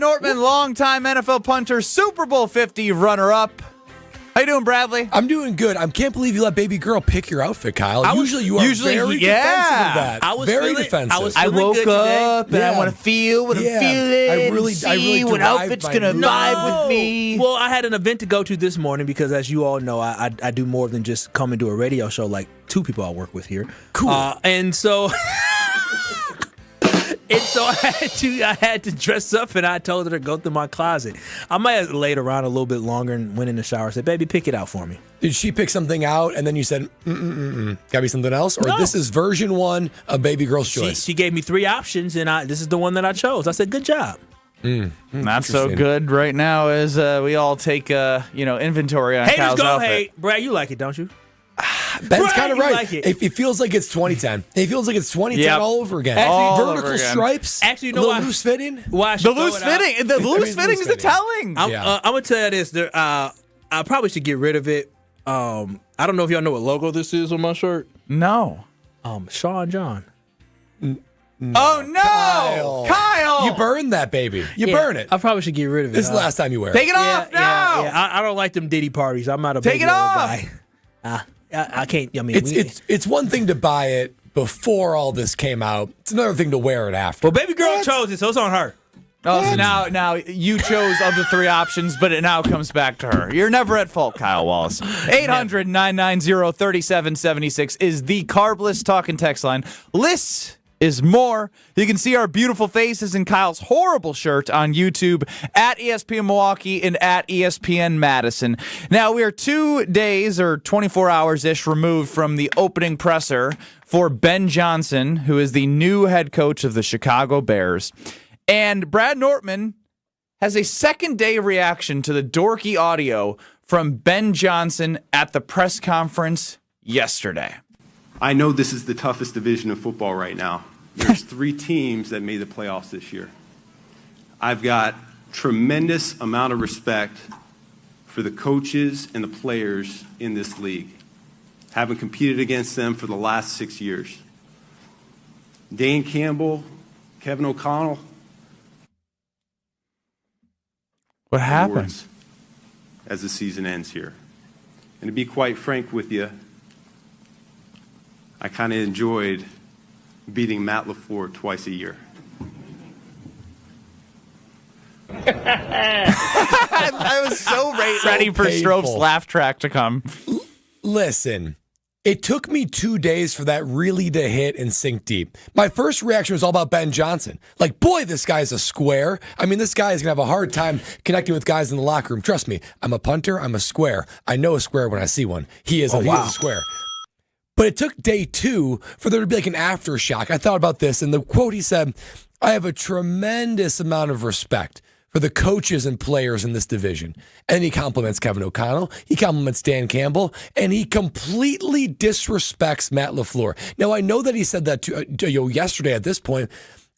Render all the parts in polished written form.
Nortman, longtime NFL punter, Super Bowl 50 runner-up. How you doing, Bradley? I'm doing good. I can't believe you let baby girl pick your outfit, Kyle. Usually you are very defensive of that. I was very feeling, defensive. I woke up and I want to feel what I'm feeling. I really what outfit's going to vibe with me. Well, I had an event to go to this morning because, as you all know, I do more than just come and do a radio show like two people I work with here. Cool. And so... And so I had to dress up, and I told her to go through my closet. I might have laid around a little bit longer and went in the shower and said, baby, pick it out for me. Did she pick something out, and then you said, gotta be something else? Or No. This is version 1 of baby girl's choice? She gave me 3 options, and this is the one that I chose. I said, good job. Not so good right now as we all take inventory on Haters Kyle's go outfit. hate. Brad, you like it, don't you? Ben's kind of right. Like it. It feels like it's 2010. It feels like it's 2010 Yep. all over again. All Vertical over again. stripes. Actually, you know a little why? loose fitting. Why I should The throw loose it out? fitting. The loose fitting is the telling. I'm going to tell you this. I probably should get rid of it. I don't know if y'all know what logo this is on my shirt. No. Sean John. Oh, no. Kyle. You burn that baby. You burn it. I probably should get rid of it. This is the last time you wear it. Take it off now. Yeah. I don't like them Diddy parties. I'm not a Take big it old off. guy. I can't. I mean, It's one thing to buy it before all this came out. It's another thing to wear it after. well, baby girl chose it, so it's on her. Oh, so now you chose of the 3 options, but it now comes back to her. You're never at fault, Kyle Wallace. 800-990-3776 is the Carbless talk and text line. Lists is more. You can see our beautiful faces in Kyle's horrible shirt on YouTube at ESPN Milwaukee and at ESPN Madison. Now, we are 2 days or 24 hours-ish removed from the opening presser for Ben Johnson, who is the new head coach of the Chicago Bears. And Brad Nortman has a second-day reaction to the dorky audio from Ben Johnson at the press conference yesterday. I know this is the toughest division of football right now. There's 3 teams that made the playoffs this year. I've got tremendous amount of respect for the coaches and the players in this league. Having competed against them for the last 6 years. Dan Campbell, Kevin O'Connell. What happened? Awards as the season ends here. And to be quite frank with you, I kind of enjoyed beating Matt LaFleur twice a year. I was so ready for painful. Strope's laugh track to come. Listen, it took me 2 days for that really to hit and sink deep. My first reaction was all about Ben Johnson. Like, boy, this guy's a square. I mean, this guy is going to have a hard time connecting with guys in the locker room. Trust me, I'm a punter. I'm a square. I know a square when I see one. He is a square. But it took day 2 for there to be like an aftershock. I thought about this, and the quote he said, I have a tremendous amount of respect for the coaches and players in this division. And he compliments Kevin O'Connell, he compliments Dan Campbell, and he completely disrespects Matt LaFleur. Now, I know that he said that to you yesterday at this point,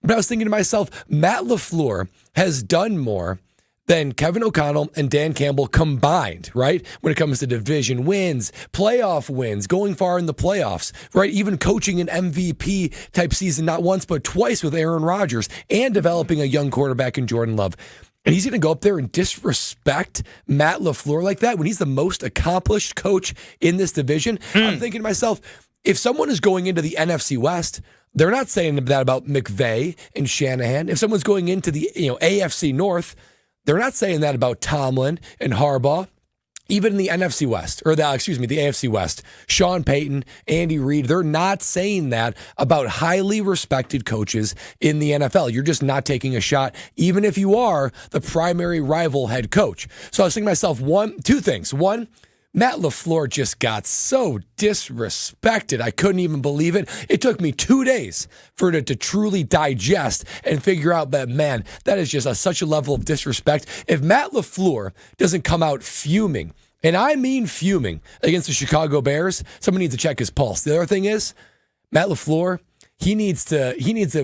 but I was thinking to myself, Matt LaFleur has done more than Kevin O'Connell and Dan Campbell combined, right? When it comes to division wins, playoff wins, going far in the playoffs, right? Even coaching an MVP type season, not once, but twice with Aaron Rodgers and developing a young quarterback in Jordan Love. And he's going to go up there and disrespect Matt LaFleur like that when he's the most accomplished coach in this division. I'm thinking to myself, if someone is going into the NFC West, they're not saying that about McVay and Shanahan. If someone's going into the AFC North, they're not saying that about Tomlin and Harbaugh. Even in the NFC West, the AFC West, Sean Payton, Andy Reid, they're not saying that about highly respected coaches in the NFL. You're just not taking a shot, even if you are the primary rival head coach. So I was thinking to myself, two things. One, Matt LaFleur just got so disrespected. I couldn't even believe it. It took me 2 days for it to truly digest and figure out that, man, that is just such a level of disrespect. If Matt LaFleur doesn't come out fuming, and I mean fuming, against the Chicago Bears, someone needs to check his pulse. The other thing is, Matt LaFleur, he needs to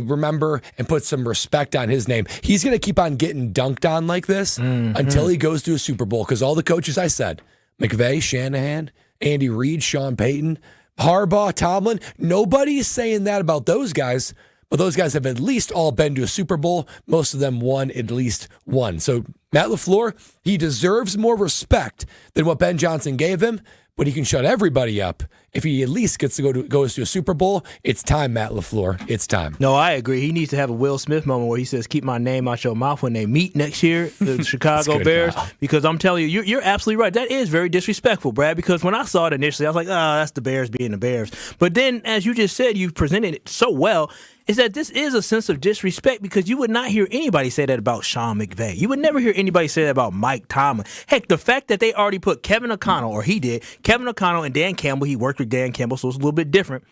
remember and put some respect on his name. He's going to keep on getting dunked on like this until he goes to a Super Bowl, because all the coaches I said, McVay, Shanahan, Andy Reid, Sean Payton, Harbaugh, Tomlin, nobody's saying that about those guys. but those guys have at least all been to a Super Bowl. Most of them won at least one. So Matt LaFleur, he deserves more respect than what Ben Johnson gave him, but he can shut everybody up. If he at least gets to goes to a Super Bowl, it's time, Matt LaFleur. It's time. No, I agree. He needs to have a Will Smith moment where he says, keep my name out your mouth when they meet next year, the Chicago Bears. Pal. Because I'm telling you, you're absolutely right. That is very disrespectful, Brad, because when I saw it initially, I was like, oh, that's the Bears being the Bears. But then, as you just said, you presented it so well, is that this is a sense of disrespect because you would not hear anybody say that about Sean McVay. You would never hear anybody say that about Mike Tomlin. Heck, the fact that they already put Kevin O'Connell, or he did, Kevin O'Connell and Dan Campbell, he worked with Dan Campbell, so it's a little bit different.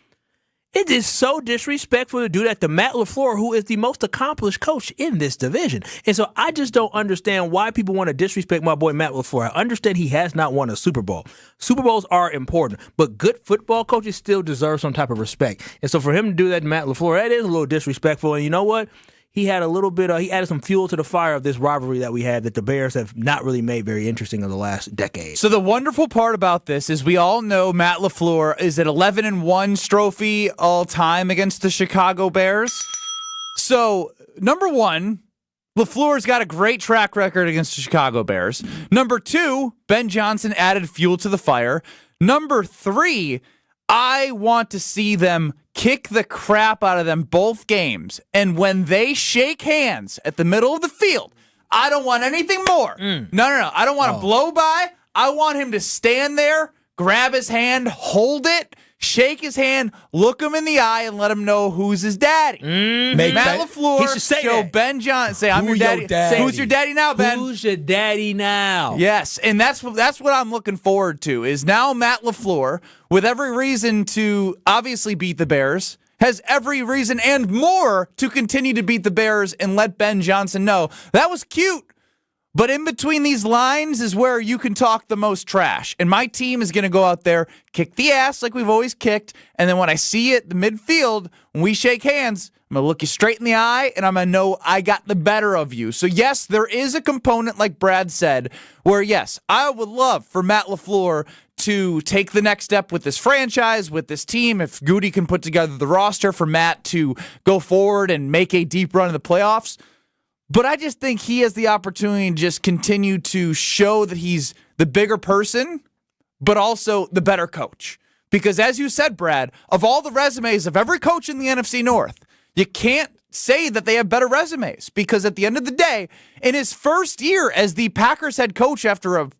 It is so disrespectful to do that to Matt LaFleur, who is the most accomplished coach in this division. And so I just don't understand why people want to disrespect my boy Matt LaFleur. I understand he has not won a Super Bowl. Super Bowls are important, but good football coaches still deserve some type of respect. And so for him to do that to Matt LaFleur, that is a little disrespectful. And you know what? He had a little bit he added some fuel to the fire of this rivalry that we had that the Bears have not really made very interesting in the last decade. So the wonderful part about this is we all know Matt LaFleur is at 11-1 Strophy all time against the Chicago Bears. So, number one, LaFleur's got a great track record against the Chicago Bears. Number two, Ben Johnson added fuel to the fire. Number three, I want to see them kick the crap out of them both games. And when they shake hands at the middle of the field, I don't want anything more. No. I don't want to blow by. I want him to stand there, grab his hand, hold it, shake his hand, look him in the eye, and let him know who's his daddy. Matt LaFleur, he should say show that. Ben Johnson. Say, I'm your daddy. Say, who's your daddy now, Ben? Who's your daddy now? Yes, and that's what I'm looking forward to, is now Matt LaFleur, with every reason to obviously beat the Bears, has every reason and more to continue to beat the Bears and let Ben Johnson know. That was cute. But in between these lines is where you can talk the most trash. And my team is going to go out there, kick the ass like we've always kicked. And then when I see it, the midfield, when we shake hands, I'm going to look you straight in the eye, and I'm going to know I got the better of you. So, yes, there is a component, like Brad said, where, yes, I would love for Matt LaFleur to take the next step with this franchise, with this team. If Goody can put together the roster for Matt to go forward and make a deep run in the playoffs. But I just think he has the opportunity to just continue to show that he's the bigger person, but also the better coach. Because as you said, Brad, of all the resumes of every coach in the NFC North, you can't say that they have better resumes. Because at the end of the day, in his first year as the Packers head coach after a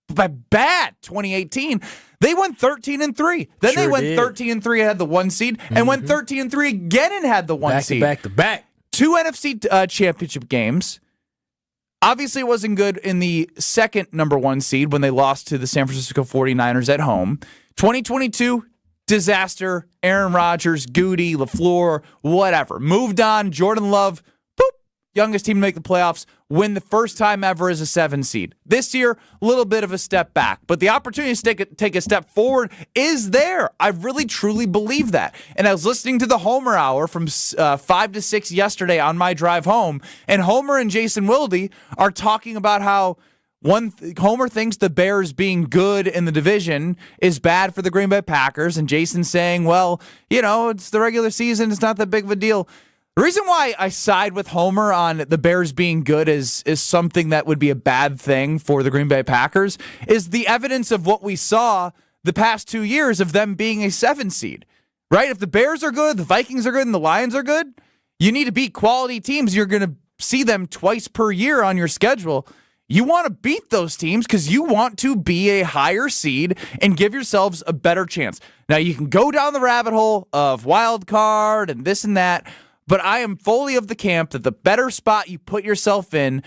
bad 2018, they went 13-3. Then they went 13-3 and had the 1 seed, and went 13-3 again and had the 1 seed. Back to back. 2 NFC championship games. Obviously, it wasn't good in the second number 1 seed when they lost to the San Francisco 49ers at home. 2022, disaster. Aaron Rodgers, Goody, LaFleur, whatever. Moved on. Jordan Love, boop, youngest team to make the playoffs, win the first time ever as a 7 seed. This year, a little bit of a step back, but the opportunity to take a step forward is there. I really, truly believe that. And I was listening to the Homer Hour from 5 to 6 yesterday on my drive home, and Homer and Jason Wilde are talking about how Homer thinks the Bears being good in the division is bad for the Green Bay Packers, and Jason's saying, well, it's the regular season, it's not that big of a deal. The reason why I side with Homer on the Bears being good is something that would be a bad thing for the Green Bay Packers is the evidence of what we saw the past 2 years of them being a 7 seed, right? If the Bears are good, the Vikings are good, and the Lions are good, you need to beat quality teams. You're going to see them twice per year on your schedule. You want to beat those teams because you want to be a higher seed and give yourselves a better chance. Now, you can go down the rabbit hole of wild card and this and that, but I am fully of the camp that the better spot you put yourself in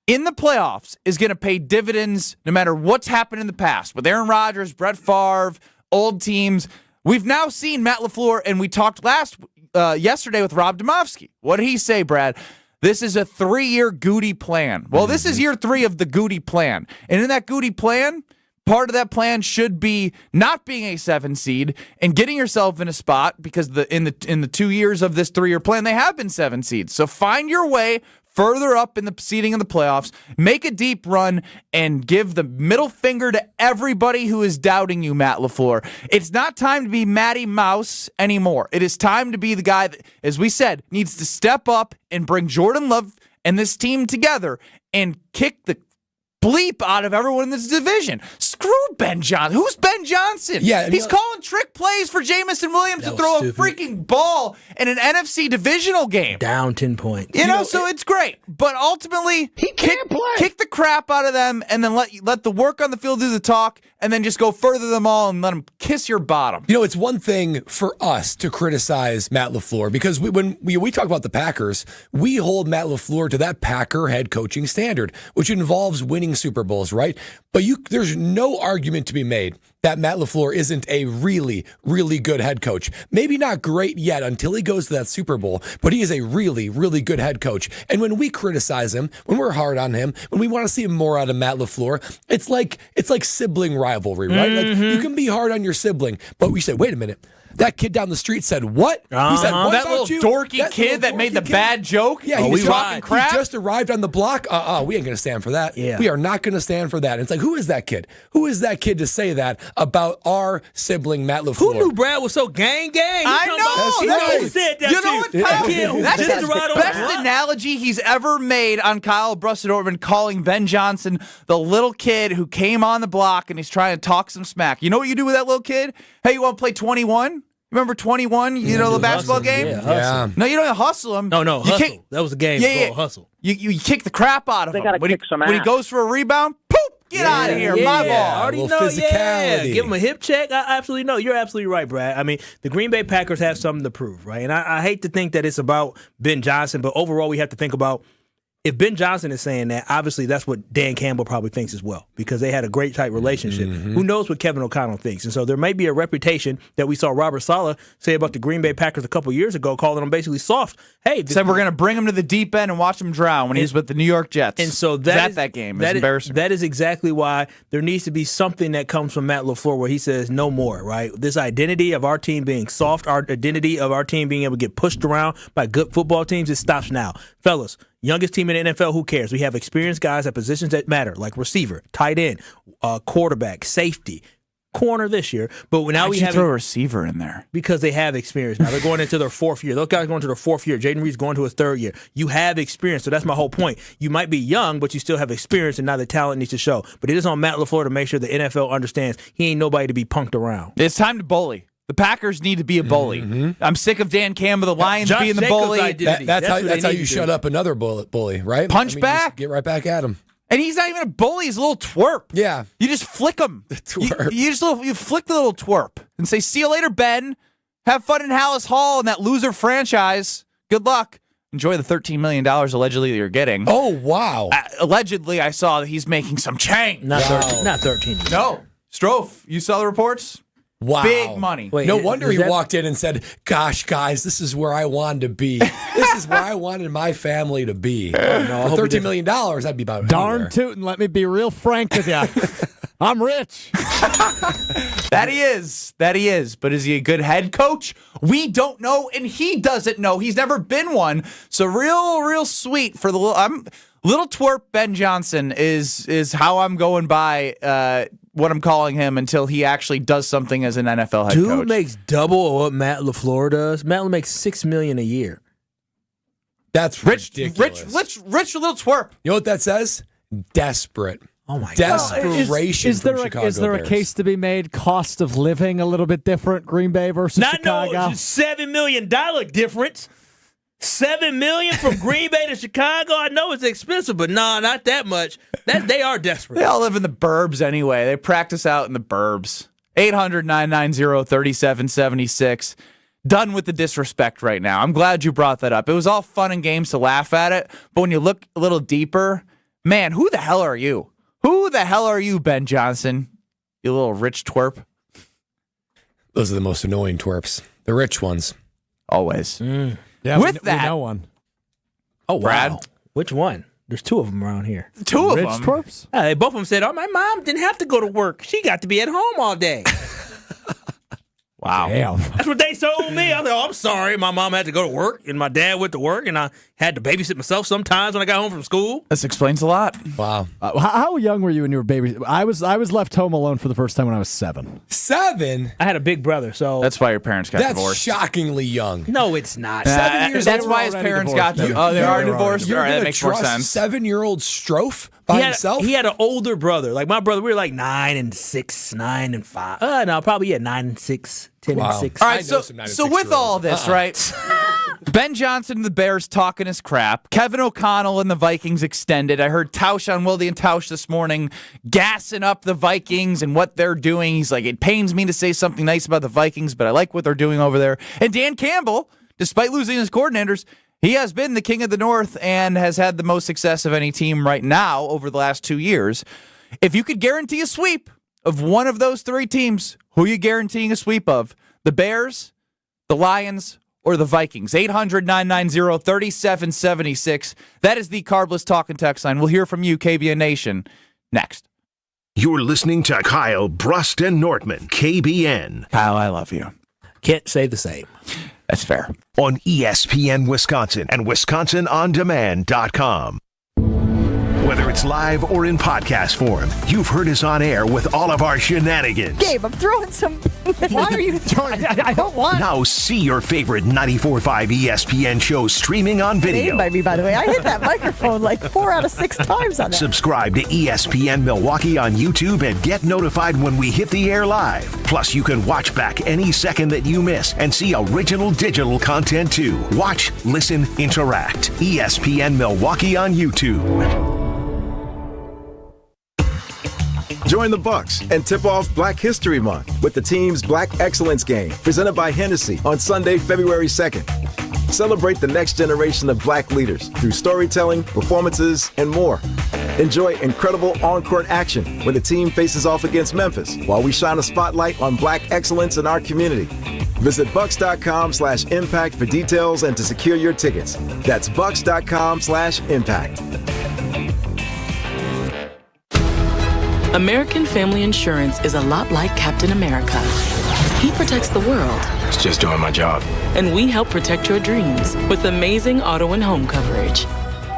the playoffs is going to pay dividends no matter what's happened in the past. With Aaron Rodgers, Brett Favre, old teams, we've now seen Matt LaFleur, and we talked yesterday with Rob Domofsky. What did he say, Brad? This is a 3-year Goody plan. Well, this is year 3 of the Goody plan. And in that Goody plan, part of that plan should be not being a 7 seed and getting yourself in a spot because in the 2 years of this 3-year plan, they have been 7 seeds. So find your way further up in the seeding of the playoffs, make a deep run, and give the middle finger to everybody who is doubting you, Matt LaFleur. It's not time to be Matty Mouse anymore. It is time to be the guy that, as we said, needs to step up and bring Jordan Love and this team together and kick the bleep out of everyone in this division. Screw Ben Johnson. Who's Ben Johnson? Yeah, he's calling trick plays for Jamison Williams to throw a freaking ball in an NFC divisional game. Down 10 points. You know, so it's great. But ultimately, he can't play. Kick the crap out of them and then let the work on the field do the talk and then just go further them all and let them kiss your bottom. You know, it's one thing for us to criticize Matt LaFleur because when we talk about the Packers, we hold Matt LaFleur to that Packer head coaching standard, which involves winning Super Bowls, right? But there's no argument to be made that Matt LaFleur isn't a really, really good head coach. Maybe not great yet until he goes to that Super Bowl, but he is a really, really good head coach. And when we criticize him, when we're hard on him, when we want to see more out of Matt LaFleur, it's like sibling rivalry, right? Like you can be hard on your sibling, but we say, wait a minute. That kid down the street said what? He said, what that about little you? dorky kid that made the bad joke? Yeah, he was talking crap. He just arrived on the block. We ain't going to stand for that. Yeah. We are not going to stand for that. And it's like, who is that kid? Who is that kid to say that about our sibling, Matt LaFleur? Who knew Brad was so gang? I know. That's He said that You know what, Kyle? That's Just the right on best analogy he's ever made on Kyle Brussedortman, calling Ben Johnson the little kid who came on the block and he's trying to talk some smack. You know what you do with that little kid? Hey, you want to play 21? Remember 21? You know the basketball game? Yeah. No, you don't hustle him. No, You hustle. That was the game. Yeah. Hustle. You kick the crap out of him. gotta kick some when he ass. goes for a rebound, poop, get out of here, my ball. I already little know, physicality. Give him a hip check. I absolutely know. You're absolutely right, Brad. I mean, the Green Bay Packers have something to prove, right? And I hate to think that it's about Ben Johnson, but overall we have to think about if Ben Johnson is saying that, obviously that's what Dan Campbell probably thinks as well because they had a great tight relationship. Mm-hmm. Who knows what Kevin O'Connell thinks? And so there may be a reputation that we saw Robert Saleh say about the Green Bay Packers a couple years ago, calling them basically soft. Hey, Said we're going to bring him to the deep end and watch him drown when he was with the New York Jets. And so that game is embarrassing. That is exactly why there needs to be something that comes from Matt LaFleur where he says no more, right? This identity of our team being soft, our identity of our team being able to get pushed around by good football teams, it stops now. Fellas, youngest team in the NFL, who cares? We have experienced guys at positions that matter, like receiver, tight end, quarterback, safety, corner this year. But now we have throw a receiver in there because they have experience now. They're going into their fourth year. Those guys are going to their fourth year. Jaden Reed's going to his third year. You have experience, so that's my whole point. You might be young, but you still have experience, and now the talent needs to show. But it is on Matt LaFleur to make sure the NFL understands he ain't nobody to be punked around. It's time to bully. The Packers need to be a bully. Mm-hmm. I'm sick of Dan Campbell, the Lions Josh being the Jacobs' bully. identity. That's how need you to shut do. up another bully, right? Punch just back. get right back at him. And he's not even a bully. He's a little twerp. Yeah. You just flick him. Twerp. You flick the little twerp and say, see you later, Ben. Have fun in Hallis Hall and that loser franchise. Good luck. Enjoy the $13 million allegedly that you're getting. Oh, wow. Allegedly, I saw that he's making some change. Not 13. Not 13. No. Strofe, you saw the reports? Wow. Big money. Wait, No wonder is he that- walked in and said, gosh, guys, this is where I wanted to be. This is where I wanted my family to be. For $13 million, that'd be about Darn anywhere. tootin', let me be real frank with you. I'm rich. That he is. But is he a good head coach? We don't know, and he doesn't know. He's never been one. So real sweet for the little twerp Ben Johnson is how I'm going by what I'm calling him until he actually does something as an NFL head coach. Dude makes double what Matt LaFleur does. Matt makes $6 million a year. That's ridiculous. Rich little twerp. You know what that says? Desperate. Oh my God. Desperation Is there from Chicago is there a Bears. case to be made? Cost of living a little bit different. Green Bay versus Not Chicago. no $7 million difference. $7 million from Green Bay to Chicago. I know it's expensive, but nah, not that much. They are desperate. They all live in the burbs anyway. They practice out in the burbs. 800-990-3776. Done with the disrespect right now. I'm glad you brought that up. It was all fun and games to laugh at it, but when you look a little deeper, man, who the hell are you? Who the hell are you, Ben Johnson? You little rich twerp. Those are the most annoying twerps. The rich ones. Always. Yeah, With we that- know one. Oh, wow. Brad? Which one? There's two of them around here. Two of Rich them. twerps? Both of them said, oh, my mom didn't have to go to work. She got to be at home all day. Wow. Damn. That's what they told me. I was like, oh, I'm sorry. My mom had to go to work, and my dad went to work, and I had to babysit myself sometimes when I got home from school. This explains a lot. Wow. How young were you when you were baby? I was left home alone for the first time when I was 7. 7? I had a big brother, so That's why your parents got That's divorced. shockingly young. no, it's not. 7 years That's old. why his already parents divorced. got Oh, they are divorced? You're All right, that going to makes more trust sense. 7-year-old Strofe by himself? He had an older brother. Like my brother, we were like 9 and 6, 9 and 5. No, probably 9 and 6, 10 and 6. All I right, know so some 9 and so with 6-year-olds. all this, right? Ben Johnson and the Bears talking his crap. Kevin O'Connell and the Vikings extended. I heard Tausch on Wilde and Tausch this morning gassing up the Vikings and what they're doing. He's like, it pains me to say something nice about the Vikings, but I like what they're doing over there. And Dan Campbell, despite losing his coordinators, he has been the king of the North and has had the most success of any team right now over the last 2 years. If you could guarantee a sweep of one of those 3 teams, who are you guaranteeing a sweep of? The Bears, the Lions, or the Vikings? 800-990-3776. That is the Carbless Talk and Text line. We'll hear from you, KBN Nation, next. You're listening to Kyle Brust and Nortman, KBN, Kyle, I love you. Can't say the same. That's fair. on ESPN Wisconsin and WisconsinOnDemand.com. Whether it's live or in podcast form, you've heard us on air with all of our shenanigans. Gabe, I'm throwing some. Why are you throwing? I don't want. Now see your favorite 94.5 ESPN shows streaming on video. By me, by the way. I hit that microphone like 4 out of 6 times on that. Subscribe to ESPN Milwaukee on YouTube and get notified when we hit the air live. Plus, you can watch back any second that you miss and see original digital content too. Watch, listen, interact. ESPN Milwaukee on YouTube. Join the Bucks and tip off Black History Month with the team's Black Excellence Game, presented by Hennessy on Sunday, February 2nd. Celebrate the next generation of Black leaders through storytelling, performances, and more. Enjoy incredible on-court action when the team faces off against Memphis, while we shine a spotlight on Black excellence in our community. Visit bucks.com/impact for details and to secure your tickets. That's bucks.com/impact. American Family Insurance is a lot like Captain America. He protects the world. It's just doing my job. And we help protect your dreams with amazing auto and home coverage.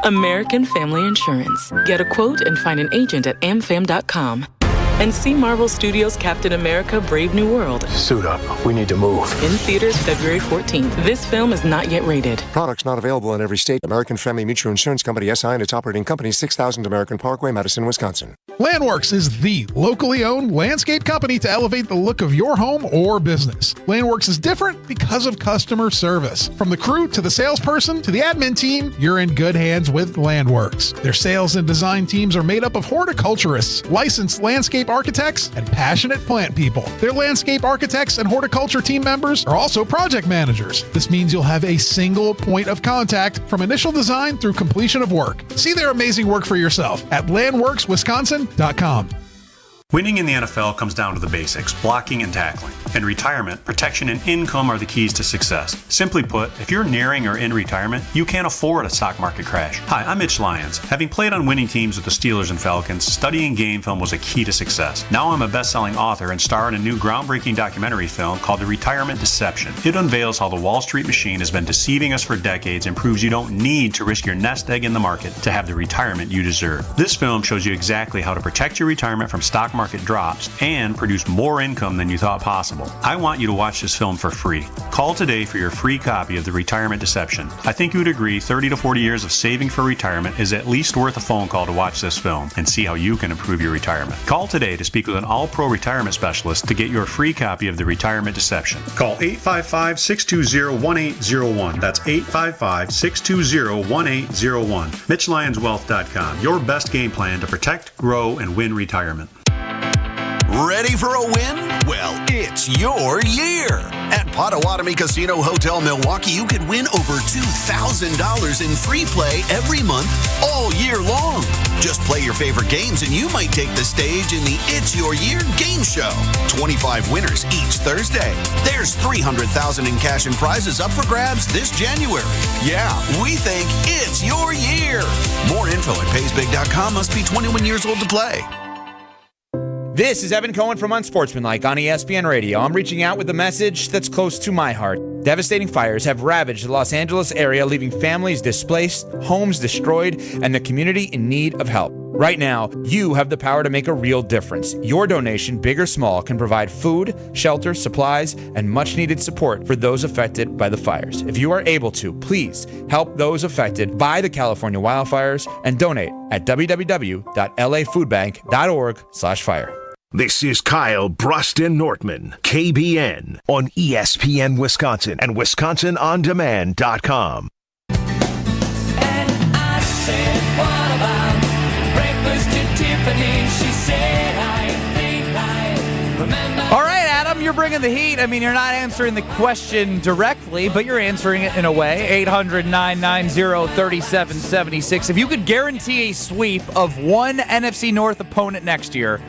American Family Insurance. Get a quote and find an agent at amfam.com. And see Marvel Studios' Captain America: Brave New World. Suit up. We need to move. In theaters February 14th. This film is not yet rated. Products not available in every state. American Family Mutual Insurance Company, SI, and its operating company, 6000 American Parkway, Madison, Wisconsin. Landworks is the locally owned landscape company to elevate the look of your home or business. Landworks is different because of customer service. From the crew to the salesperson to the admin team, you're in good hands with Landworks. Their sales and design teams are made up of horticulturists, licensed landscape architects, and passionate plant people. Their landscape architects and horticulture team members are also project managers. This means you'll have a single point of contact from initial design through completion of work. See their amazing work for yourself at landworkswisconsin.com. Winning in the NFL comes down to the basics, blocking and tackling. In retirement, protection and income are the keys to success. Simply put, if you're nearing or in retirement, you can't afford a stock market crash. Hi, I'm Mitch Lyons. Having played on winning teams with the Steelers and Falcons, studying game film was a key to success. Now I'm a best-selling author and star in a new groundbreaking documentary film called The Retirement Deception. It unveils how the Wall Street machine has been deceiving us for decades and proves you don't need to risk your nest egg in the market to have the retirement you deserve. This film shows you exactly how to protect your retirement from stock market drops and produce more income than you thought possible. I want you to watch this film for free. Call today for your free copy of The Retirement Deception. I think you would agree 30 to 40 years of saving for retirement is at least worth a phone call to watch this film and see how you can improve your retirement. Call today to speak with an all-pro retirement specialist to get your free copy of The Retirement Deception. Call 855-620-1801. That's 855-620-1801. MitchLyonsWealth.com. Your best game plan to protect, grow, and win retirement. Ready for a win? Well, it's your year. At Potawatomi Casino Hotel Milwaukee, you could win over $2,000 in free play every month all year long. Just play your favorite games and you might take the stage in the It's Your Year game show. 25 winners each Thursday. There's $300,000 in cash and prizes up for grabs this January. Yeah, we think it's your year. More info at paysbig.com. Must be 21 years old to play. This is Evan Cohen from Unsportsmanlike on ESPN Radio. I'm reaching out with a message that's close to my heart. Devastating fires have ravaged the Los Angeles area, leaving families displaced, homes destroyed, and the community in need of help. Right now, you have the power to make a real difference. Your donation, big or small, can provide food, shelter, supplies, and much-needed support for those affected by the fires. If you are able to, please help those affected by the California wildfires and donate at www.lafoodbank.org/fire. This is Kyle Bruston Nortman, KBN, on ESPN Wisconsin and WisconsinOnDemand.com. And I said, what about breakfast at Tiffany? She said, I think I remember. All right, Adam, you're bringing the heat. I mean, you're not answering the question directly, but you're answering it in a way. 800-990-3776. If you could guarantee a sweep of one NFC North opponent next year,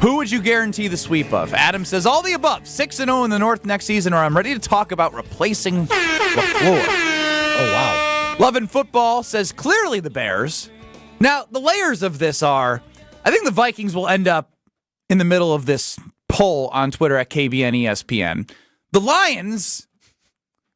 who would you guarantee the sweep of? Adam says, all the above. 6-0 in the North next season, or I'm ready to talk about replacing LaFleur. Oh, wow. Lovin' Football says, clearly the Bears. Now, the layers of this are, I think the Vikings will end up in the middle of this poll on Twitter at KBN ESPN. The Lions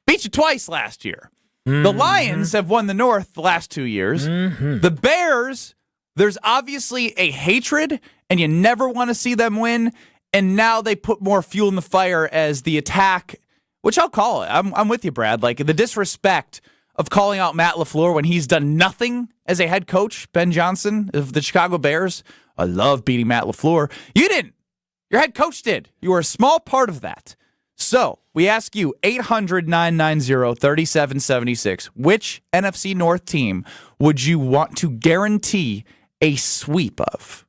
beat you twice last year. Mm-hmm. The Lions have won the North the last 2 years. Mm-hmm. The Bears, there's obviously a hatred, and you never want to see them win. And now they put more fuel in the fire as the attack, which I'll call it. I'm with you, Brad. Like the disrespect of calling out Matt LaFleur when he's done nothing as a head coach, Ben Johnson of the Chicago Bears. I love beating Matt LaFleur. You didn't. Your head coach did. You were a small part of that. So we ask you, 800-990-3776, which NFC North team would you want to guarantee a sweep of?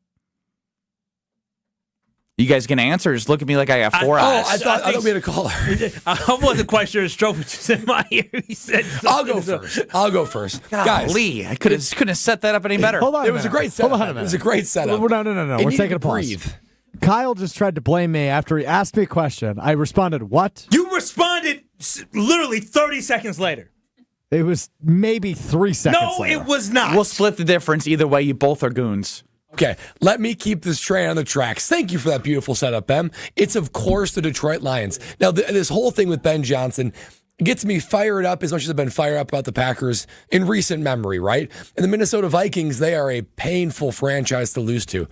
You guys gonna answer? Just look at me like I got four eyes. I thought we had a caller. I wasn't quite sure his stroke was just in my ear. He said, I'll go first. Guys, Lee, I couldn't have set that up any better. Hold on. It was a great setup. Hold on a minute. It was a great setup. No. We're taking a pause. Breathe. Kyle just tried to blame me after he asked me a question. I responded, what? You responded literally 30 seconds later. It was maybe 3 seconds later. No, it was not. We'll split the difference. Either way, you both are goons. Okay, let me keep this train on the tracks. Thank you for that beautiful setup, Ben. It's, of course, the Detroit Lions. Now, this whole thing with Ben Johnson gets me fired up as much as I've been fired up about the Packers in recent memory, right? And the Minnesota Vikings, they are a painful franchise to lose to.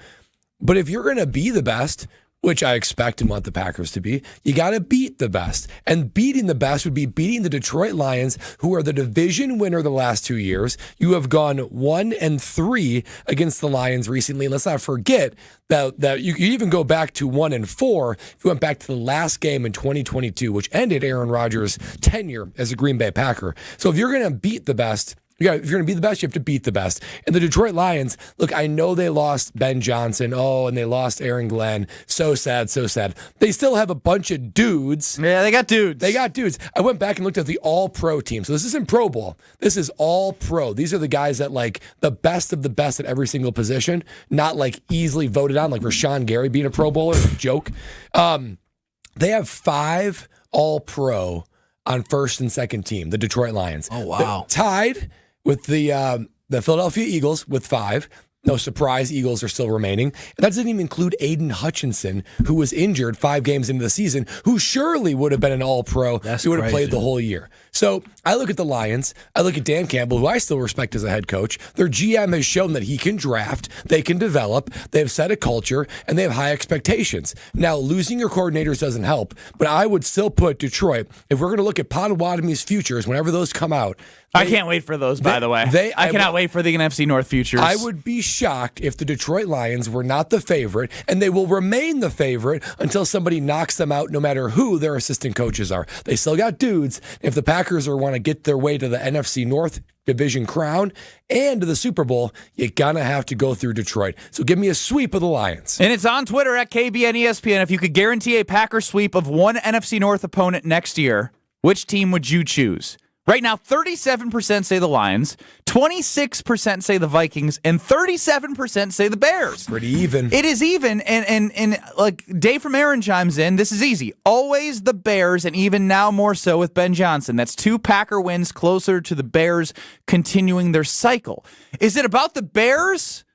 But if you're going to be the best, which I expect and want the Packers to be, you got to beat the best. And beating the best would be beating the Detroit Lions, who are the division winner the last 2 years. You have gone 1-3 against the Lions recently. Let's not forget that you even go back to 1-4 if you went back to the last game in 2022, which ended Aaron Rodgers' tenure as a Green Bay Packer. So if you're going to beat the best, if you're going to be the best, you have to beat the best. And the Detroit Lions, look, I know they lost Ben Johnson. And they lost Aaron Glenn. So sad, so sad. They still have a bunch of dudes. Yeah, they got dudes. I went back and looked at the all-pro team. So this isn't Pro Bowl. This is all-pro. These are the guys that, like, the best of the best at every single position, not, like, easily voted on, like Rashawn Gary being a Pro Bowler is a joke. They have 5 all-pro on first and second team, the Detroit Lions. Oh, wow. They're tied with the Philadelphia Eagles with 5. No surprise, Eagles are still remaining. And that doesn't even include Aiden Hutchinson, who was injured 5 games into the season, who surely would have been an all-pro. He would have played the whole year. So I look at the Lions. I look at Dan Campbell, who I still respect as a head coach. Their GM has shown that he can draft, they can develop, they have set a culture, and they have high expectations. Now, losing your coordinators doesn't help, but I would still put Detroit, if we're going to look at Potawatomi's futures, whenever those come out. I can't wait for those, by the way. I cannot wait for the NFC North futures. I would be shocked if the Detroit Lions were not the favorite, and they will remain the favorite until somebody knocks them out, no matter who their assistant coaches are. They still got dudes. If the Packers want to get their way to the NFC North division crown and to the Super Bowl, you're going to have to go through Detroit. So give me a sweep of the Lions. And it's on Twitter at KBN ESPN. If you could guarantee a Packer sweep of one NFC North opponent next year, which team would you choose? Right now, 37% say the Lions, 26% say the Vikings, and 37% say the Bears. Pretty even. It is even, and like Dave from Aaron chimes in, this is easy. Always the Bears, and even now more so with Ben Johnson. That's 2 Packer wins closer to the Bears continuing their cycle. Is it about the Bears?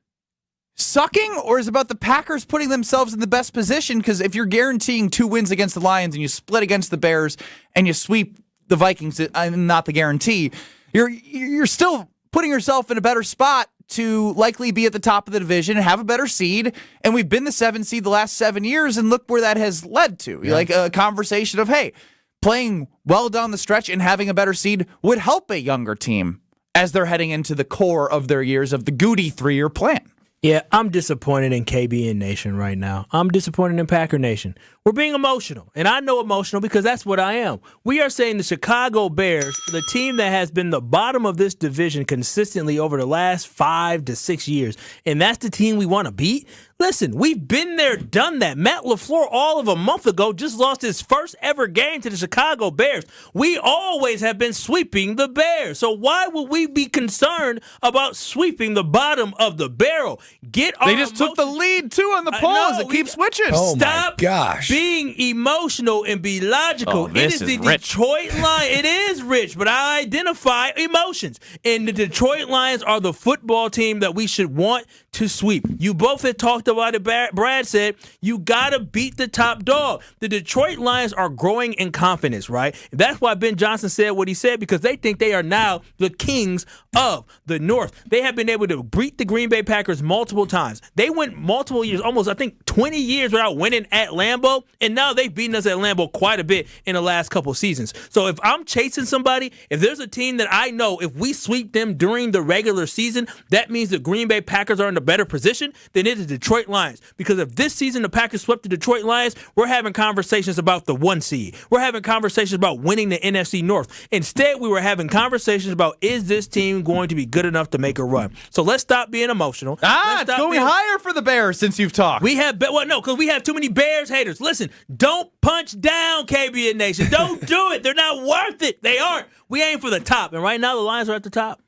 sucking, or is it about the Packers putting themselves in the best position? Because if you're guaranteeing 2 wins against the Lions and you split against the Bears and you sweep the Vikings, not the guarantee, you're still putting yourself in a better spot to likely be at the top of the division and have a better seed. And we've been the 7th seed the last 7 years, and look where that has led to. Yeah. Like a conversation of, hey, playing well down the stretch and having a better seed would help a younger team as they're heading into the core of their years of the Goody 3-year plan. Yeah, I'm disappointed in KBN Nation right now. I'm disappointed in Packer Nation. We're being emotional, and I know emotional because that's what I am. We are saying the Chicago Bears, the team that has been the bottom of this division consistently over the last 5 to 6 years, and that's the team we want to beat? Listen, we've been there, done that. Matt LaFleur, all of a month ago, just lost his first ever game to the Chicago Bears. We always have been sweeping the Bears. So why would we be concerned about sweeping the bottom of the barrel? They just took the lead, too, on the polls. It keeps switching. Oh, Stop my gosh. being emotional and be logical. Oh, this it is the rich. Detroit Lions. It is rich, but I identify emotions. And the Detroit Lions are the football team that we should want to sweep. You both had talked about it. Brad said, you got to beat the top dog. The Detroit Lions are growing in confidence, right? That's why Ben Johnson said what he said, because they think they are now the kings of the North. They have been able to beat the Green Bay Packers multiple times. They went multiple years, almost, I think, 20 years without winning at Lambeau, and now they've beaten us at Lambeau quite a bit in the last couple seasons. So if I'm chasing somebody, if there's a team that I know, if we sweep them during the regular season, that means the Green Bay Packers are in a better position than it is the Detroit Lions. Because if this season the Packers swept the Detroit Lions, we're having conversations about the 1 seed. We're having conversations about winning the NFC North. Instead, we were having conversations about, is this team going to be good enough to make a run? So let's stop being emotional. It's going higher for the Bears since you've talked. Because we have too many Bears haters. Listen, don't punch down, KBN Nation. Don't do it. They're not worth it. They aren't. We aim for the top. And right now, the Lions are at the top.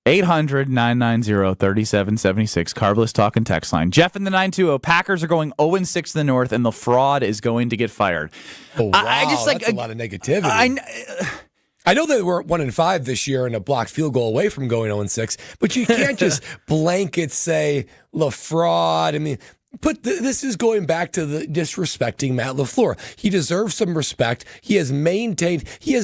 800-990-3776. Carbless talking text line. Jeff in the 920. Packers are going 0-6 in the North, and the fraud is going to get fired. Oh, wow. That's a lot of negativity. I know they were 1-5 this year and a blocked field goal away from going 0-6, but you can't just blanket say LaFraud. I mean, this is going back to the disrespecting Matt LaFleur. He deserves some respect. He has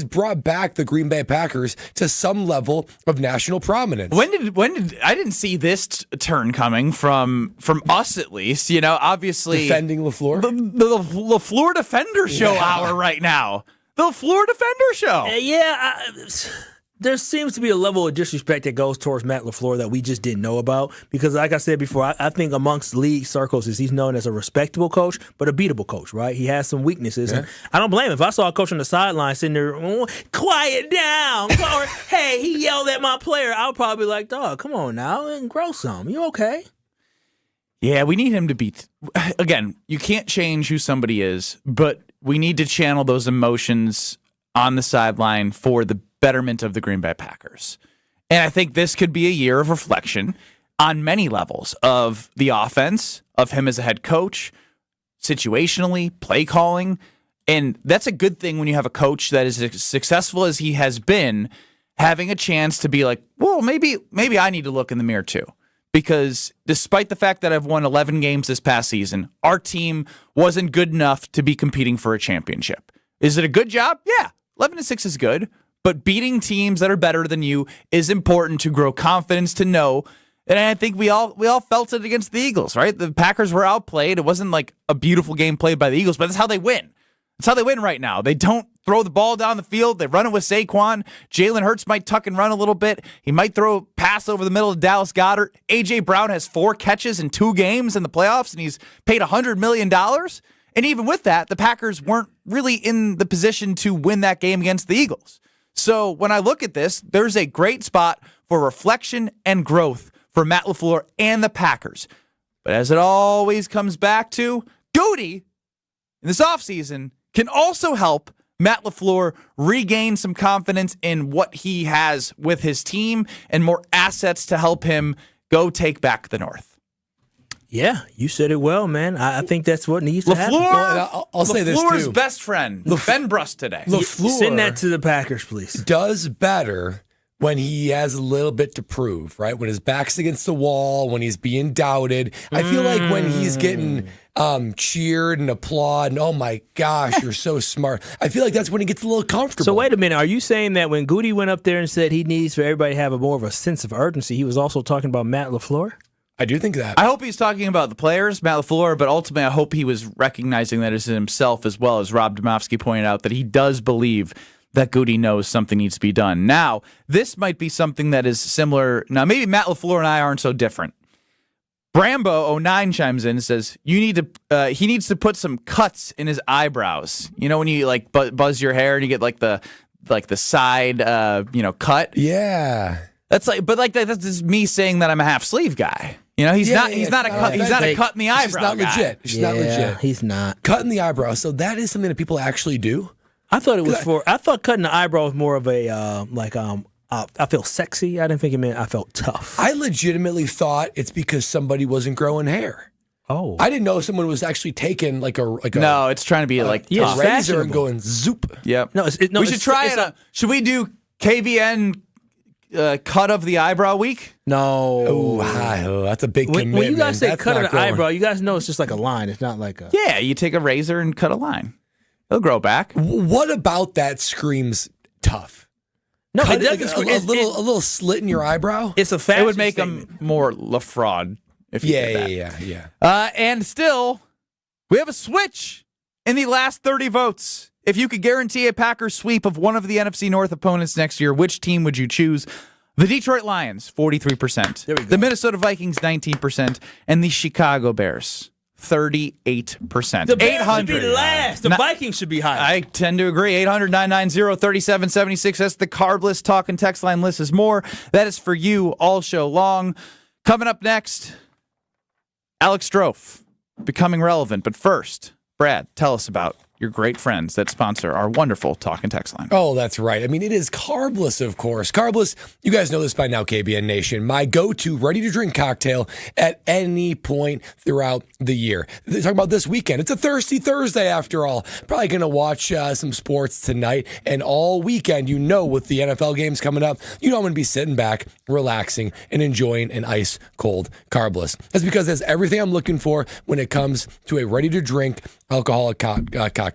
brought back the Green Bay Packers to some level of national prominence. When did I didn't see this turn coming from us, at least, obviously defending LaFleur? The LaFleur Defender Show hour right now. The LaFleur Defender Show. There seems to be a level of disrespect that goes towards Matt LaFleur that we just didn't know about. Because like I said before, I think amongst league circles he's known as a respectable coach, but a beatable coach, right? He has some weaknesses. Yeah. And I don't blame him. If I saw a coach on the sideline sitting there, quiet down, or, hey, he yelled at my player, I'll probably be like, dog, come on now and grow some. You okay? Yeah, we need him to be. Again, you can't change who somebody is, but we need to channel those emotions on the sideline for the betterment of the Green Bay Packers. And I think this could be a year of reflection on many levels of the offense, of him as a head coach, situationally, play calling. And that's a good thing when you have a coach that is as successful as he has been, having a chance to be like, well, maybe I need to look in the mirror too. Because despite the fact that I've won 11 games this past season, our team wasn't good enough to be competing for a championship. Is it a good job? Yeah, 11-6 is good. But beating teams that are better than you is important to grow confidence, to know. And I think we all felt it against the Eagles, right? The Packers were outplayed. It wasn't like a beautiful game played by the Eagles, but that's how they win. That's how they win right now. They don't throw the ball down the field. They run it with Saquon. Jalen Hurts might tuck and run a little bit. He might throw a pass over the middle of Dallas Goedert. A.J. Brown has 4 catches in 2 games in the playoffs, and he's paid $100 million. And even with that, the Packers weren't really in the position to win that game against the Eagles. So when I look at this, there's a great spot for reflection and growth for Matt LaFleur and the Packers. But as it always comes back to, Goody in this offseason can also help Matt LaFleur regain some confidence in what he has with his team and more assets to help him go take back the North. Yeah, you said it well, man. I think that's what needs to happen. I'll say this too. LaFleur's best friend, Ben Brust today. LaFleur send that to the Packers, please. Does better when he has a little bit to prove, right? When his back's against the wall, when he's being doubted. I feel like when he's getting cheered and applauded, and oh my gosh, you're so smart. I feel like that's when he gets a little comfortable. So wait a minute. Are you saying that when Goody went up there and said he needs for everybody to have more of a sense of urgency, he was also talking about Matt LaFleur? I do think that. I hope he's talking about the players, Matt LaFleur, but ultimately I hope he was recognizing that as himself as well, as Rob Domofsky pointed out, that he does believe that Goody knows something needs to be done. Now, this might be something that is similar. Now, maybe Matt LaFleur and I aren't so different. Brambo09 chimes in and says, he needs to put some cuts in his eyebrows. You know when you like buzz your hair and you get like the side cut? Yeah. That's just me saying that I'm a half sleeve guy. You know, he's not a cut in the eyebrow. It's not legit. It's not legit. He's not. Cut in the eyebrow. So that is something that people actually do. I thought I thought cutting the eyebrow was more of a I feel sexy. I didn't think it meant I felt tough. I legitimately thought it's because somebody wasn't growing hair. Oh, I didn't know someone was actually taking like a no. It's trying to be a razor and going zoop. Yep. We should try it. Should we do KBN cut of the eyebrow week? No. Oh, that's a big commitment. When you guys say that's cut of the growing. eyebrow, you guys know it's just like a line. It's not like a. Yeah, you take a razor and cut a line. It'll grow back. What about that screams tough? No, Cut it doesn't. a little slit in your eyebrow. It's a fashion. It would make statement. them more LaFraud if you did that. Yeah. And still, we have a switch in the last 30 votes. If you could guarantee a Packers sweep of one of the NFC North opponents next year, which team would you choose? The Detroit Lions, 43%. There we go. The Minnesota Vikings, 19%. And the Chicago Bears, 38%. The Bears should be last. The Vikings should be higher. I tend to agree. 800-990-3776. That's the Carbless talk and text line. List is more. That is for you all show long. Coming up next, Alex Strofe, becoming relevant. But first, Brad, tell us about your great friends that sponsor our wonderful talk and text line. Oh, that's right. I mean, it is Carbless, of course. Carbless, you guys know this by now, KBN Nation. My go-to ready-to-drink cocktail at any point throughout the year. They're talking about this weekend. It's a thirsty Thursday, after all. Probably going to watch some sports tonight. And all weekend, you know, with the NFL games coming up, you know I'm going to be sitting back, relaxing, and enjoying an ice-cold Carbless. That's because that's everything I'm looking for when it comes to a ready-to-drink alcoholic cocktail.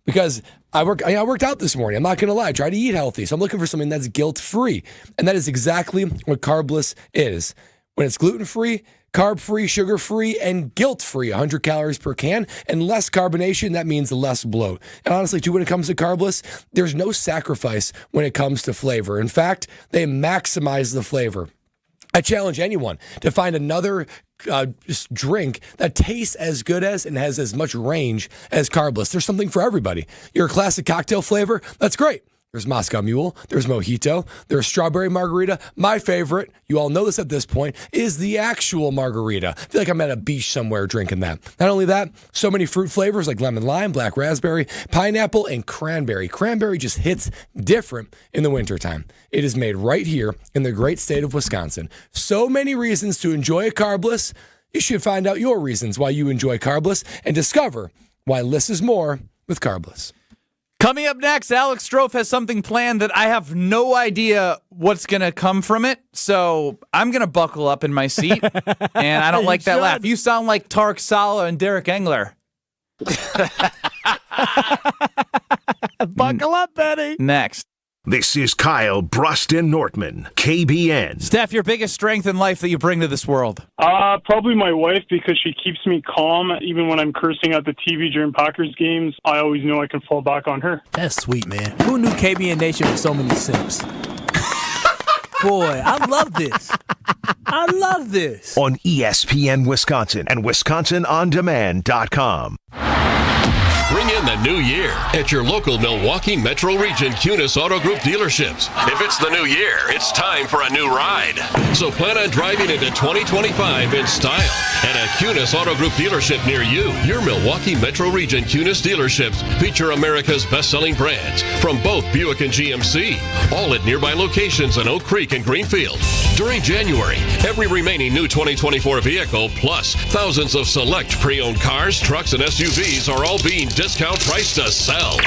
Because I worked out this morning. I'm not going to lie. I try to eat healthy. So I'm looking for something that's guilt-free. And that is exactly what Carbless is. When it's gluten-free, carb-free, sugar-free, and guilt-free, 100 calories per can, and less carbonation, that means less bloat. And honestly, too, when it comes to Carbless, there's no sacrifice when it comes to flavor. In fact, they maximize the flavor. I challenge anyone to find another drink that tastes as good as and has as much range as Carbless. There's something for everybody. You're a classic cocktail flavor? That's great. There's Moscow Mule. There's Mojito. There's Strawberry Margarita. My favorite, you all know this at this point, is the actual margarita. I feel like I'm at a beach somewhere drinking that. Not only that, so many fruit flavors like lemon lime, black raspberry, pineapple, and cranberry. Cranberry just hits different in the wintertime. It is made right here in the great state of Wisconsin. So many reasons to enjoy a Carbless. You should find out your reasons why you enjoy Carbless and discover why less is more with Carbless. Coming up next, Alex Strofe has something planned that I have no idea what's going to come from it. So I'm going to buckle up in my seat. And I don't like that laugh. You sound like Tarek Saleh and Derek Engler. Buckle up, Betty. Next. This is Kyle Broston Nortman, KBN. Steph, your biggest strength in life that you bring to this world? Probably my wife, because she keeps me calm. Even when I'm cursing at the TV during Packers games, I always know I can fall back on her. That's sweet, man. Who knew KBN Nation with so many simps? Boy, I love this. I love this. On ESPN Wisconsin and WisconsinOnDemand.com. Bring in the new year at your local Milwaukee Metro Region Kunis Auto Group dealerships. If it's the new year, it's time for a new ride. So plan on driving into 2025 in style at a Kunis Auto Group dealership near you. Your Milwaukee Metro Region Kunis dealerships feature America's best-selling brands from both Buick and GMC, all at nearby locations in Oak Creek and Greenfield. During January, every remaining new 2024 vehicle plus thousands of select pre-owned cars, trucks, and SUVs are all being discounted discount price to sell.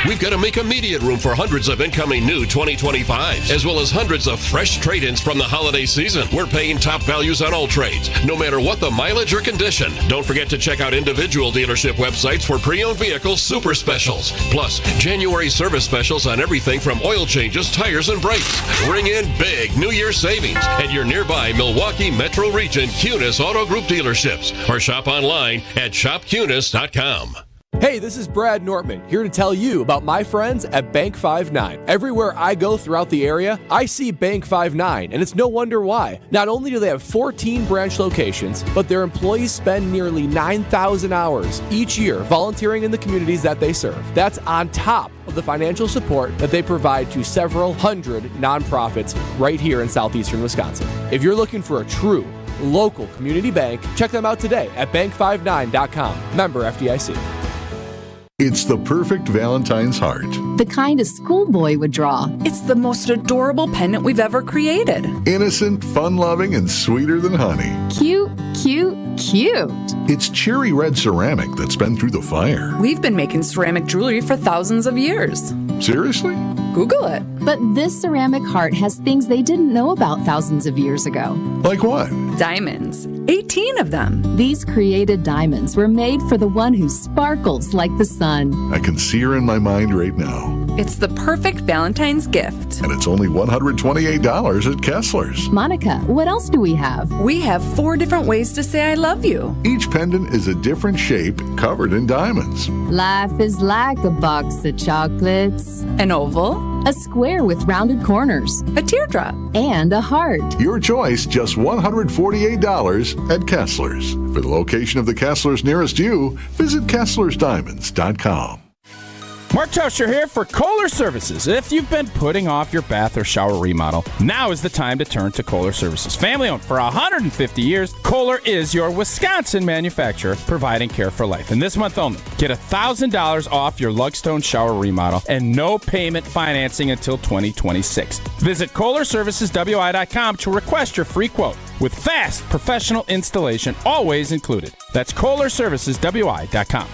We've got to make immediate room for hundreds of incoming new 2025s, as well as hundreds of fresh trade-ins from the holiday season. We're paying top values on all trades, no matter what the mileage or condition. Don't forget to check out individual dealership websites for pre-owned vehicles super specials. Plus, January service specials on everything from oil changes, tires, and brakes. Ring in big New Year savings at your nearby Milwaukee Metro Region Cunis Auto Group dealerships, or shop online at shopcunis.com. Hey, this is Brad Nortman, here to tell you about my friends at Bank 5-9. Everywhere I go throughout the area, I see Bank 5-9, and it's no wonder why. Not only do they have 14 branch locations, but their employees spend nearly 9,000 hours each year volunteering in the communities that they serve. That's on top of the financial support that they provide to several hundred nonprofits right here in southeastern Wisconsin. If you're looking for a true local community bank, check them out today at bank59.com. Member FDIC. It's the perfect Valentine's heart. The kind a schoolboy would draw. It's the most adorable pendant we've ever created. Innocent, fun-loving, and sweeter than honey. Cute, cute, cute. It's cherry red ceramic that's been through the fire. We've been making ceramic jewelry for thousands of years. Seriously? Google it. But this ceramic heart has things they didn't know about thousands of years ago. Like what? Diamonds. 18 of them. These created diamonds were made for the one who sparkles like the sun. I can see her in my mind right now. It's the perfect Valentine's gift. And it's only $128 at Kessler's. Monica, what else do we have? We have 4 different ways to say I love you. Each pendant is a different shape covered in diamonds. Life is like a box of chocolates. An oval. A square with rounded corners. A teardrop. And a heart. Your choice, just $148 at Kessler's. For the location of the Kessler's nearest you, visit KesslersDiamonds.com. Mark Tauscher here for Kohler Services. If you've been putting off your bath or shower remodel, now is the time to turn to Kohler Services. Family owned for 150 years, Kohler is your Wisconsin manufacturer providing care for life. And this month only, get $1,000 off your Lugstone shower remodel and no payment financing until 2026. Visit KohlerServicesWI.com to request your free quote with fast professional installation always included. That's KohlerServicesWI.com.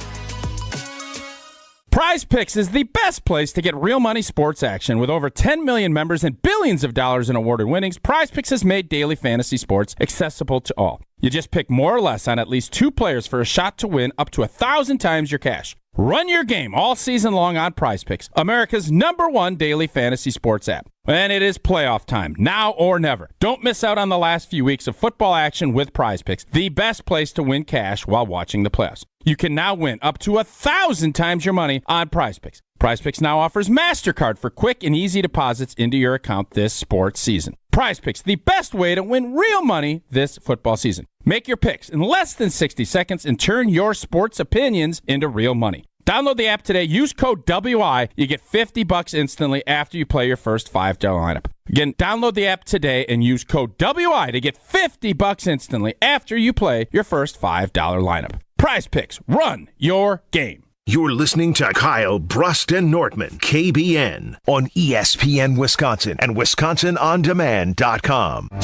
Prize Picks is the best place to get real money sports action. With over 10 million members and billions of dollars in awarded winnings, Prize Picks has made daily fantasy sports accessible to all. You just pick more or less on at least 2 players for a shot to win up to 1,000 times your cash. Run your game all season long on Prize Picks, America's #1 daily fantasy sports app. And it is playoff time, now or never. Don't miss out on the last few weeks of football action with Prize Picks, the best place to win cash while watching the playoffs. You can now win up to 1,000 times your money on Prize Picks. Prize Picks now offers MasterCard for quick and easy deposits into your account this sports season. Prize Picks, the best way to win real money this football season. Make your picks in less than 60 seconds and turn your sports opinions into real money. Download the app today. Use code WI. You get $50 instantly after you play your first $5 lineup. Again, download the app today and use code WI to get $50 instantly after you play your first $5 lineup. Prize Picks. Run your game. You're listening to Kyle Brust and Nortman, KBN, on ESPN Wisconsin and WisconsinOnDemand.com. All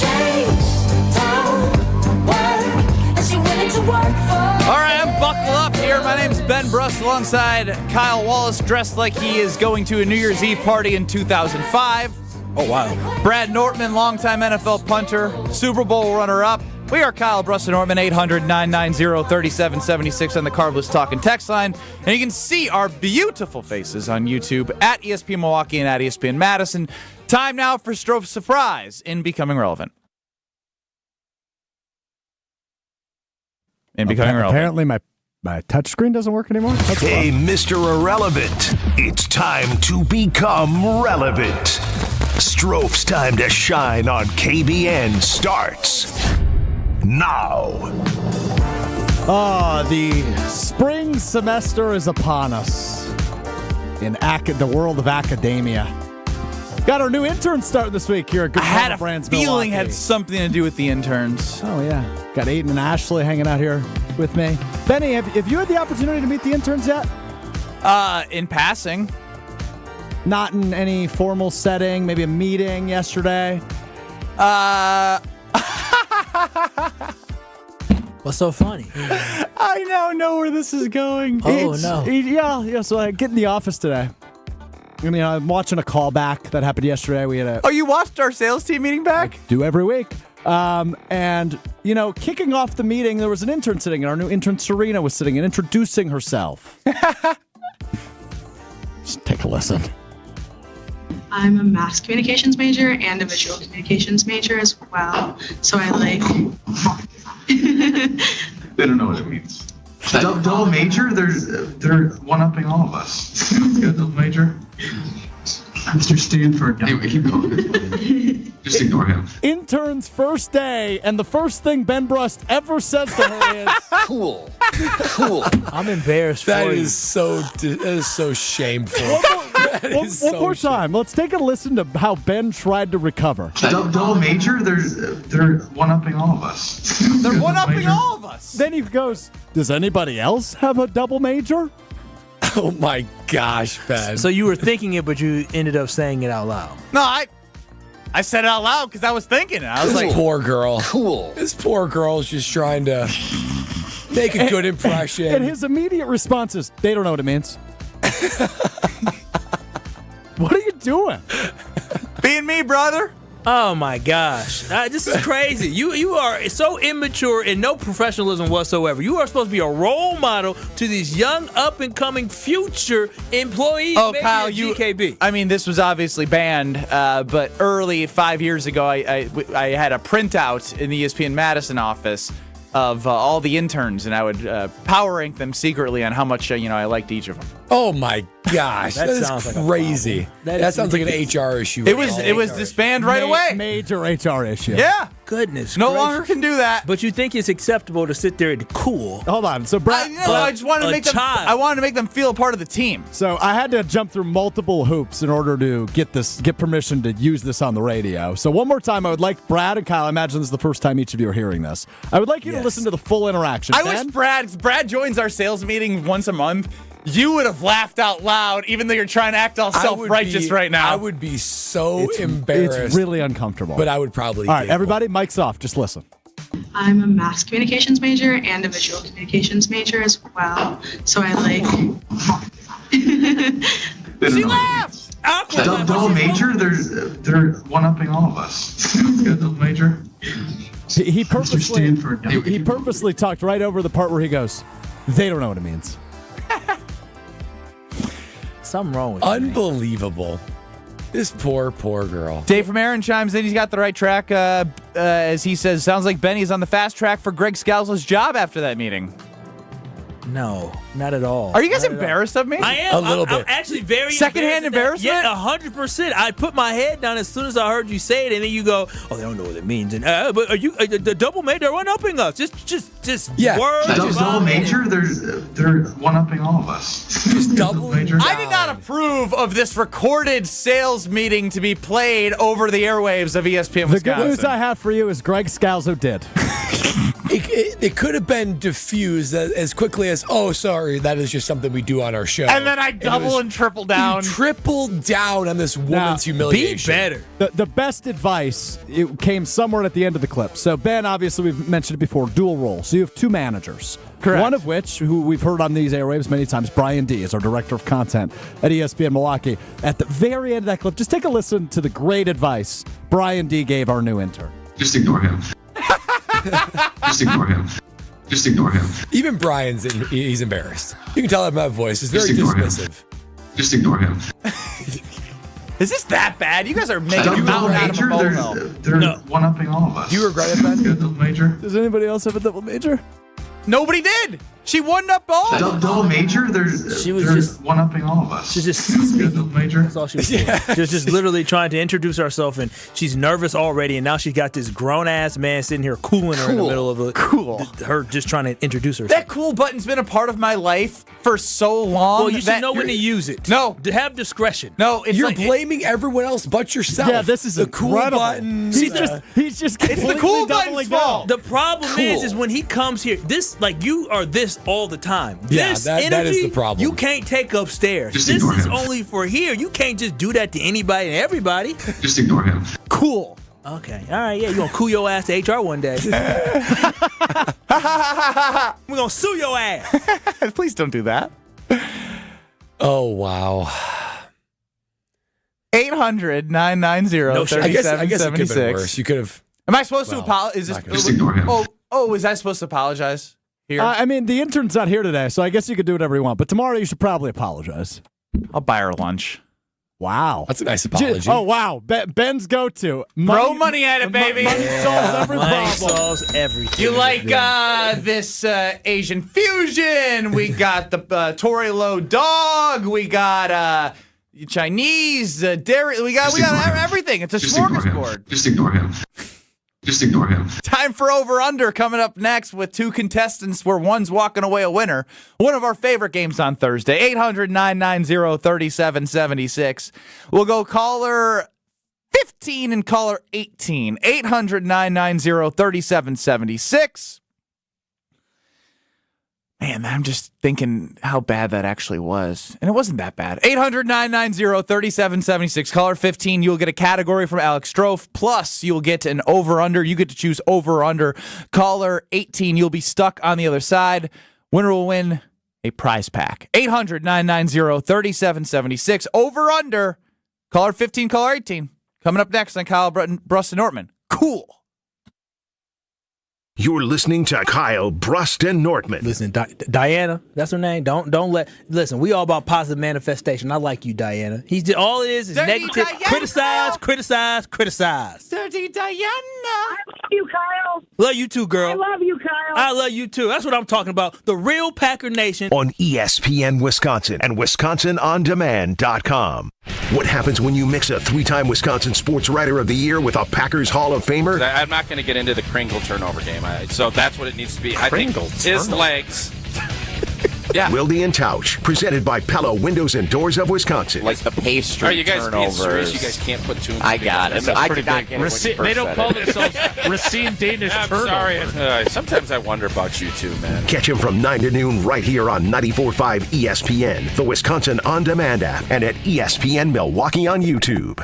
right, I'm buckled up here. My name's Ben Brust alongside Kyle Wallace, dressed like he is going to a New Year's Eve party in 2005. Oh, wow. Brad Nortman, longtime NFL punter, Super Bowl runner-up. We are Kyle Brust and Nortman, 800-990-3776 on the Carbless Talking text line. And you can see our beautiful faces on YouTube at ESPN Milwaukee and at ESPN Madison. Time now for Stroph's Surprise in Becoming Relevant. Apparently my touchscreen doesn't work anymore. That's Hey, fun. Mr. Irrelevant, it's time to become relevant. Stroph's time to shine on KBN starts now. The spring semester is upon us in the world of academia. Got our new intern starting this week here at Good I had a Brands feeling Milwaukee. had something to do with the interns. Oh, yeah. Got Aiden and Ashley hanging out here with me. Benny, have you had the opportunity to meet the interns yet? In passing. Not in any formal setting, maybe a meeting yesterday? What's so funny? I now know where this is going. No. Yeah. So I get in the office today. I mean, I'm watching a callback that happened yesterday. We had a Oh, you watched our sales team meeting back? do every week. And, kicking off the meeting, there was an intern sitting, and our new intern, Serena, was sitting and introducing herself. Just take a listen. I'm a mass communications major and a visual communications major as well. So I like... They don't know what it means. Double major? They're one-upping all of us. You got double major? Mr. Stanford. Anyway, keep going. Just ignore him. Intern's first day, and the first thing Ben Brust ever says to her is, Cool. I'm embarrassed for That you. is so shameful. one more time. Let's take a listen to how Ben tried to recover. Double major? They're one-upping all of us. They're one-upping all of us. Then he goes, does anybody else have a double major? Oh my gosh, Ben. So you were thinking it, but you ended up saying it out loud. No, I said it out loud because I was thinking it. I was This like, poor girl. Cool. This poor girl's just trying to make a good impression. And his immediate response is, they don't know what it means. What are you doing? being me, brother. Oh my gosh, this is crazy. You are so immature and no professionalism whatsoever. You are supposed to be a role model to these young, up and coming future employees. Oh, maybe Kyle, at GKB. I mean, this was obviously banned, but early 5 years ago, I had a printout in the ESPN Madison office of all the interns, and I would power rank them secretly on how much I liked each of them. Oh my gosh, That that sounds is like a crazy. problem. That sounds like an HR issue. It was disbanded right away. Major HR issue. Yeah. Goodness No gracious. longer can do that. But you think it's acceptable to sit there and cool? Hold on. So Brad, I just wanted to a make them. child. I wanted to make them feel a part of the team. So I had to jump through multiple hoops in order to get permission to use this on the radio. So one more time, I would like Brad and Kyle. I imagine this is the first time each of you are hearing this. I would like you to listen to the full interaction. I Ben? wish Brad joins our sales meeting once a month. You would have laughed out loud, even though you're trying to act all self-righteous right now. I would be so embarrassed. It's really uncomfortable. But I would probably. All right, everybody, mic's off. Just listen. I'm a mass communications major and a visual communications major as well. So I like... She laughs! Double major? They're one-upping all of us. You got double major? He purposely Stanford. he purposely talked right over the part where he goes, they don't know what it means. Something wrong with you. Unbelievable. This poor girl. Dave from Aaron chimes in. He's got the right track. As he says, sounds like Benny's on the fast track for Greg Scalzo's job after that meeting. No, not at all. Are you guys embarrassed of me? I am. A little I'm bit. actually very Secondhand embarrassed at that. embarrassment? Yeah, 100%. I put my head down as soon as I heard you say it, and then you go, "Oh, they don't know what it means." And but are you the double major? They're one-upping us. Just Yeah. words. Double major? They're one-upping all of us. Just double major. I did not approve of this recorded sales meeting to be played over the airwaves of ESPN The Wisconsin. good news I have for you is Greg Scalzo did. It could have been diffused as quickly as, oh, sorry, that is just something we do on our show. And then I double and triple down. You tripled down on this woman's humiliation. Be better. The best advice, it came somewhere at the end of the clip. So Ben, obviously, we've mentioned it before, dual role. So you have two managers. Correct. One of which, who we've heard on these airwaves many times, Brian D. is our director of content at ESPN Milwaukee. At the very end of that clip, just take a listen to the great advice Brian D. gave our new intern. Just ignore him. Just ignore him. Just ignore him. Even Brian's he's embarrassed. You can tell that my voice is very Just ignore him. dismissive. Just ignore him. Is this that bad? You guys are making a Double mountain out of a major? molehill. They're one-upping all of us. Do you regret it, Ben? You got double major? Does anybody else have a double major? Nobody did. She won up all. Double major? They're just one-upping all of us. She's just You got speaking. double major? That's all she was doing. She was just literally trying to introduce herself, and she's nervous already, and now she's got this grown-ass man sitting here cooling her in the middle of her just trying to introduce herself. That cool button's been a part of my life for so long. Well, you should know when to use it. No. To have discretion. No, it's You're like, blaming everyone else but yourself. Yeah, this is the cool incredible. button. He's just it's the cool button's doubling fault. The problem Cool. is when he comes here, this you are this all the time. Yeah, This that energy, is the problem. You can't take upstairs. Just This ignore is him. only for here. You can't just do that to anybody and everybody. Just ignore him. cool. Okay, all right, yeah, you gonna cool your ass to HR one day. How We're going to sue your ass. Please don't do that. Oh, wow. 800-990-3776. I guess it could have been worse. You could have. Am I supposed to apologize? Just ignore him. Oh, is I supposed to apologize here? I mean, the intern's not here today, so I guess you could do whatever you want. But tomorrow you should probably apologize. I'll buy her lunch. Wow. That's a nice apology. Oh, wow. Ben's go-to. Throw money at it, baby. Money solves every Money problem. solves everything. You like this Asian fusion? We got the Tory Low dog. We got Chinese dairy. We got everything. It's a smorgasbord. Just ignore him. Just ignore him. Time for Over Under coming up next with two contestants where one's walking away a winner. One of our favorite games on Thursday, 800-990-3776. We'll go caller 15 and caller 18, 800-990-3776. Man, I'm just thinking how bad that actually was. And it wasn't that bad. 800-990-3776. Caller 15, you'll get a category from Alex Strofe. Plus, you'll get an over-under. You get to choose over-under. Caller 18, you'll be stuck on the other side. Winner will win a prize pack. 800-990-3776. Over-under. Caller 15, caller 18. Coming up next on Kyle Brust and Nortman. Cool. You're listening to Kyle Brust and Nortman. Listen, Diana, that's her name. Listen, we all about positive manifestation. I like you, Diana. All it is Dirty negative. Diana. Criticize. Dirty Diana. I love you, Kyle. Love you too, girl. I love you, Kyle. I love you too. That's what I'm talking about. The real Packer Nation. On ESPN Wisconsin and WisconsinOnDemand.com. What happens when you mix a 3-time Wisconsin Sports Writer of the Year with a Packers Hall of Famer? I'm not going to get into the Kringle turnover game, so that's what it needs to be. I think his legs. Yeah. Wilde and Tausch, presented by Pella Windows and Doors of Wisconsin. Like the pastry. Are you guys being serious? You guys can't put two and two I got it. I did not get it. They don't call themselves Racine Danish turnover. Sorry. Sometimes I wonder about you too, man. Catch him from 9 to noon right here on 94.5 ESPN, the Wisconsin On Demand app, and at ESPN Milwaukee on YouTube.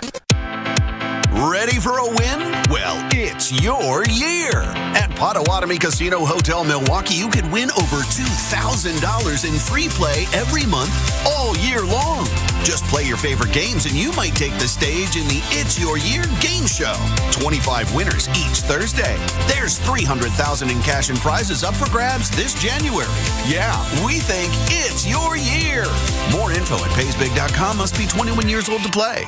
Ready for a win? Well, it's your year. At Potawatomi Casino Hotel Milwaukee, you could win over $2,000 in free play every month all year long. Just play your favorite games and you might take the stage in the It's Your Year game show. 25 winners each Thursday. There's $300,000 in cash and prizes up for grabs this January. Yeah, we think it's your year. More info at paysbig.com. Must be 21 years old to play.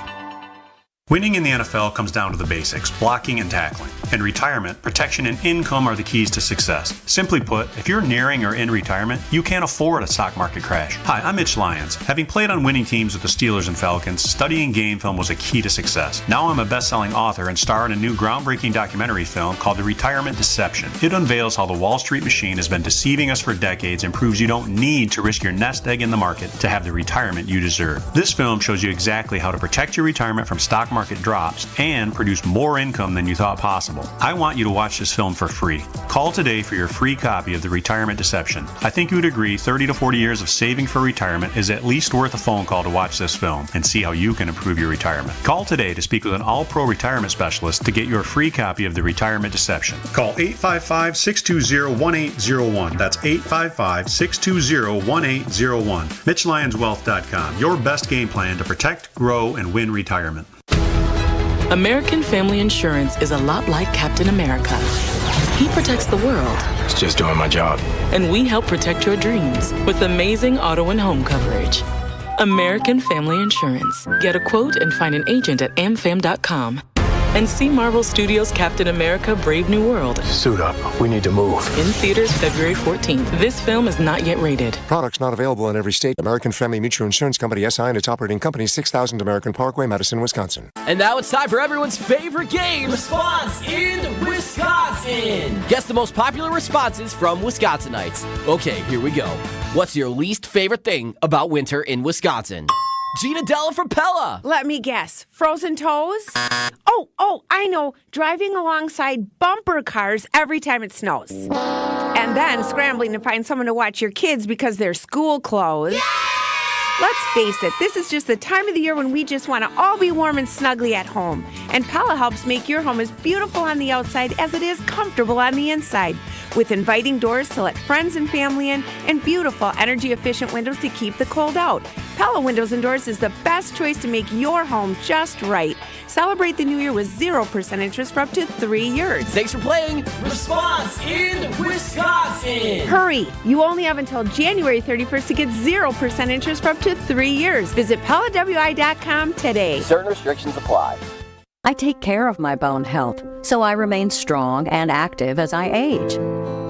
Winning in the NFL comes down to the basics, blocking and tackling. In retirement, protection and income are the keys to success. Simply put, if you're nearing or in retirement, you can't afford a stock market crash. Hi, I'm Mitch Lyons. Having played on winning teams with the Steelers and Falcons, studying game film was a key to success. Now I'm a best-selling author and star in a new groundbreaking documentary film called The Retirement Deception. It unveils how the Wall Street machine has been deceiving us for decades and proves you don't need to risk your nest egg in the market to have the retirement you deserve. This film shows you exactly how to protect your retirement from stock market drops and produce more income than you thought possible. I want you to watch this film for free. Call today for your free copy of The Retirement Deception. I think you would agree 30 to 40 years of saving for retirement is at least worth a phone call to watch this film and see how you can improve your retirement. Call today to speak with an all-pro retirement specialist to get your free copy of The Retirement Deception. Call 855-620-1801. That's 855-620-1801. MitchLyonsWealth.com. Your best game plan to protect, grow, and win retirement. American Family Insurance is a lot like Captain America. He protects the world. It's just doing my job. And we help protect your dreams with amazing auto and home coverage. American Family Insurance. Get a quote and find an agent at amfam.com. And see Marvel Studios' Captain America: Brave New World. Suit up. We need to move. In theaters February 14th. This film is not yet rated. Products not available in every state. American Family Mutual Insurance Company, SI, and its operating company, 6000 American Parkway, Madison, Wisconsin. And now it's time for everyone's favorite game, Response in Wisconsin. Guess the most popular responses from Wisconsinites. Okay, here we go. What's your least favorite thing about winter in Wisconsin? Gina Della from Pella. Let me guess. Frozen toes? Oh, I know. Driving alongside bumper cars every time it snows. And then scrambling to find someone to watch your kids because they're school clothes. Let's face it, this is just the time of the year when we just want to all be warm and snuggly at home. And Pella helps make your home as beautiful on the outside as it is comfortable on the inside. with inviting doors to let friends and family in and beautiful energy-efficient windows to keep the cold out. Pella Windows and Doors is the best choice to make your home just right. Celebrate the new year with 0% interest for up to 3 years. Thanks for playing Response in Wisconsin. Hurry! You only have until January 31st to get 0% interest for up to 3 years. Visit PellaWI.com today. Certain restrictions apply. I take care of my bone health, so I remain strong and active as I age.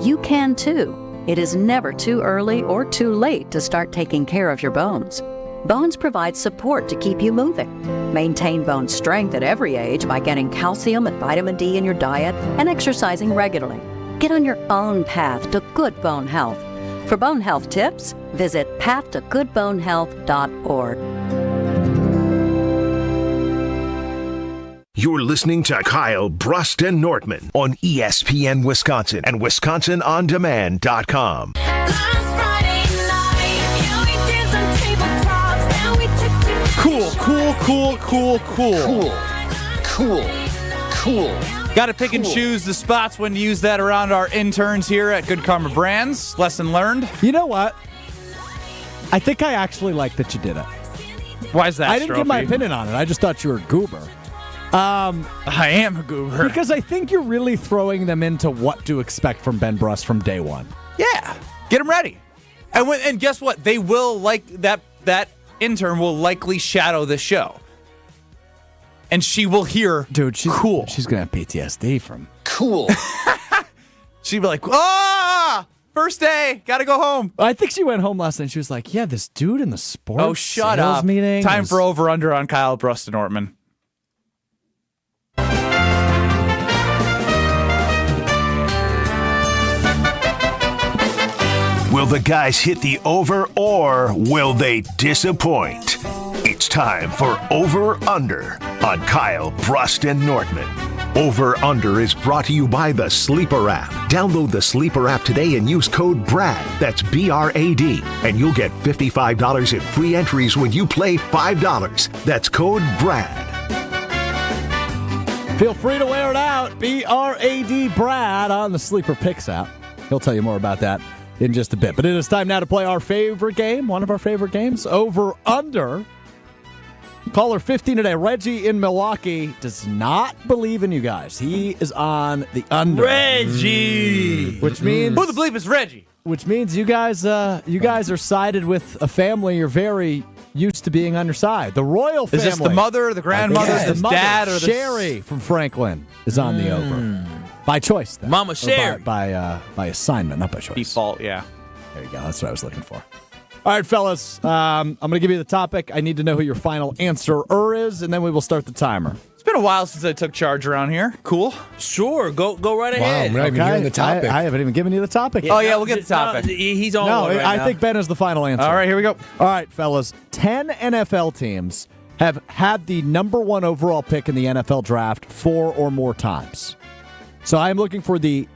You can too. It is never too early or too late to start taking care of your bones. Bones provide support to keep you moving. Maintain bone strength at every age by getting calcium and vitamin D in your diet and exercising regularly. Get on your own path to good bone health. For bone health tips, visit pathtogoodbonehealth.org. You're listening to Kyle Brust and Nortman on ESPN Wisconsin and WisconsinOnDemand.com. Cool. Got to pick and choose the spots when to use that around our interns here at Good Karma Brands. Lesson learned. You know what? I think I actually like that you did it. Why is that, I didn't give my opinion on it. I just thought you were a goober. I am a goober. Because I think you're really throwing them into what to expect from Ben Brust from day one. Yeah. Get them ready. And guess what? They will like that intern will likely shadow the show. And she will hear, dude, she's cool. She's going to have PTSD from cool. She'd be like, first day, got to go home. I think she went home last night and she was like, yeah, this dude in the sports shut sales up. meeting. Time for over-under on Kyle Brust and Ortman. Will the guys hit the over or will they disappoint? It's time for Over Under on Kyle Brust and Nortman. Over Under is brought to you by the Sleeper app. Download the Sleeper app today and use code BRAD, that's B-R-A-D, and you'll get $55 in free entries when you play $5. That's code BRAD. Feel free to wear it out. B-R-A-D Brad on the Sleeper Picks app. He'll tell you more about that in just a bit. But it is time now to play our favorite game, one of our favorite games, Over Under. Caller 15 today, Reggie in Milwaukee, does not believe in you guys. He is on the under. Reggie! Which means... Who the bleep is Reggie? Which means you guys are sided with a family you're very used to being on your side. The royal family. Is this the mother, the grandmother, the dad, or the... Sherry from Franklin is on the over. By choice, then. Mama Sherry. By assignment, not by choice. Default, yeah. There you go. That's what I was looking for. All right, fellas. I'm going to give you the topic. I need to know who your final answer is, and then we will start the timer. It's been a while since I took charge around here. Cool. Sure. Go right ahead. Wow, I'm not even hearing the topic. I haven't even given you the topic. Yeah, we'll get the topic. He's on No, one right I now. think Ben is the final answer. All right, here we go. All right, fellas. 10 NFL teams have had the number one overall pick in the NFL draft 4 or more times. So I'm looking for the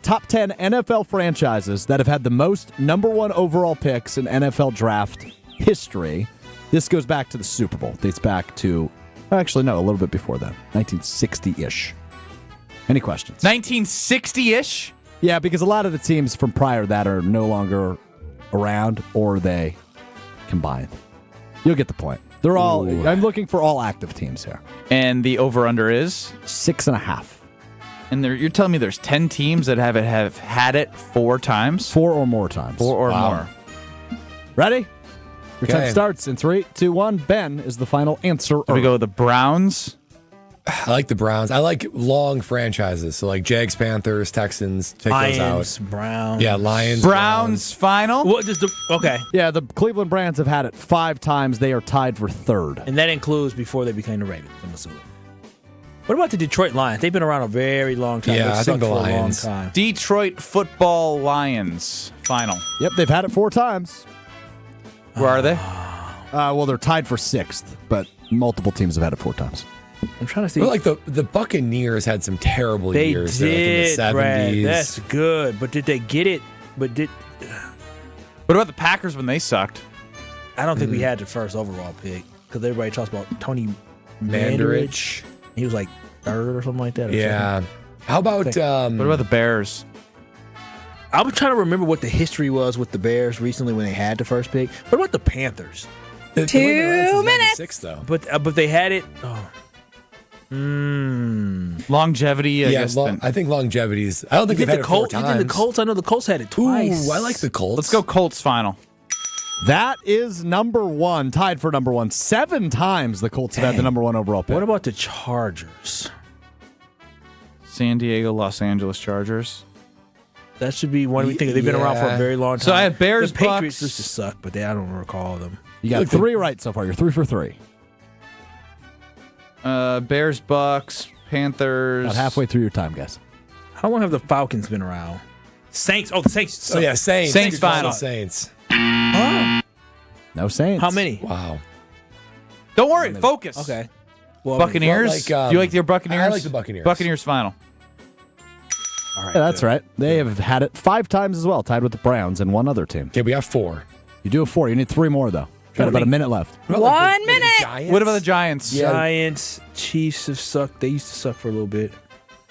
top 10 NFL franchises that have had the most number one overall picks in NFL draft history. This goes back to the Super Bowl. Dates back to, actually, no, a little bit before that, 1960-ish. Any questions? 1960-ish? Yeah, because a lot of the teams from prior to that are no longer around or they combined. You'll get the point. They're all. Ooh. I'm looking for all active teams here. And the over-under is? 6.5. And you're telling me there's 10 teams that have had it 4 times? 4 or more times. 4 or more. Ready? Your time Okay. starts in 3, 2, 1. Ben is the final answer. Do we go with the Browns? I like the Browns. I like long franchises. So like Jags, Panthers, Texans. Take Lions, those out. Browns. Yeah, Lions. Browns final? What does the okay? Yeah, the Cleveland Browns have had it 5 times. They are tied for 3rd. And that includes before they became the Ravens. I'm assuming. What about the Detroit Lions? They've been around a very long time. Yeah, They've I think sucked the for Lions. a long time. Detroit Football Lions final. Yep, they've had it 4 times. Where are they? Well, they're tied for 6th, but multiple teams have had it 4 times. I'm trying to see. Well, like the Buccaneers had some terrible They years. did, like in the 70s. Brad. That's good. But did they get it? What about the Packers when they sucked? I don't think we had the first overall pick because everybody talks about Tony Mandarich. He was like 3rd or something like that. Or Yeah. second. How about What about the Bears? I was trying to remember what the history was with the Bears recently when they had the first pick. What about the Panthers? 2 minutes. 96, though. But they had it. Longevity, I guess. I think longevity is. I don't think they've had it 4 times. You think the Colts? I know the Colts had it twice. Ooh, I like the Colts. Let's go Colts final. That is number 1, tied for number 1. 7 times the Colts have had the number 1 overall pick. What about the Chargers? San Diego, Los Angeles Chargers. That should be one we think they've been around for a very long time. So I have Bears, the Patriots Bucks. used to suck, but I don't recall them. You got 3 right so far. You're 3 for 3. Bears, Bucks, Panthers. About halfway through your time, guys. How long have the Falcons been around? Saints. Oh, the Saints. Oh, yeah, Saints. Saints final. Saints. No Saints. How many? Wow. Don't worry. Focus. Okay. Well, Buccaneers. Do you like your Buccaneers? I like the Buccaneers. Buccaneers final. All right, Yeah, that's right. They have had it 5 times as well, tied with the Browns and one other team. Okay, we got 4. You do have 4. You need 3 more, though. Got about a minute left. 1 minute. What about the Giants? Giants, Chiefs have sucked. They used to suck for a little bit.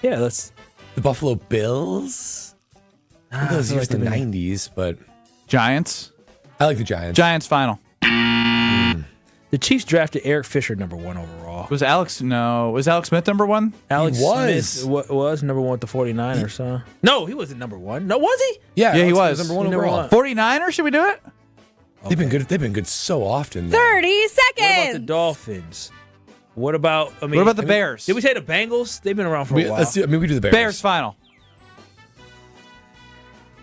Yeah, let's. The Buffalo Bills? I think those used in the 90s, but. Giants. I like the Giants. Giants final. The Chiefs drafted Eric Fisher number 1 overall. Was Alex Smith number 1? Alex He was. Smith was number 1 with the 49ers, huh? No, he wasn't number 1. No, was he? Yeah, he Alex was. Number 1 Number overall. 49ers, should we do it? They've been good. They've been good so often. Though. 30 seconds. What about the Dolphins? What about the Bears? Did we say the Bengals? They've been around for a while. Let's do, we do the Bears. Bears final.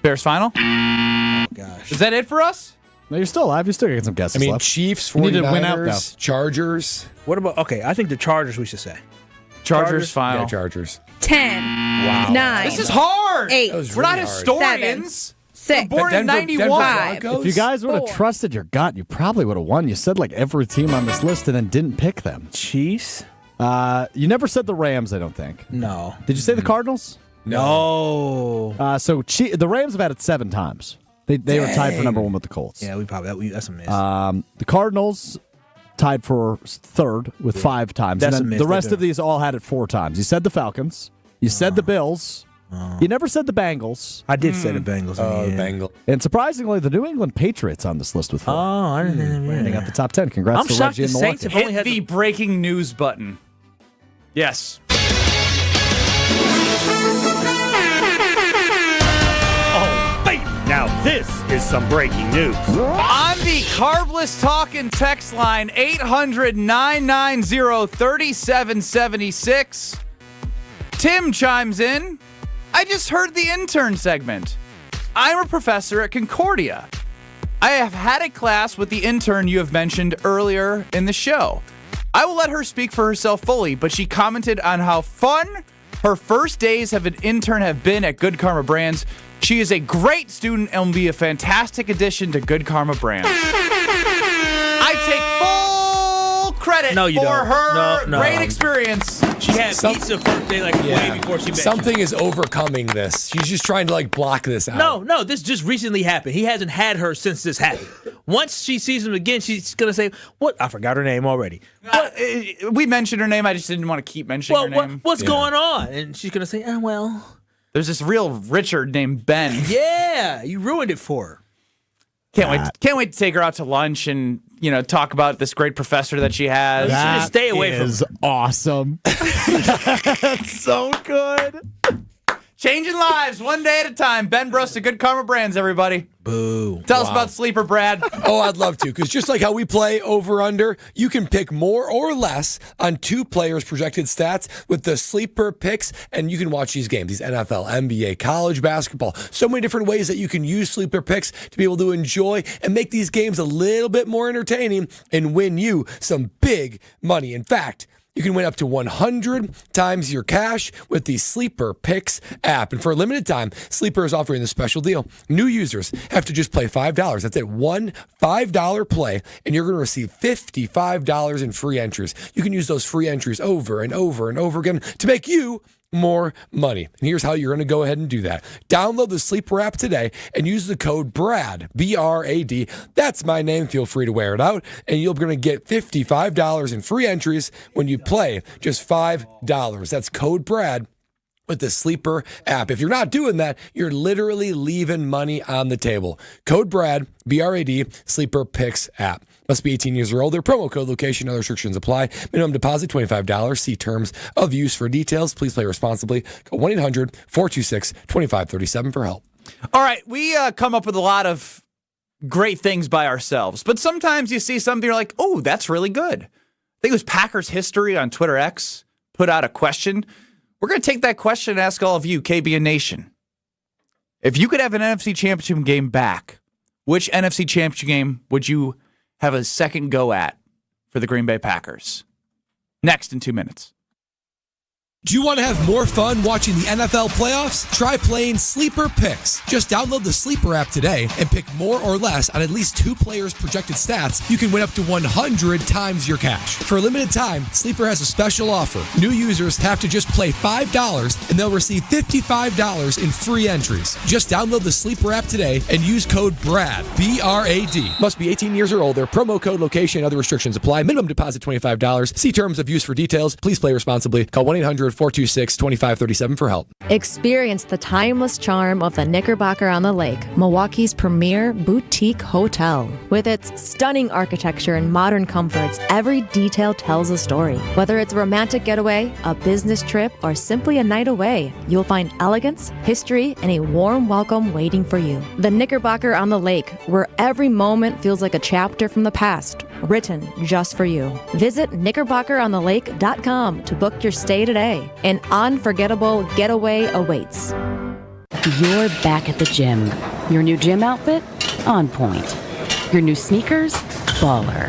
Bears final? Oh, gosh. Is that it for us? No, you're still alive. You still got some guesses left. Chiefs, You 49ers, need to win out, though. Chargers. What about, I think the Chargers we should say. Chargers final. Yeah, Chargers. 10. Wow. 9. This is hard. 8. That was We're not really hard. historians. 6. We're born in 91. If you guys would have trusted your gut, you probably would have won. You said like every team on this list and then didn't pick them. Chiefs? You never said the Rams, I don't think. No. Did you say the Cardinals? No. So the Rams have had it 7 times. They were tied for number 1 with the Colts. Yeah, that's a miss. The Cardinals tied for 3rd with 5 times. That's and a then miss. the rest of these all had it 4 times. You said the Falcons. You said the Bills. You never said the Bengals. I did say the Bengals. The Bengals. And surprisingly, the New England Patriots on this list with 4. I didn't know. They got the top 10. Congrats I'm to shocked Reggie and the Saints Milwaukee. have only Hit had the breaking news button. Yes. Oh, baby. Now this is some breaking news. On the Carbless Talk and Text line, 800-990-3776. Tim chimes in. I just heard the intern segment. I'm a professor at Concordia. I have had a class with the intern you have mentioned earlier in the show. I will let her speak for herself fully, but she commented on how fun her first days of an intern have been at Good Karma Brands. She is a great student and will be a fantastic addition to Good Karma Brands. I take full credit for her great experience. She had pizza first day, way before she met Something is overcoming this. She's just trying to block this out. No, this just recently happened. He hasn't had her since this happened. Once she sees him again, she's going to say, what? I forgot her name already. We mentioned her name. I just didn't want to keep mentioning her name. What's going on? And she's going to say, well. There's this real Richard named Ben. Yeah, you ruined it for her. Can't wait to take her out to lunch and talk about this great professor that she has. That stay away from is awesome. That's so good. Changing lives one day at a time. Ben Brust to Good Karma Brands, everybody. Boo. Tell us about Sleeper, Brad. Oh, I'd love to, because just like how we play over-under, you can pick more or less on 2 players' projected stats with the Sleeper picks, and you can watch these games, these NFL, NBA, college basketball. So many different ways that you can use Sleeper picks to be able to enjoy and make these games a little bit more entertaining and win you some big money. In fact, you can win up to 100 times your cash with the Sleeper Picks app. And for a limited time, Sleeper is offering this special deal. New users have to just play $5. That's it. One $5 play, and you're going to receive $55 in free entries. You can use those free entries over and over and over again to make you more money. And here's how you're going to go ahead and do that. Download the Sleeper app today and use the code BRAD, B-R-A-D. That's my name. Feel free to wear it out. And you're going to get $55 in free entries when you play just $5. That's code BRAD with the Sleeper app. If you're not doing that, you're literally leaving money on the table. Code BRAD, B-R-A-D, Sleeper Picks app. Must be 18 years or older. Promo code, location, other restrictions apply. Minimum deposit, $25. See terms of use for details. Please play responsibly. Call 1-800-426-2537 for help. All right, we come up with a lot of great things by ourselves, but sometimes you see something, you're like, oh, that's really good. I think it was Packers History on Twitter X put out a question. We're going to take that question and ask all of you, KBN Nation. If you could have an NFC Championship game back, which NFC Championship game would you have a second go at for the Green Bay Packers? Next in 2 minutes. Do you want to have more fun watching the NFL playoffs? Try playing Sleeper Picks. Just download the Sleeper app today and pick more or less on at least 2 players' projected stats. You can win up to 100 times your cash. For a limited time, Sleeper has a special offer. New users have to just play $5 and they'll receive $55 in free entries. Just download the Sleeper app today and use code BRAD, B-R-A-D. Must be 18 years or older. Promo code, location, other restrictions apply. Minimum deposit $25. See terms of use for details. Please play responsibly. Call 1-800-426-2537 for help. Experience the timeless charm of the Knickerbocker on the Lake, Milwaukee's premier boutique hotel. With its stunning architecture and modern comforts, every detail tells a story. Whether it's a romantic getaway, a business trip, or simply a night away, you'll find elegance, history, and a warm welcome waiting for you. The Knickerbocker on the Lake, where every moment feels like a chapter from the past, written just for you. Visit knickerbockeronthelake.com to book your stay today. An unforgettable getaway awaits. You're back at the gym. Your new gym outfit? On point. Your new sneakers? Baller.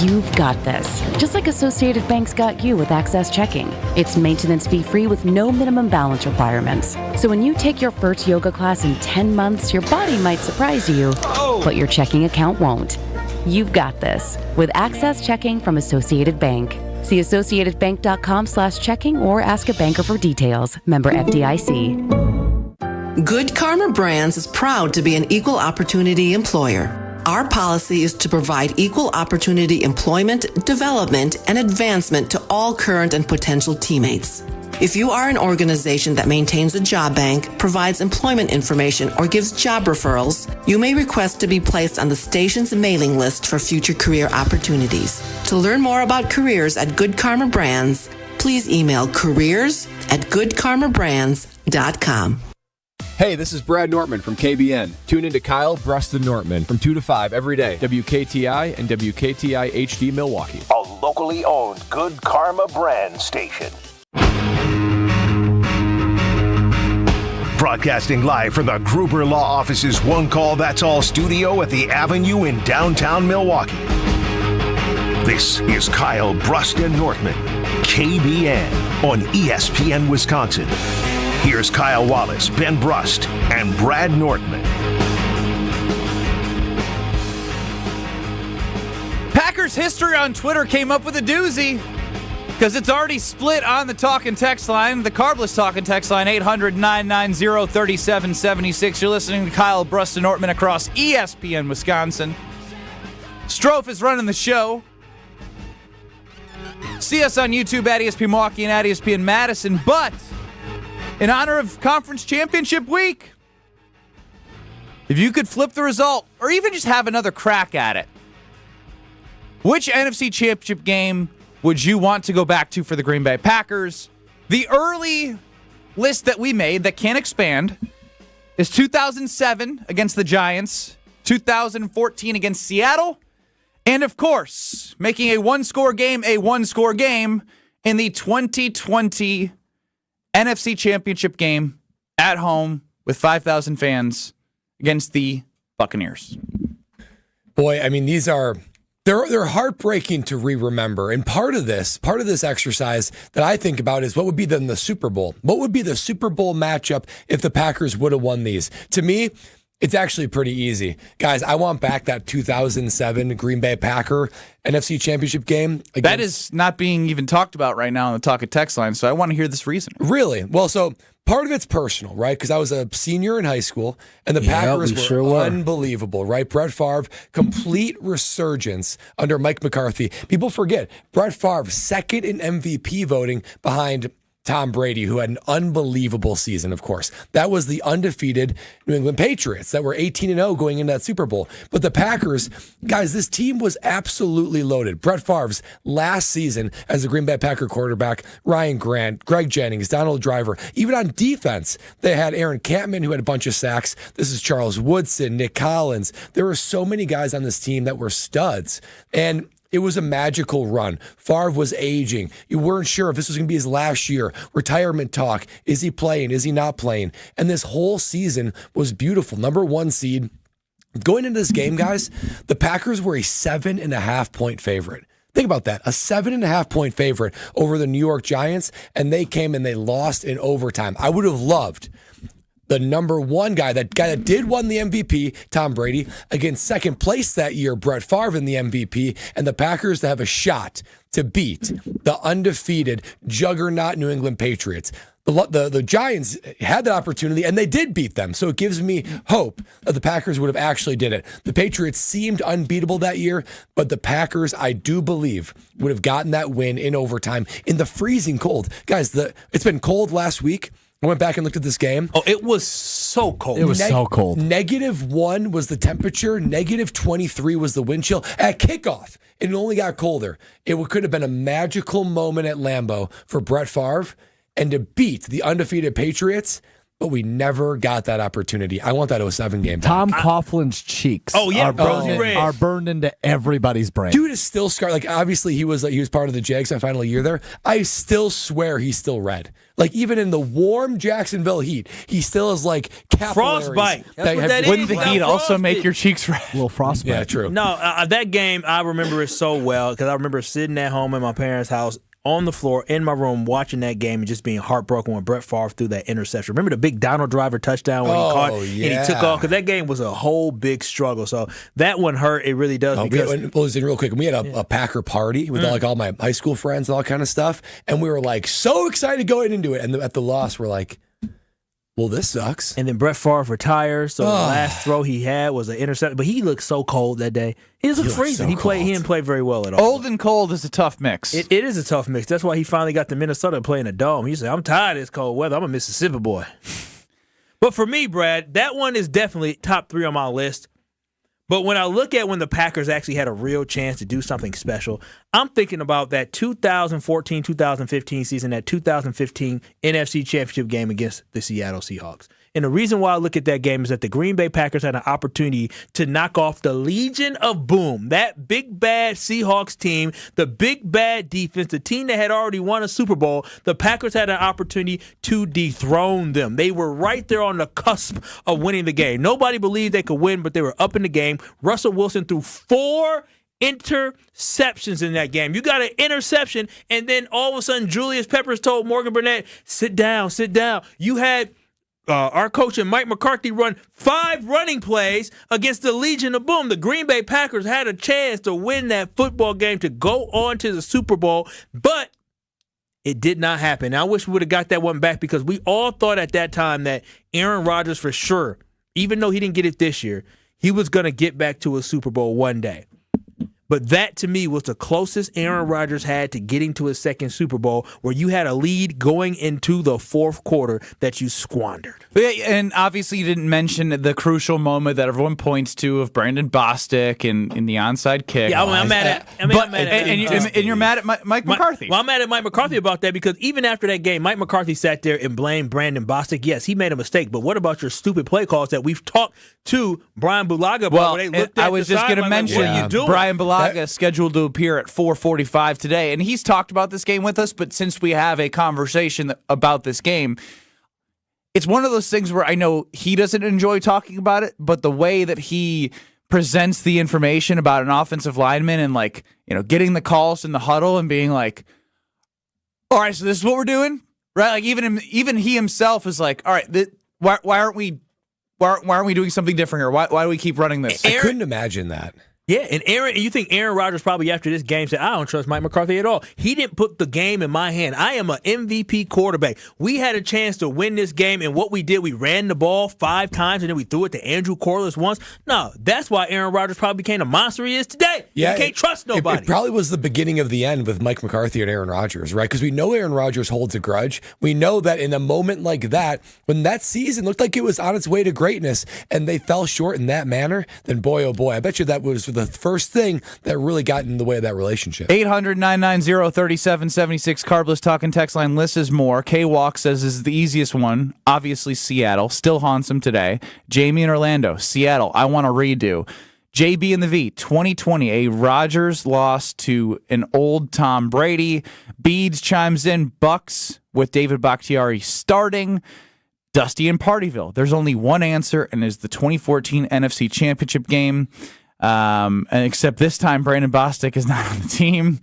You've got this. Just like Associated Bank's got you with Access Checking. It's maintenance fee-free with no minimum balance requirements. So when you take your first yoga class in 10 months, your body might surprise you, but your checking account won't. You've got this with Access Checking from Associated Bank. See associatedbank.com/checking or ask a banker for details. Member FDIC. Good Karma Brands is proud to be an equal opportunity employer. Our policy is to provide equal opportunity employment, development, and advancement to all current and potential teammates. If you are an organization that maintains a job bank, provides employment information, or gives job referrals, you may request to be placed on the station's mailing list for future career opportunities. To learn more about careers at Good Karma Brands, please email careers@goodkarmabrands.com. Hey, this is Brad Nortman from KBN. Tune into Kyle Bruston Nortman from 2 to 5 every day. WKTI and WKTI HD Milwaukee. A locally owned Good Karma brand station. Broadcasting live from the Gruber Law Office's One Call That's All studio at the Avenue in downtown Milwaukee. This is Kyle Bruston Nortman, KBN on ESPN Wisconsin. Here's Kyle Wallace, Ben Brust, and Brad Nortman. Packers History on Twitter came up with a doozy because it's already split on the talk and text line. The Carbless talk and text line, 800-990-3776. You're listening to Kyle Bruston Nortman across ESPN Wisconsin. Strofe is running the show. See us on YouTube at ESPN Milwaukee and at ESPN Madison. But in honor of Conference Championship Week, if you could flip the result or even just have another crack at it, which NFC Championship game would you want to go back to for the Green Bay Packers? The early list that we made that can't expand is 2007 against the Giants, 2014 against Seattle, and of course, making a one-score game in the 2020 NFC Championship game at home with 5,000 fans against the Buccaneers. Boy, I mean, they're heartbreaking to remember. And part of this exercise that I think about is what would be then the Super Bowl? What would be the Super Bowl matchup if the Packers would have won these? To me, it's actually pretty easy. Guys, I want back that 2007 Green Bay Packer NFC Championship game. That is not being even talked about right now on the talk and text line, so I want to hear this reason. Really? Well, so part of it's personal, right? Because I was a senior in high school, and the Packers were unbelievable, right? Brett Favre, complete resurgence under Mike McCarthy. People forget, Brett Favre, second in MVP voting behind Tom Brady, who had an unbelievable season, of course. That was the undefeated New England Patriots that were 18-0 going into that Super Bowl. But the Packers, guys, this team was absolutely loaded. Brett Favre's last season as a Green Bay Packer quarterback, Ryan Grant, Greg Jennings, Donald Driver. Even on defense, they had Aaron Campman, who had a bunch of sacks. This is Charles Woodson, Nick Collins. There were so many guys on this team that were studs. And it was a magical run. Favre was aging. You weren't sure if this was going to be his last year. Retirement talk. Is he playing? Is he not playing? And this whole season was beautiful. Number 1 seed. Going into this game, guys, the Packers were a 7.5-point favorite. Think about that. A 7.5-point favorite over the New York Giants, and they came and they lost in overtime. I would have loved the number 1 guy, that did win the MVP, Tom Brady, against second place that year, Brett Favre in the MVP, and the Packers to have a shot to beat the undefeated juggernaut New England Patriots. The Giants had that opportunity, and they did beat them. So it gives me hope that the Packers would have actually did it. The Patriots seemed unbeatable that year, but the Packers, I do believe, would have gotten that win in overtime in the freezing cold. Guys, it's been cold last week. I went back and looked at this game. Oh, it was so cold. It was so cold. -1 was the temperature. -23 was the wind chill. At kickoff, it only got colder. It could have been a magical moment at Lambeau for Brett Favre and to beat the undefeated Patriots, but we never got that opportunity. I want that 07 game back. Tom Coughlin's cheeks are burned into everybody's brain. Dude is still scarred. Like, obviously, he was part of the Jags my final year there. I still swear he's still red. Like, even in the warm Jacksonville heat, he still is like capillaries. Frostbite. That's what that is. Wouldn't the heat also make your cheeks red? A little frostbite. Yeah, true. No, that game, I remember it so well because I remember sitting at home in my parents' house on the floor in my room watching that game and just being heartbroken when Brett Favre threw that interception. Remember the big Donald Driver touchdown when he caught and he took off? Because that game was a whole big struggle. So that one hurt. It really does. Listen, real quick, we had a Packer party with all my high school friends and all kind of stuff, and we were like so excited going into it. And at the loss, we're like, well, this sucks. And then Brett Favre retires, so the last throw he had was an interception. But he looked so cold that day. He looked freezing. So he didn't play very well at all. Old and cold is a tough mix. It is a tough mix. That's why he finally got to Minnesota to play in a dome. He said, I'm tired of this cold weather. I'm a Mississippi boy. But for me, Brad, that one is definitely top 3 on my list. But when I look at when the Packers actually had a real chance to do something special, I'm thinking about that 2014-2015 season, that 2015 NFC Championship game against the Seattle Seahawks. And the reason why I look at that game is that the Green Bay Packers had an opportunity to knock off the Legion of Boom, that big bad Seahawks team, the big bad defense, the team that had already won a Super Bowl. The Packers had an opportunity to dethrone them. They were right there on the cusp of winning the game. Nobody believed they could win, but they were up in the game. Russell Wilson threw 4 interceptions in that game. You got an interception, and then all of a sudden Julius Peppers told Morgan Burnett, sit down, sit down. You had our coach and Mike McCarthy run 5 running plays against the Legion of Boom. The Green Bay Packers had a chance to win that football game to go on to the Super Bowl, but it did not happen. I wish we would have got that one back because we all thought at that time that Aaron Rodgers for sure, even though he didn't get it this year, he was going to get back to a Super Bowl one day. But that, to me, was the closest Aaron Rodgers had to getting to his second Super Bowl, where you had a lead going into the fourth quarter that you squandered. And obviously you didn't mention the crucial moment that everyone points to of Brandon Bostic in the onside kick. Yeah, I'm mad at and you're mad at Mike McCarthy. Well, I'm mad at Mike McCarthy about that because even after that game, Mike McCarthy sat there and blamed Brandon Bostic. Yes, he made a mistake, but what about your stupid play calls that we've talked to Brian Bulaga about? Well, where they looked at I was just going to mention what are you doing? Brian Bulaga is scheduled to appear at 4:45 today, and he's talked about this game with us, but since we have a conversation about this game, it's one of those things where I know he doesn't enjoy talking about it, but the way that he presents the information about an offensive lineman and getting the calls in the huddle and being like, all right, so this is what we're doing, right? Like even he himself is like, all right, why aren't we doing something different here? Why do we keep running this? I couldn't imagine that. Yeah, and you think Aaron Rodgers probably after this game said, I don't trust Mike McCarthy at all. He didn't put the game in my hand. I am an MVP quarterback. We had a chance to win this game, and what we did, we ran the ball 5 times, and then we threw it to Andrew Corliss once. No, that's why Aaron Rodgers probably became the monster he is today. Yeah, you can't trust nobody. It probably was the beginning of the end with Mike McCarthy and Aaron Rodgers, right? Because we know Aaron Rodgers holds a grudge. We know that in a moment like that, when that season looked like it was on its way to greatness, and they fell short in that manner, then boy, oh boy, I bet you that was the first thing that really got in the way of that relationship. 800-990-3776 Carbless talking text line. Lists is more. K-Walk says this is the easiest one. Obviously Seattle. Still haunts him today. Jamie in Orlando. Seattle. I want to redo. JB in the V. 2020. A Rodgers loss to an old Tom Brady. Beads chimes in. Bucks with David Bakhtiari starting. Dusty in Partyville. There's only one answer, and is the 2014 NFC Championship game. And except this time, Brandon Bostic is not on the team.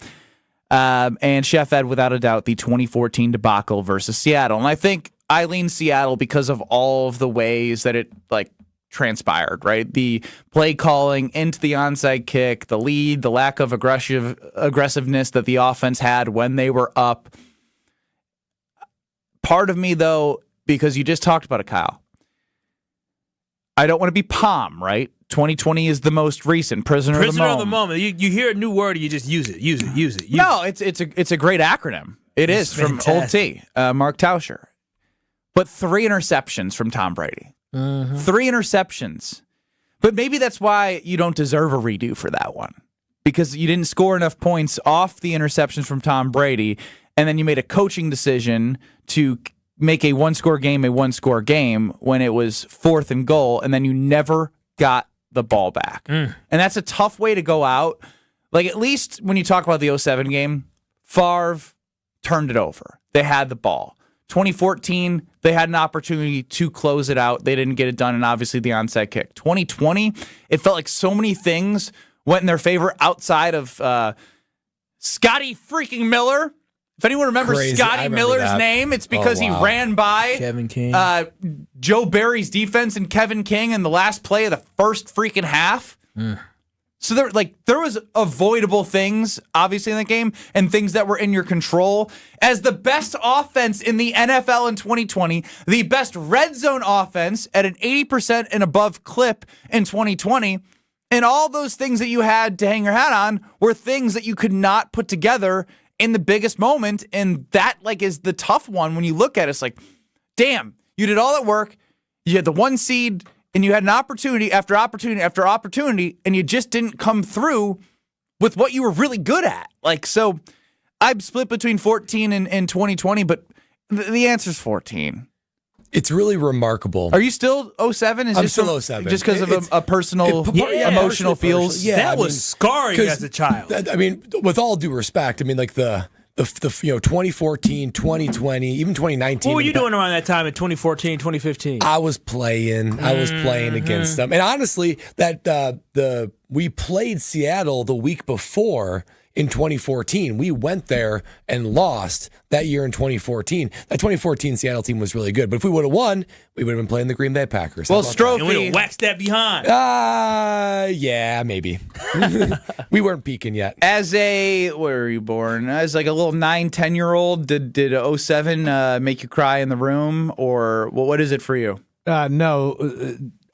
And Chef Ed, without a doubt, the 2014 debacle versus Seattle. And I think I lean Seattle because of all of the ways that it transpired, right? The play calling into the onside kick, the lead, the lack of aggressiveness that the offense had when they were up. Part of me, though, because you just talked about it, Kyle, I don't want to be Palm, right? 2020 is the most recent. Prisoner of the moment. You hear a new word and you just use it. No, it's a great acronym. It's from Old T, Mark Tauscher. But 3 interceptions from Tom Brady. 3 interceptions. But maybe that's why you don't deserve a redo for that one. Because you didn't score enough points off the interceptions from Tom Brady, and then you made a coaching decision to make a one-score game when it was 4th and goal, and then you never got the ball back. And that's a tough way to go out. At least when you talk about the 2007 game, Favre turned it over. They had the ball. 2014, they had an opportunity to close it out. They didn't get it done, and obviously the onside kick. 2020, it felt like so many things went in their favor outside of Scotty freaking Miller. If anyone remembers Scotty Miller's name, it's because he ran by Kevin King, Joe Barry's defense and Kevin King in the last play of the first freaking half. So there was avoidable things, obviously, in the game, and things that were in your control. As the best offense in the NFL in 2020, the best red zone offense at an 80% and above clip in 2020, and all those things that you had to hang your hat on were things that you could not put together in the biggest moment, and that is the tough one when you look at it. It's like, damn, you did all that work, you had the 1 seed, and you had an opportunity after opportunity after opportunity, and you just didn't come through with what you were really good at. So I'm split between 14 and 2020, but the answer's 14. It's really remarkable. Are you still 07? I'm still 07. Just because of a personal, emotional feels? Yeah, that was scarring as a child. With all due respect, the 2014, 2020, even 2019. What were you doing around that time in 2014, 2015? I was playing against them. And honestly, we played Seattle the week before in 2014. We went there and lost that year in 2014. That 2014 Seattle team was really good. But if we would have won, we would have been playing the Green Bay Packers. Well, Strophe. And we would have waxed that behind. Yeah, maybe. We weren't peaking yet. Where were you born? As a little 9-10-year-old, did 07 make you cry in the room? Or what is it for you? No.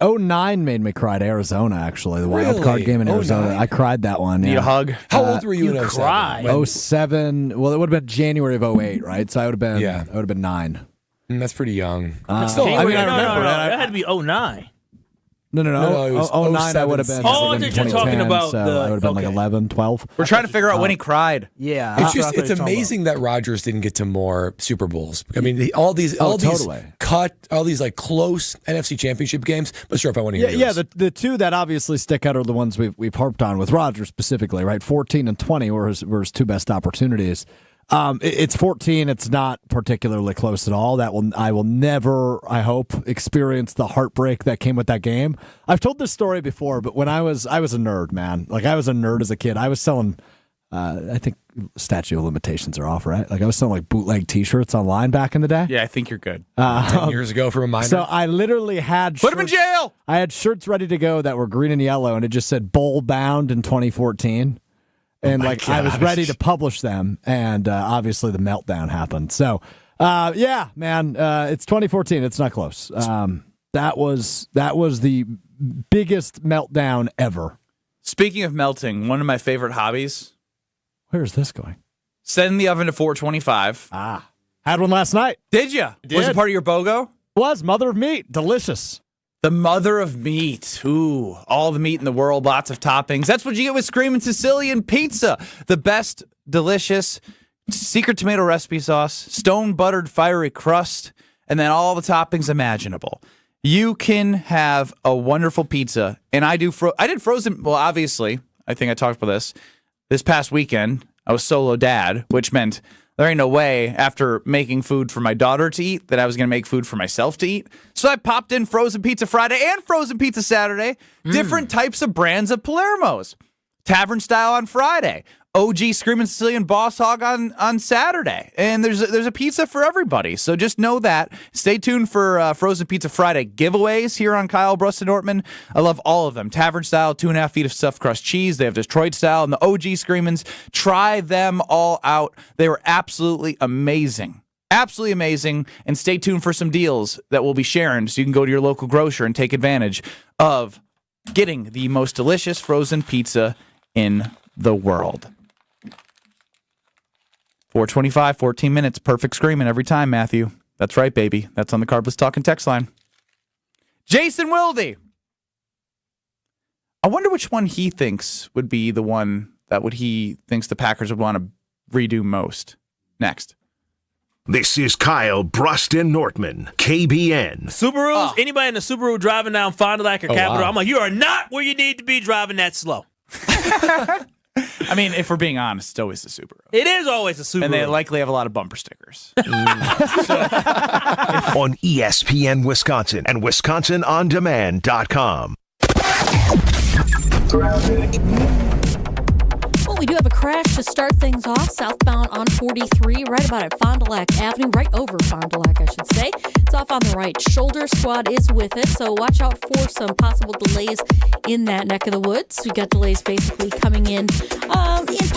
09 made me cry to Arizona, actually. The wild card game in Arizona. 09. I cried that one. Need a hug? How old were you in 07? 07. Well, it would have been January of 08, right? So I would have been 9. That's pretty young. I remember that. That had to be 09. No. 09 I would have been. Oh, I think you're talking about so I would have been 11, 12. We're trying to figure out when he cried. Yeah. It's amazing that Rodgers didn't get to more Super Bowls. All these close NFC Championship games. But sure, if I want to hear yours. The two that obviously stick out are the ones we've harped on with Rodgers specifically, right? 14 and 20 were his 2 best opportunities. It's 14. It's not particularly close at all. I will never, I hope, experience the heartbreak that came with that game. I've told this story before, but when I was a nerd, man. I was a nerd as a kid. I was selling I think statute of limitations are off, right? Like I was selling like bootleg T-shirts online back in the day. Yeah, I think you're good. 10 years ago from a minor. So I literally had Put him in jail. I had shirts ready to go that were green and yellow, and it just said bowl bound in 2014. And I was ready to publish them, and obviously the meltdown happened. So, yeah, man, it's 2014. It's not close. That was the biggest meltdown ever. Speaking of melting, one of my favorite hobbies. Where's this going? Set in the oven to 425. Had one last night. Did you? Was it part of your BOGO? Was mother of meat. Delicious. The mother of meat. Ooh, all the meat in the world, lots of toppings. That's what you get with Screamin' Sicilian Pizza. The best, delicious, secret tomato recipe sauce, stone buttered fiery crust, and then all the toppings imaginable. You can have a wonderful pizza, and I did frozen. Well, obviously, I think I talked about this past weekend. I was solo dad, which meant there ain't no way after making food for my daughter to eat that I was going to make food for myself to eat. So I popped in frozen pizza Friday and frozen pizza Saturday. Different types of brands of Palermo's. Tavern style on Friday. OG Screamin' Sicilian Boss Hog on Saturday. And there's a pizza for everybody. So just know that. Stay tuned for Frozen Pizza Friday giveaways here on Kyle Brust and Ortman. I love all of them. Tavern style, 2.5 feet of stuffed crust cheese. They have Detroit style and the OG Screamins. Try them all out. They were absolutely amazing. Absolutely amazing. And stay tuned for some deals that we'll be sharing so you can go to your local grocer and take advantage of getting the most delicious frozen pizza in the world. 425, 14 minutes, perfect screaming every time, Matthew. That's right, baby. That's on the Carbless Talking text line. Jason Wilde. I wonder which one he thinks would be the one that he thinks the Packers would want to redo most. Next. This is Kyle Brust and Nortman, KBN. Subarus, anybody in the Subaru driving down Fond du Lac or Capitol, I'm like, you are not where you need to be driving that slow. I mean, if we're being honest, it's always the Subaru. It is always a Subaru. And they likely have a lot of bumper stickers. On ESPN Wisconsin and WisconsinOnDemand.com. Well, we do have a crash to start things off, southbound on 43, right about at Fond du Lac Avenue, right over Fond du Lac, I should say. It's off on the right shoulder. Squad is with it, so watch out for some possible delays in that neck of the woods. We got delays basically coming in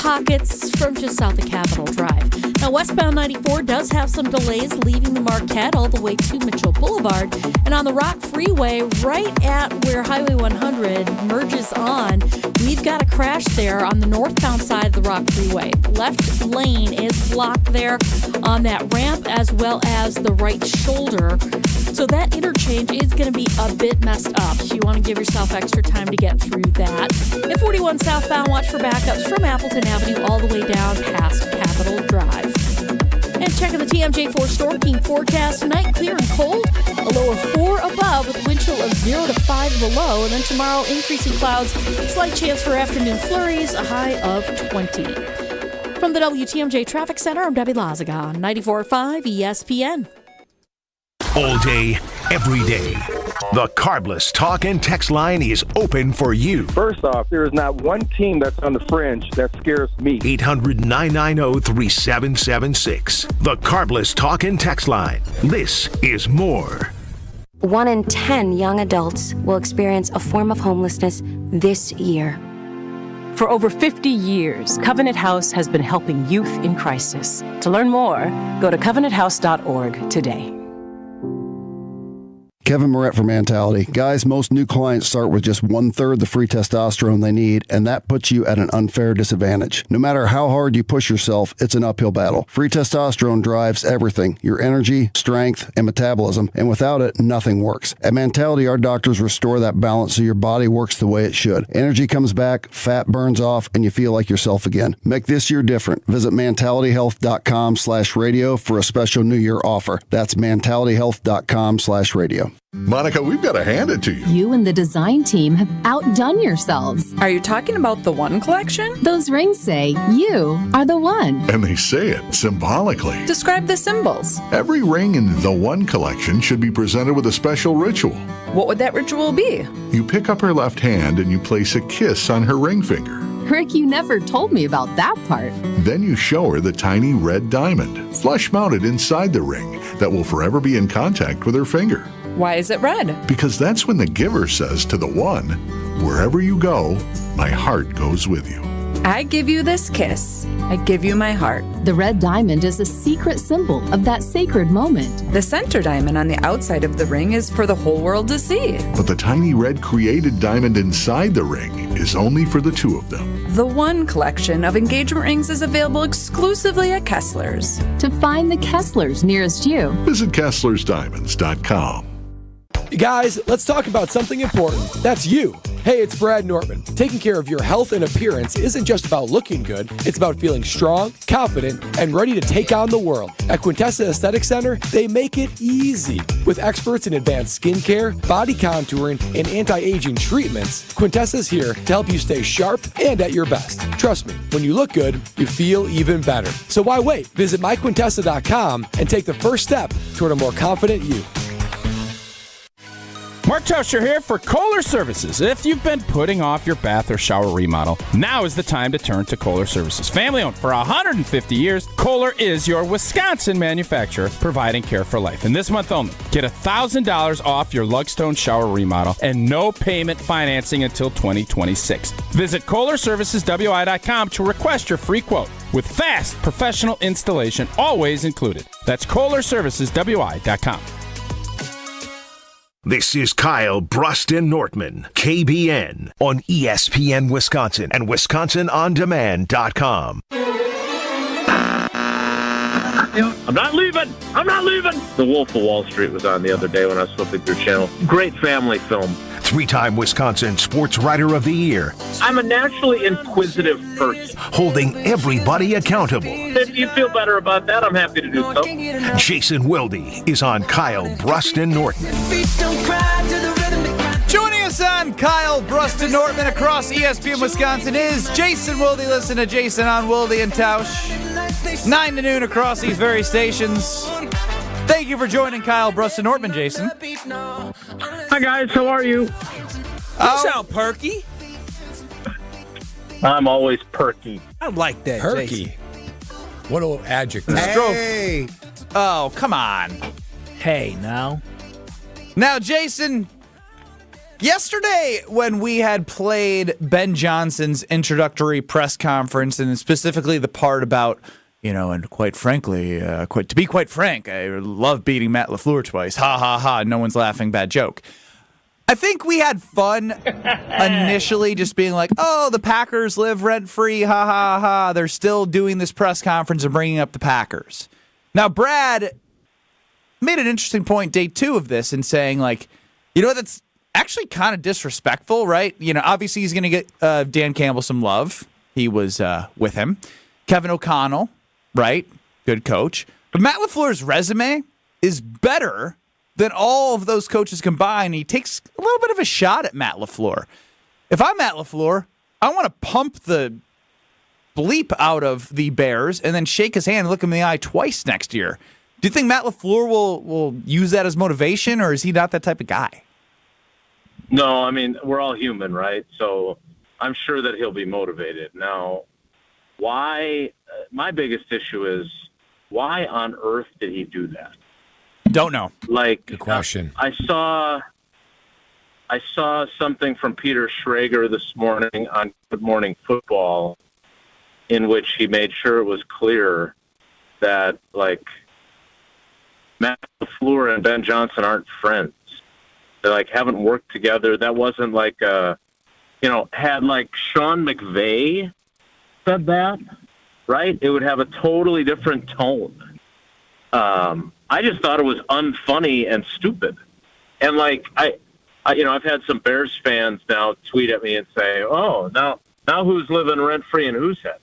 pockets from just south of Capitol Drive. Now, westbound 94 does have some delays leaving the Marquette all the way to Mitchell Boulevard. And on the Rock Freeway, right at where Highway 100 merges on, we've got a crash there on the northbound side of the Rock Freeway. Left lane is blocked there on that ramp as well as the right shoulder. So that interchange is going to be a bit messed up. So you want to give yourself extra time to get through that. At 41 southbound, watch for backups from Appleton Avenue all the way down past Capitol Drive. And checking the TMJ4 Storm King forecast tonight, clear and cold. A low of 4 above with a wind chill of 0 to 5 below. And then tomorrow, increasing clouds, slight chance for afternoon flurries, a high of 20. From the WTMJ Traffic Center, I'm Debbie Lazaga, 94.5 ESPN. All day, every day. The Carbless Talk and Text line is open for you. First off, there is not one team that's on the fringe that scares me. 800-990-3776. The Carbless Talk and Text line. This is more. 1 in 10 young adults will experience a form of homelessness this year. For over 50 years, Covenant House has been helping youth in crisis. To learn more, go to covenanthouse.org today. Kevin Moret for Mentality. Guys, most new clients start with just 1/3 the free testosterone they need, and that puts you at an unfair disadvantage. No matter how hard you push yourself, it's an uphill battle. Free testosterone drives everything, your energy, strength, and metabolism, and without it, nothing works. At Mentality, our doctors restore that balance so your body works the way it should. Energy comes back, fat burns off, and you feel like yourself again. Make this year different. Visit mentalityhealth.com/radio for a special New Year offer. That's mentalityhealth.com/radio. Monica, we've got to hand it to you. You and the design team have outdone yourselves. Are you talking about the One collection? Those rings say you are the one. And they say it symbolically. Describe the symbols. Every ring in the One collection should be presented with a special ritual. What would that ritual be? You pick up her left hand and you place a kiss on her ring finger. Rick, you never told me about that part. Then you show her the tiny red diamond, flush-mounted inside the ring, that will forever be in contact with her finger. Why is it red? Because that's when the giver says to the one, "Wherever you go, my heart goes with you." I give you this kiss. I give you my heart. The red diamond is a secret symbol of that sacred moment. The center diamond on the outside of the ring is for the whole world to see. But the tiny red created diamond inside the ring is only for the two of them. The One collection of engagement rings is available exclusively at Kessler's. To find the Kesslers nearest you, visit KesslersDiamonds.com. Guys, let's talk about something important. That's you. Hey, it's Brad Nortman. Taking care of your health and appearance isn't just about looking good. It's about feeling strong, confident, and ready to take on the world. At Quintessa Aesthetic Center, they make it easy. With experts in advanced skincare, body contouring, and anti-aging treatments, Quintessa's here to help you stay sharp and at your best. Trust me, when you look good, you feel even better. So why wait? Visit myquintessa.com and take the first step toward a more confident you. Mark Tauscher here for Kohler Services. If you've been putting off your bath or shower remodel, now is the time to turn to Kohler Services. Family owned for 150 years, Kohler is your Wisconsin manufacturer providing care for life. And this month only, get $1,000 off your Lugstone shower remodel and no payment financing until 2026. Visit KohlerServicesWI.com to request your free quote with fast professional installation always included. That's KohlerServicesWI.com. This is Kyle Bruston Nortman, KBN, on ESPN Wisconsin and WisconsinOnDemand.com. I'm not leaving. I'm not leaving. The Wolf of Wall Street was on the other day when I was flipping through channel. Great family film. Three-time Wisconsin Sports Writer of the Year. I'm a naturally inquisitive person. Holding everybody accountable. If you feel better about that, I'm happy to do so. Jason Wilde is on Kyle Bruston Nortman. Joining us on Kyle Bruston Nortman across ESPN Wisconsin is Jason Wilde. Listen to Jason on Wilde and Tausch. 9 to noon across these very stations. Thank you for joining Kyle Bruston Nortman, Jason. Hi, guys. How are you? You sound perky. I'm always perky. I like that, Perky. Jason. What an adjective. Hey. Oh, come on. Hey, now. Now, Jason, yesterday when we had played Ben Johnson's introductory press conference, and specifically the part about, and quite frankly, to be quite frank, I love beating Matt LaFleur twice. Ha, ha, ha. No one's laughing. Bad joke. I think we had fun initially just being like, oh, the Packers live rent-free. Ha, ha, ha. They're still doing this press conference and bringing up the Packers. Now, Brad made an interesting point day 2 of this and saying, that's actually kind of disrespectful, right? Obviously he's going to get Dan Campbell some love. He was with him. Kevin O'Connell, right? Good coach. But Matt LaFleur's resume is better than all of those coaches combined. He takes a little bit of a shot at Matt LaFleur. If I'm Matt LaFleur, I want to pump the bleep out of the Bears and then shake his hand and look him in the eye twice next year. Do you think Matt LaFleur will use that as motivation, or is he not that type of guy? No, I mean, we're all human, right? So I'm sure that he'll be motivated. Now, why? My biggest issue is, why on earth did he do that? Don't know. Good question. I saw something from Peter Schrager this morning on Good Morning Football in which he made sure it was clear that, Matt LaFleur and Ben Johnson aren't friends. They, haven't worked together. That wasn't had Sean McVay said that, right? It would have a totally different tone. I just thought it was unfunny and stupid. And I've had some Bears fans now tweet at me and say, "Oh, now who's living rent free in whose head?"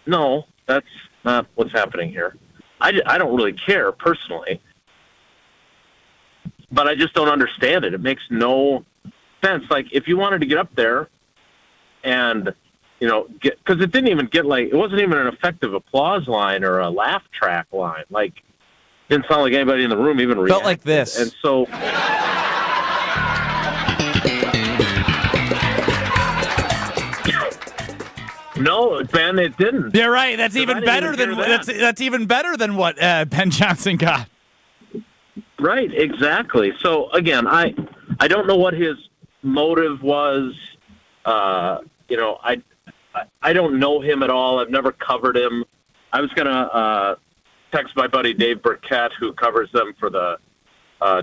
No, that's not what's happening here. I don't really care personally, but I just don't understand it. It makes no sense. If you wanted to get up there and because it didn't even get it wasn't even an effective applause line or a laugh track line. Didn't sound like anybody in the room even reacted. Felt like this. And so, No, Ben, it didn't. You're right. That's even better than that's even better than what Ben Johnson got. Right, exactly. So again, I don't know what his motive was. I don't know him at all. I've never covered him. I was gonna text my buddy Dave Burkett, who covers them for the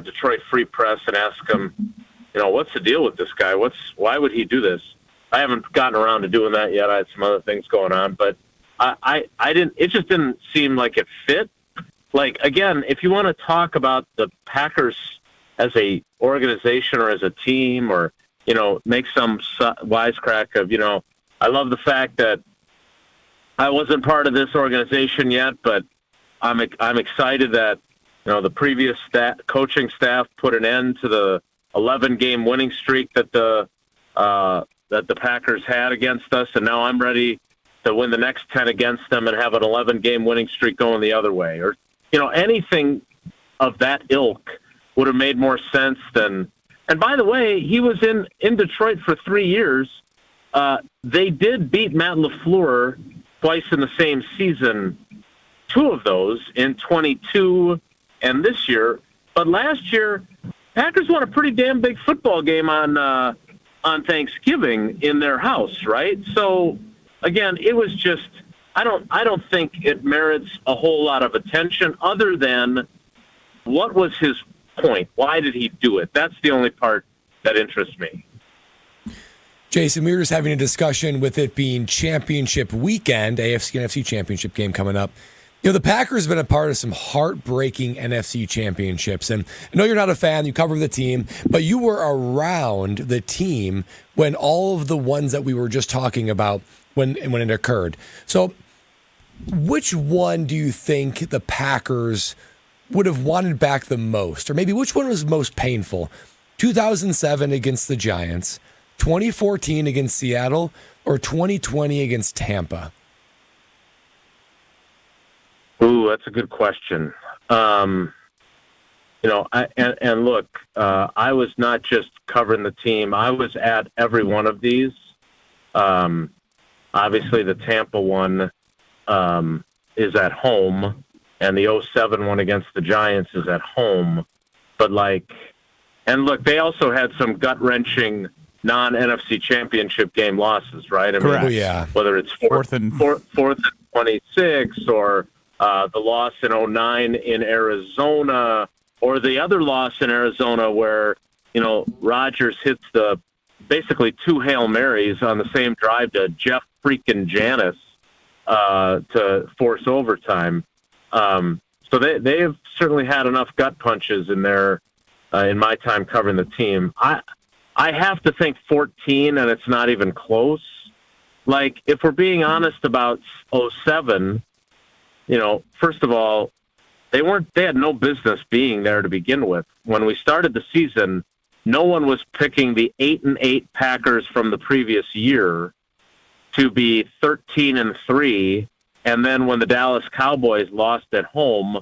Detroit Free Press, and ask him, what's the deal with this guy? Why would he do this? I haven't gotten around to doing that yet. I had some other things going on, but I didn't. It just didn't seem like it fit. Like, again, if you want to talk about the Packers as a organization or as a team, or make some wisecrack of, I love the fact that I wasn't part of this organization yet, but I'm excited that the previous coaching staff put an end to the 11-game winning streak that the Packers had against us, and now I'm ready to win the next 10 against them and have an 11-game winning streak going the other way. Or, anything of that ilk would have made more sense than. And by the way, he was in Detroit for 3 years. They did beat Matt LaFleur twice in the same season, 2 of those in 22 and this year. But last year, Packers won a pretty damn big football game on Thanksgiving in their house, right? So again, it was just I don't think it merits a whole lot of attention other than what was his point? Why did he do it? That's the only part that interests me. Jason, we were just having a discussion with it being championship weekend, AFC and NFC championship game coming up. The Packers have been a part of some heartbreaking NFC championships. And I know you're not a fan, you cover the team, but you were around the team when all of the ones that we were just talking about, when it occurred. So which one do you think the Packers would have wanted back the most? Or maybe which one was most painful? 2007 against the Giants, 2014 against Seattle, or 2020 against Tampa? Ooh, that's a good question. I was not just covering the team. I was at every one of these. Obviously, the Tampa one is at home, and the 2007 one against the Giants is at home. But they also had some gut-wrenching non-NFC championship game losses, right? Correct. Yeah. Whether it's fourth and 26 or the loss in 2009 in Arizona, or the other loss in Arizona where, Rodgers hits basically 2 Hail Marys on the same drive to Jeff freaking Janis to force overtime. So they have certainly had enough gut punches in there in my time covering the team. I have to think 14, and it's not even close. If we're being honest about 2007, first of all, they had no business being there to begin with. When we started the season, no one was picking the 8-8 Packers from the previous year to be 13-3, and then when the Dallas Cowboys lost at home,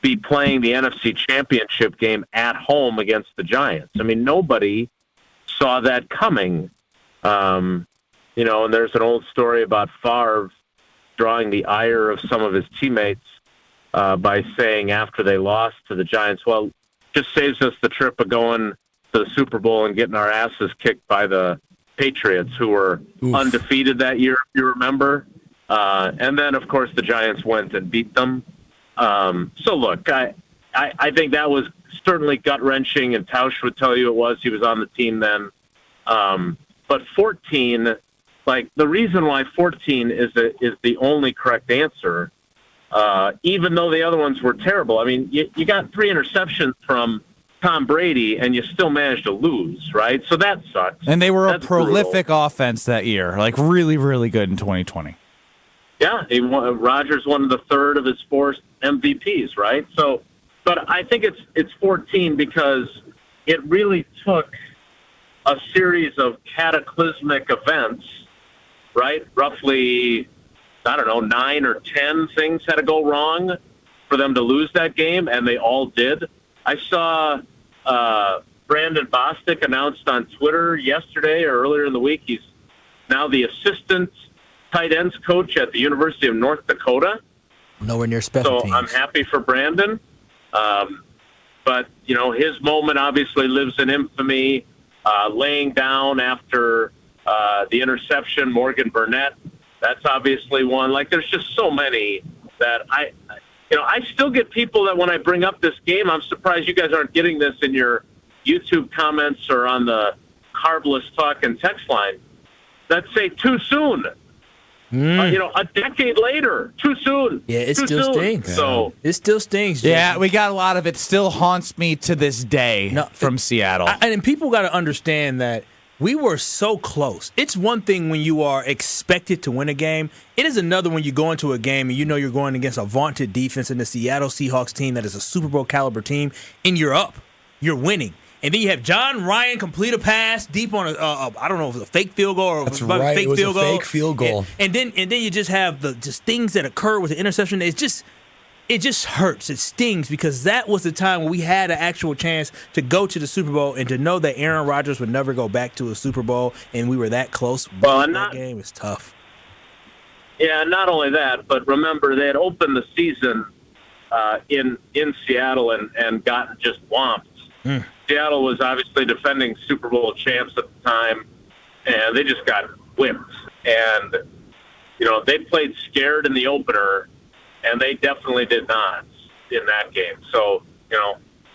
be playing the NFC Championship game at home against the Giants. I mean, nobody saw that coming. And there's an old story about Favre drawing the ire of some of his teammates by saying after they lost to the Giants, well, just saves us the trip of going to the Super Bowl and getting our asses kicked by the Patriots, who were undefeated that year, if you remember. And then, of course, the Giants went and beat them. So, look, I think that was certainly gut-wrenching, and Tausch would tell you it was. He was on the team then. But 14, the reason why 14 is the only correct answer, even though the other ones were terrible. I mean, you got 3 interceptions from Tom Brady, and you still managed to lose, right? So that sucks. And they were a prolific offense that year, really, really good in 2020. Yeah, Rodgers won the 3rd of his 4 MVPs, right? So, but I think it's 14 because it really took a series of cataclysmic events, right? Roughly, 9 or 10 things had to go wrong for them to lose that game, and they all did. I saw Brandon Bostic announced on Twitter yesterday or earlier in the week he's now the assistant tight ends coach at the University of North Dakota. Nowhere near special teams. So I'm happy for Brandon. But, his moment obviously lives in infamy, laying down after the interception, Morgan Burnett. That's obviously one. Like, there's just so many that I still get people that when I bring up this game, I'm surprised you guys aren't getting this in your YouTube comments or on the Carbless Talk and text line that say too soon. A decade later, too soon. Yeah, it too still soon. stings. So it still stings. Jason. Yeah, we got a lot of it. Still haunts me to this day from Seattle. And people got to understand that we were so close. It's one thing when you are expected to win a game. It is another when you go into a game and you're going against a vaunted defense in the Seattle Seahawks team that is a Super Bowl caliber team, and you're up. You're winning. And then you have John Ryan complete a pass deep on I don't know if it was a fake field goal or That's right. Fake it was field a goal. fake field goal. And then you just have the things that occur with the interception. It just hurts. It stings because that was the time when we had an actual chance to go to the Super Bowl and to know that Aaron Rodgers would never go back to a Super Bowl, and we were that close. Well, that game was tough. Yeah, not only that, but remember they had opened the season in Seattle and gotten just whomped. Seattle was obviously defending Super Bowl champs at the time, and they just got whipped. And, they played scared in the opener, and they definitely did not in that game. So,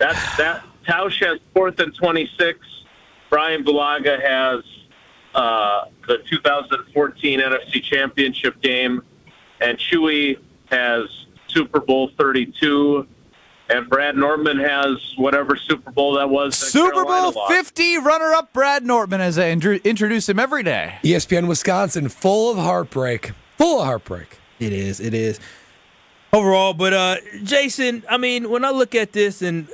that Tausch has 4th and 26. Brian Bulaga has the 2014 NFC Championship game, and Chewy has Super Bowl 32. And Brad Nortman has whatever Super Bowl that was. Super Bowl 50 runner-up Brad Nortman, as I introduce him every day. ESPN Wisconsin, full of heartbreak. Full of heartbreak. It is. Overall, but Jason, I mean, when I look at this and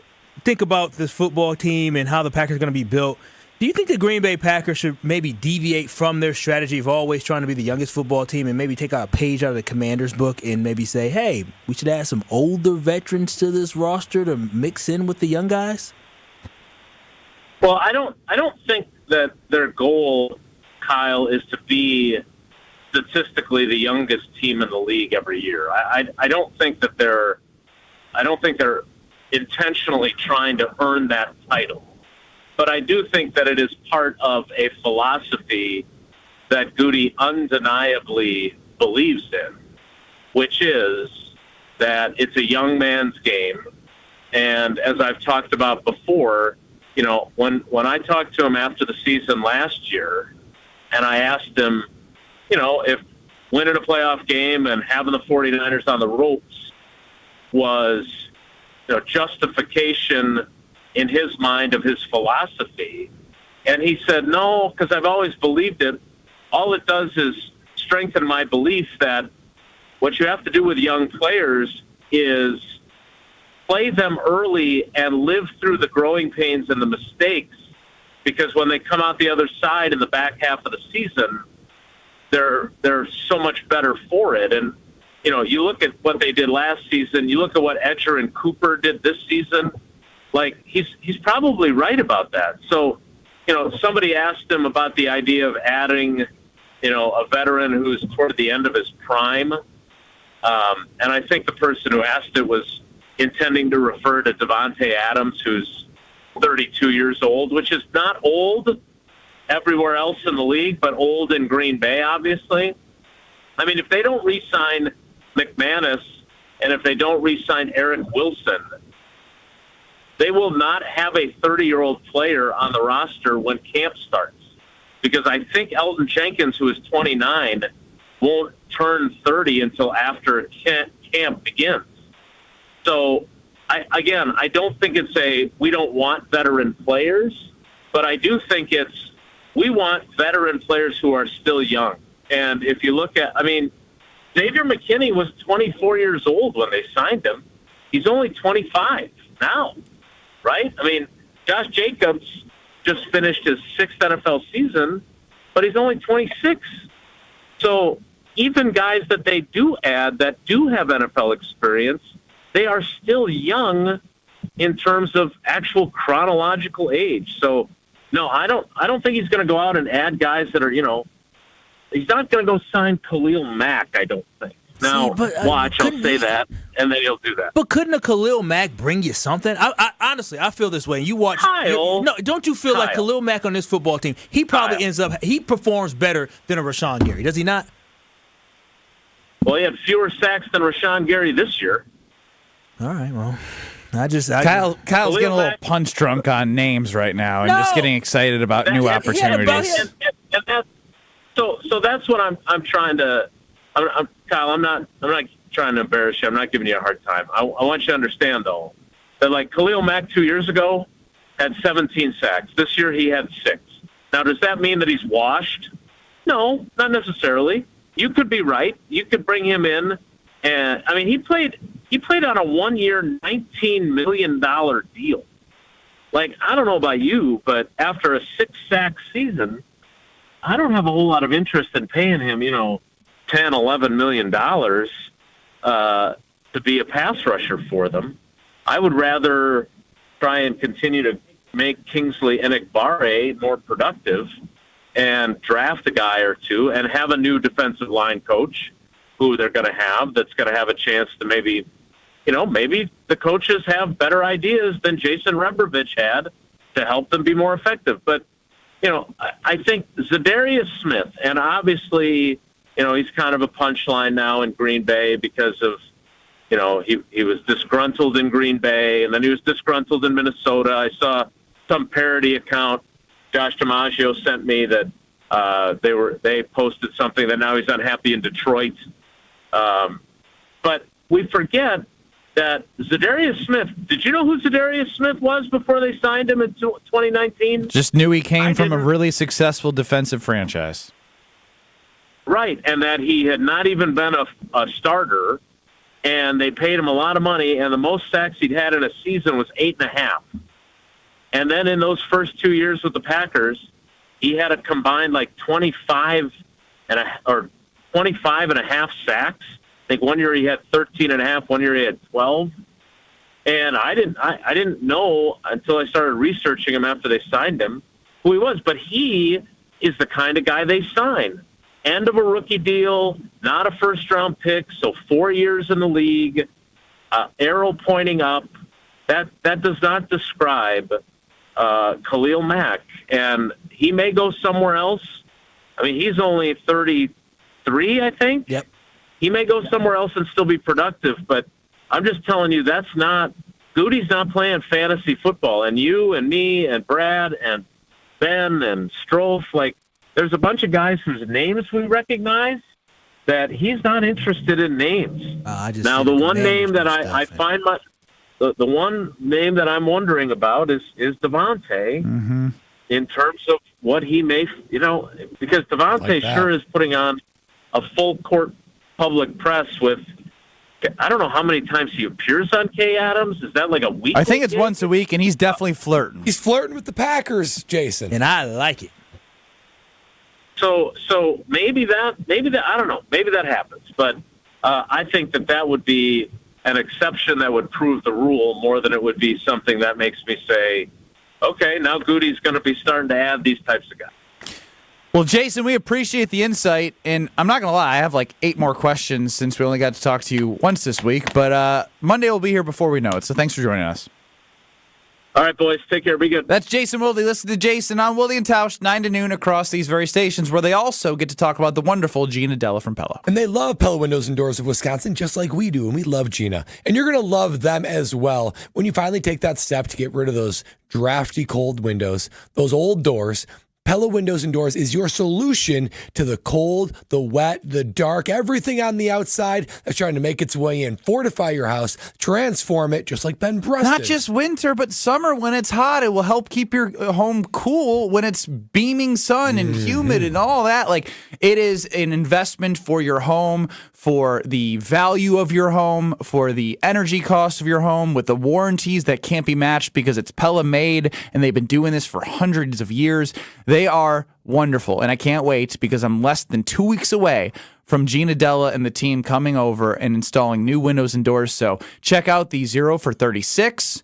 think about this football team and how the Packers are going to be built, do you think the Green Bay Packers should maybe deviate from their strategy of always trying to be the youngest football team and maybe take out a page out of the Commander's book and maybe say, hey, we should add some older veterans to this roster to mix in with the young guys? Well, I don't think that their goal, Kyle, is to be statistically the youngest team in the league every year. I don't think that they're intentionally trying to earn that title. But I do think that it is part of a philosophy that Goody undeniably believes in, which is that it's a young man's game. And as I've talked about before, when I talked to him after the season last year, and I asked him, if winning a playoff game and having the 49ers on the ropes was, justification in his mind of his philosophy. And he said, no, because I've always believed it. All it does is strengthen my belief that what you have to do with young players is play them early and live through the growing pains and the mistakes, because when they come out the other side in the back half of the season, they're so much better for it. And, you look at what they did last season, you look at what Edger and Cooper did this season, like, he's probably right about that. So, somebody asked him about the idea of adding, a veteran who's toward the end of his prime. And I think the person who asked it was intending to refer to Devontae Adams, who's 32 years old, which is not old everywhere else in the league, but old in Green Bay, obviously. I mean, if they don't re-sign McManus and if they don't re-sign Eric Wilson, they will not have a 30-year-old player on the roster when camp starts, because I think Elton Jenkins, who is 29, won't turn 30 until after camp begins. So, I don't think it's we don't want veteran players, but I do think it's we want veteran players who are still young. And if you look at, Xavier McKinney was 24 years old when they signed him. He's only 25 now. Right? Josh Jacobs just finished his 6th NFL season, but he's only 26. So even guys that they do add that do have NFL experience, they are still young in terms of actual chronological age. So no, I don't think he's going to go out and add guys that are, he's not going to go sign Khalil Mack, I don't think. Now, watch, I'll say that, and then he'll do that. But couldn't a Khalil Mack bring you something? I honestly, I feel this way. You watch. Don't you feel like Khalil Mack on this football team? He probably he performs better than a Rashawn Gary, does he not? Well, he had fewer sacks than Rashawn Gary this year. All right, well, Kyle's getting a little punch drunk on names right now and just getting excited about new opportunities. So that's what I'm trying to. Kyle, I'm not trying to embarrass you. I'm not giving you a hard time. I want you to understand, though, that like Khalil Mack 2 years ago had 17 sacks. This year he had 6. Now, does that mean that he's washed? No, not necessarily. You could be right. You could bring him in, and I mean he played on a 1-year, $19 million deal. Like, I don't know about you, but after a 6-sack season, I don't have a whole lot of interest in paying him, $10, $11 million to be a pass rusher for them. I would rather try and continue to make Kingsley Enikbare more productive and draft a guy or two and have a new defensive line coach who they're going to have that's going to have a chance to maybe the coaches have better ideas than Jason Rebrovich had to help them be more effective. But, I think Zadarius Smith, and obviously, he's kind of a punchline now in Green Bay because of, he was disgruntled in Green Bay, and then he was disgruntled in Minnesota. I saw some parody account Josh DiMaggio sent me that they posted something that now he's unhappy in Detroit. But we forget that Zadarius Smith, did you know who Zadarius Smith was before they signed him in 2019? Just knew he came from a really successful defensive franchise. Right, and that he had not even been a starter, and they paid him a lot of money, and the most sacks he'd had in a season was 8.5. And then in those first 2 years with the Packers, he had a combined like 25 and a half sacks. I think 1 year he had 13.5, 1 year he had 12. And I didn't know until I started researching him after they signed him who he was. But he is the kind of guy they sign. End of a rookie deal, not a first-round pick, so 4 years in the league, arrow pointing up. That does not describe Khalil Mack. And he may go somewhere else. I mean, he's only 33, I think. Yep. He may go somewhere else and still be productive, but I'm just telling you Goody's not playing fantasy football. And you and me and Brad and Ben and Strofe, there's a bunch of guys whose names we recognize that he's not interested in names. Now, the one name that I find the one name that I'm wondering about is Devontae in terms of what he may, because Devontae sure is putting on a full court public press with, I don't know how many times he appears on Kay Adams. Is that like a week? I think it's once a week, and he's definitely flirting. He's flirting with the Packers, Jason. And I like it. So maybe that I don't know. Maybe that happens, but I think that would be an exception that would prove the rule more than it would be something that makes me say, okay, now Goody's going to be starting to add these types of guys. Well, Jason, we appreciate the insight, and I'm not going to lie, I have 8 more questions since we only got to talk to you once this week, but Monday will be here before we know it, so thanks for joining us. All right, boys. Take care. Be good. That's Jason Wilde. Listen to Jason on Wilde and Tausch, 9 to noon across these very stations, where they also get to talk about the wonderful Gina Della from Pella. And they love Pella Windows and Doors of Wisconsin just like we do, and we love Gina. And you're going to love them as well when you finally take that step to get rid of those drafty cold windows, those old doors. Pella Windows and Doors is your solution to the cold, the wet, the dark, everything on the outside that's trying to make its way in. Fortify your house, transform it, just like Ben Brust Not did. just winter, but summer when it's hot. It will help keep your home cool when it's beaming sun and humid and all that. It is an investment for your home, for the value of your home, for the energy cost of your home, with the warranties that can't be matched because it's Pella made and they've been doing this for hundreds of years. They are wonderful, and I can't wait because I'm less than 2 weeks away from Gina Della and the team coming over and installing new windows and doors. So check out the 0 for 36.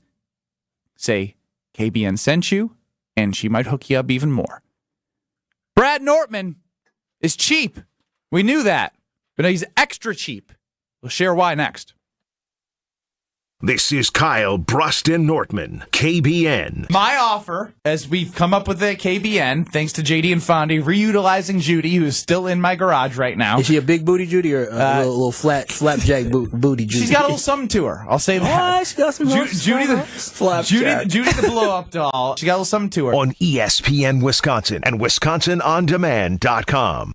Say KBN sent you, and she might hook you up even more. Brad Nortman is cheap. We knew that. But he's extra cheap. We'll share why next. This is Kyle Bruston Nortman, KBN. My offer, as we've come up with it at KBN, thanks to JD and Fondy, reutilizing Judy, who is still in my garage right now. Is she a big booty Judy or a little flapjack booty Judy? She's got a little something to her. I'll say that. Oh, she got some Judy the blow-up doll. She got a little something to her. On ESPN Wisconsin and WisconsinOnDemand.com.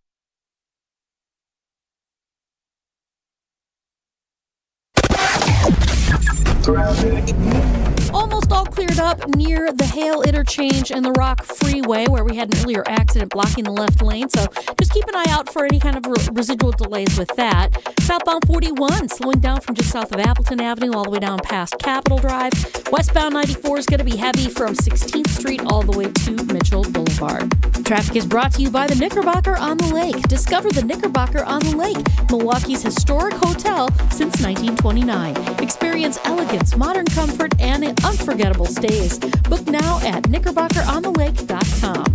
Almost all cleared up near the Hale Interchange and the Rock Freeway, where we had an earlier accident blocking the left lane. So just keep an eye out for any kind of residual delays with that. Southbound 41 slowing down from just south of Appleton Avenue all the way down past Capitol Drive. Westbound 94 is going to be heavy from 16th Street all the way to Mitchell Boulevard. Traffic is brought to you by the Knickerbocker on the Lake. Discover the Knickerbocker on the Lake, Milwaukee's historic hotel since 1929. Experience elegance, modern comfort, and unforgettable stays. Book now at knickerbockerontheLake.com.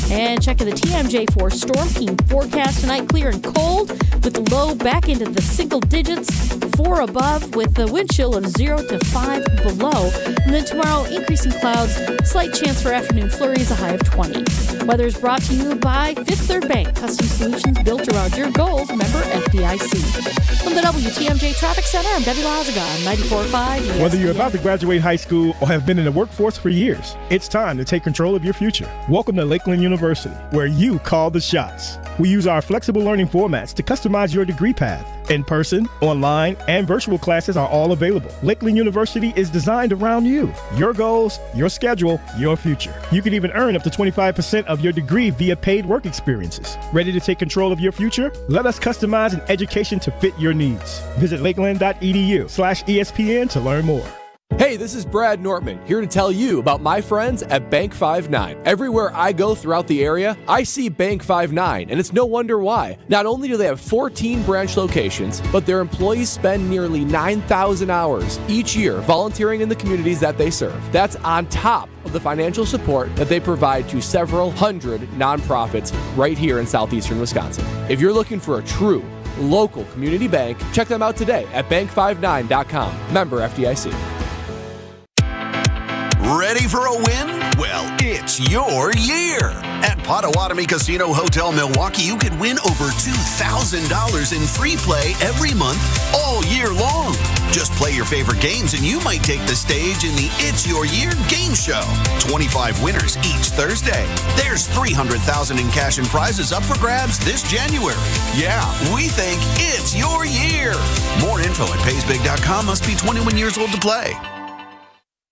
And checking the TMJ4 Storm King forecast tonight, clear and cold with the low back into the single digits, 4 above with the wind chill of 0 to 5 below. And then tomorrow, increasing clouds, slight chance for afternoon flurries, a high of 20. Weather is brought to you by Fifth Third Bank, custom solutions built around your goals, member FDIC. From the WTMJ Traffic Center, I'm Debbie Lazaga on 94.5 ESPN. Whether you're about to graduate high school or have been in the workforce for years, it's time to take control of your future. Welcome to Lakeland University, where you call the shots. We use our flexible learning formats to customize your degree path. In person, online, and virtual classes are all available. Lakeland University is designed around you, your goals, your schedule, your future. You can even earn up to 25% of your degree via paid work experiences. Ready to take control of your future? Let us customize an education to fit your needs. Visit lakeland.edu/ESPN to learn more. Hey, this is Brad Nortman, here to tell you about my friends at Bank 5-9. Everywhere I go throughout the area, I see Bank 5-9, and it's no wonder why. Not only do they have 14 branch locations, but their employees spend nearly 9,000 hours each year volunteering in the communities that they serve. That's on top of the financial support that they provide to several hundred nonprofits right here in southeastern Wisconsin. If you're looking for a true local community bank, check them out today at bank59.com. Member FDIC. Ready for a win? Well, it's your year. At Potawatomi Casino Hotel Milwaukee, you can win over $2,000 in free play every month all year long. Just play your favorite games and you might take the stage in the It's Your Year game show. 25 winners each Thursday. There's $300,000 in cash and prizes up for grabs this January. Yeah, we think it's your year. More info at paysbig.com. Must be 21 years old to play.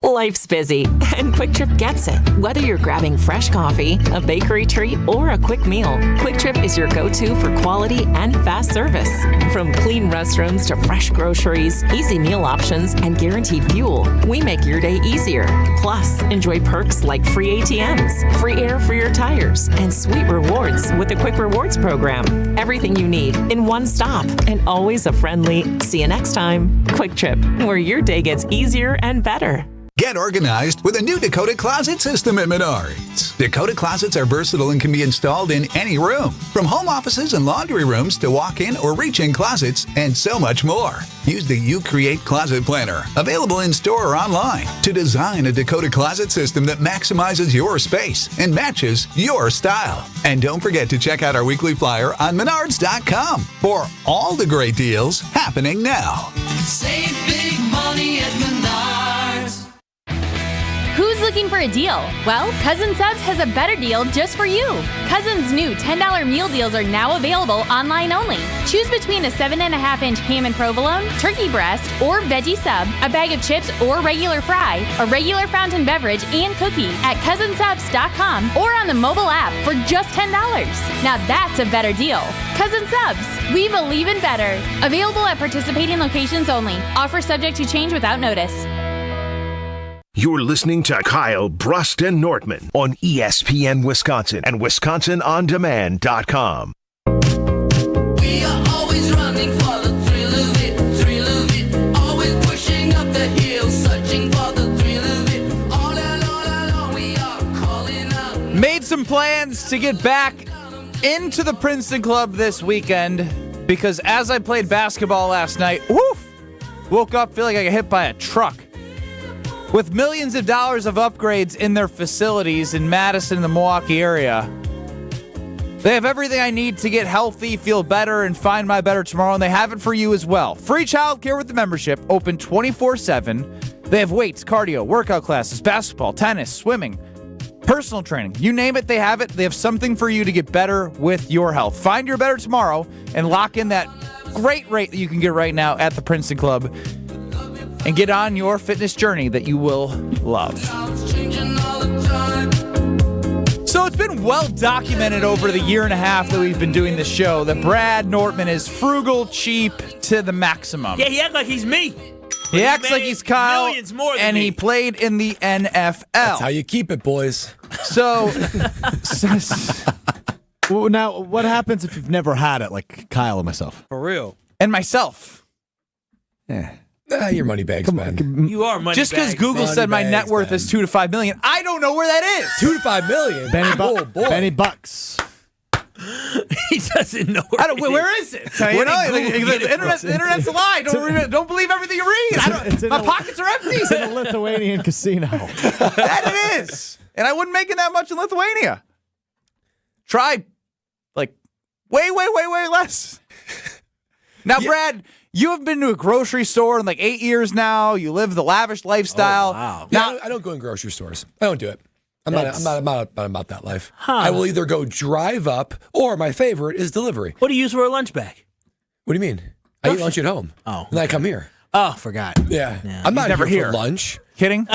Life's busy, and Quick Trip gets it. Whether you're grabbing fresh coffee, a bakery treat, or a quick meal, Quick Trip is your go-to for quality and fast service. From clean restrooms to fresh groceries, easy meal options, and guaranteed fuel, we make your day easier. Plus, enjoy perks like free ATMs, free air for your tires, and sweet rewards with the Quick Rewards program. Everything you need in one stop, and always a friendly, see you next time, Quick Trip, where your day gets easier and better. Get organized with a new Dakota Closet system at Menards. Dakota Closets are versatile and can be installed in any room, from home offices and laundry rooms to walk-in or reach-in closets, and so much more. Use the You Create Closet Planner, available in-store or online, to design a Dakota Closet system that maximizes your space and matches your style. And don't forget to check out our weekly flyer on Menards.com for all the great deals happening now. Save big money at Menards. Who's looking for a deal? Well, Cousin Subs has a better deal just for you. Cousin's new $10 meal deals are now available online only. Choose between a 7.5-inch ham and provolone, turkey breast, or veggie sub, a bag of chips or regular fry, a regular fountain beverage, and cookie at cousinsubs.com or on the mobile app for just $10. Now that's a better deal. Cousin Subs, we believe in better. Available at participating locations only. Offer subject to change without notice. You're listening to Kyle Bruston Nortman on ESPN Wisconsin and WisconsinOnDemand.com. We are always running for the thrill of it, always pushing up the hill, searching for the thrill of it. All along we are calling out. Made some plans to get back into the Princeton Club this weekend because as I played basketball last night, woke up feeling like I got hit by a truck. With millions of dollars of upgrades in their facilities in Madison and the Milwaukee area, they have everything I need to get healthy, feel better, and find my better tomorrow, and they have it for you as well. Free childcare with the membership, open 24/7. They have weights, cardio, workout classes, basketball, tennis, swimming, personal training. You name it, they have it. They have something for you to get better with your health. Find your better tomorrow and lock in that great rate that you can get right now at the Princeton Club and get on your fitness journey that you will love. So it's been well documented over the year and a half that we've been doing this show that Brad Nortman is frugal, cheap to the maximum. Yeah, he acts like he's me. He acts like he's Kyle, and he played in the NFL. That's how you keep it, boys. So, well, now, what happens if you've never had it, like Kyle and myself? For real. And myself. Yeah. Your money bags, man. You are money Just because Google said my net worth is $2 to $5 million, I don't know where that is. $2 to $5 million. Benny Bucks. He doesn't know where is it? The internet's a lie. Don't believe everything you read. My pockets are empty. It's in a Lithuanian casino. That it is. And I wouldn't make it that much in Lithuania. Try, way less. Now, Brad, you have been to a grocery store in 8 years now. You live the lavish lifestyle. Oh, wow. Now, I don't go in grocery stores. I don't do it. I'm not about that life. I will either go drive up, or my favorite is delivery. What do you use for a lunch bag? What do you mean? I eat lunch at home. Oh. And then I come here. Oh, forgot. Yeah. I'm not never here for lunch. Kidding?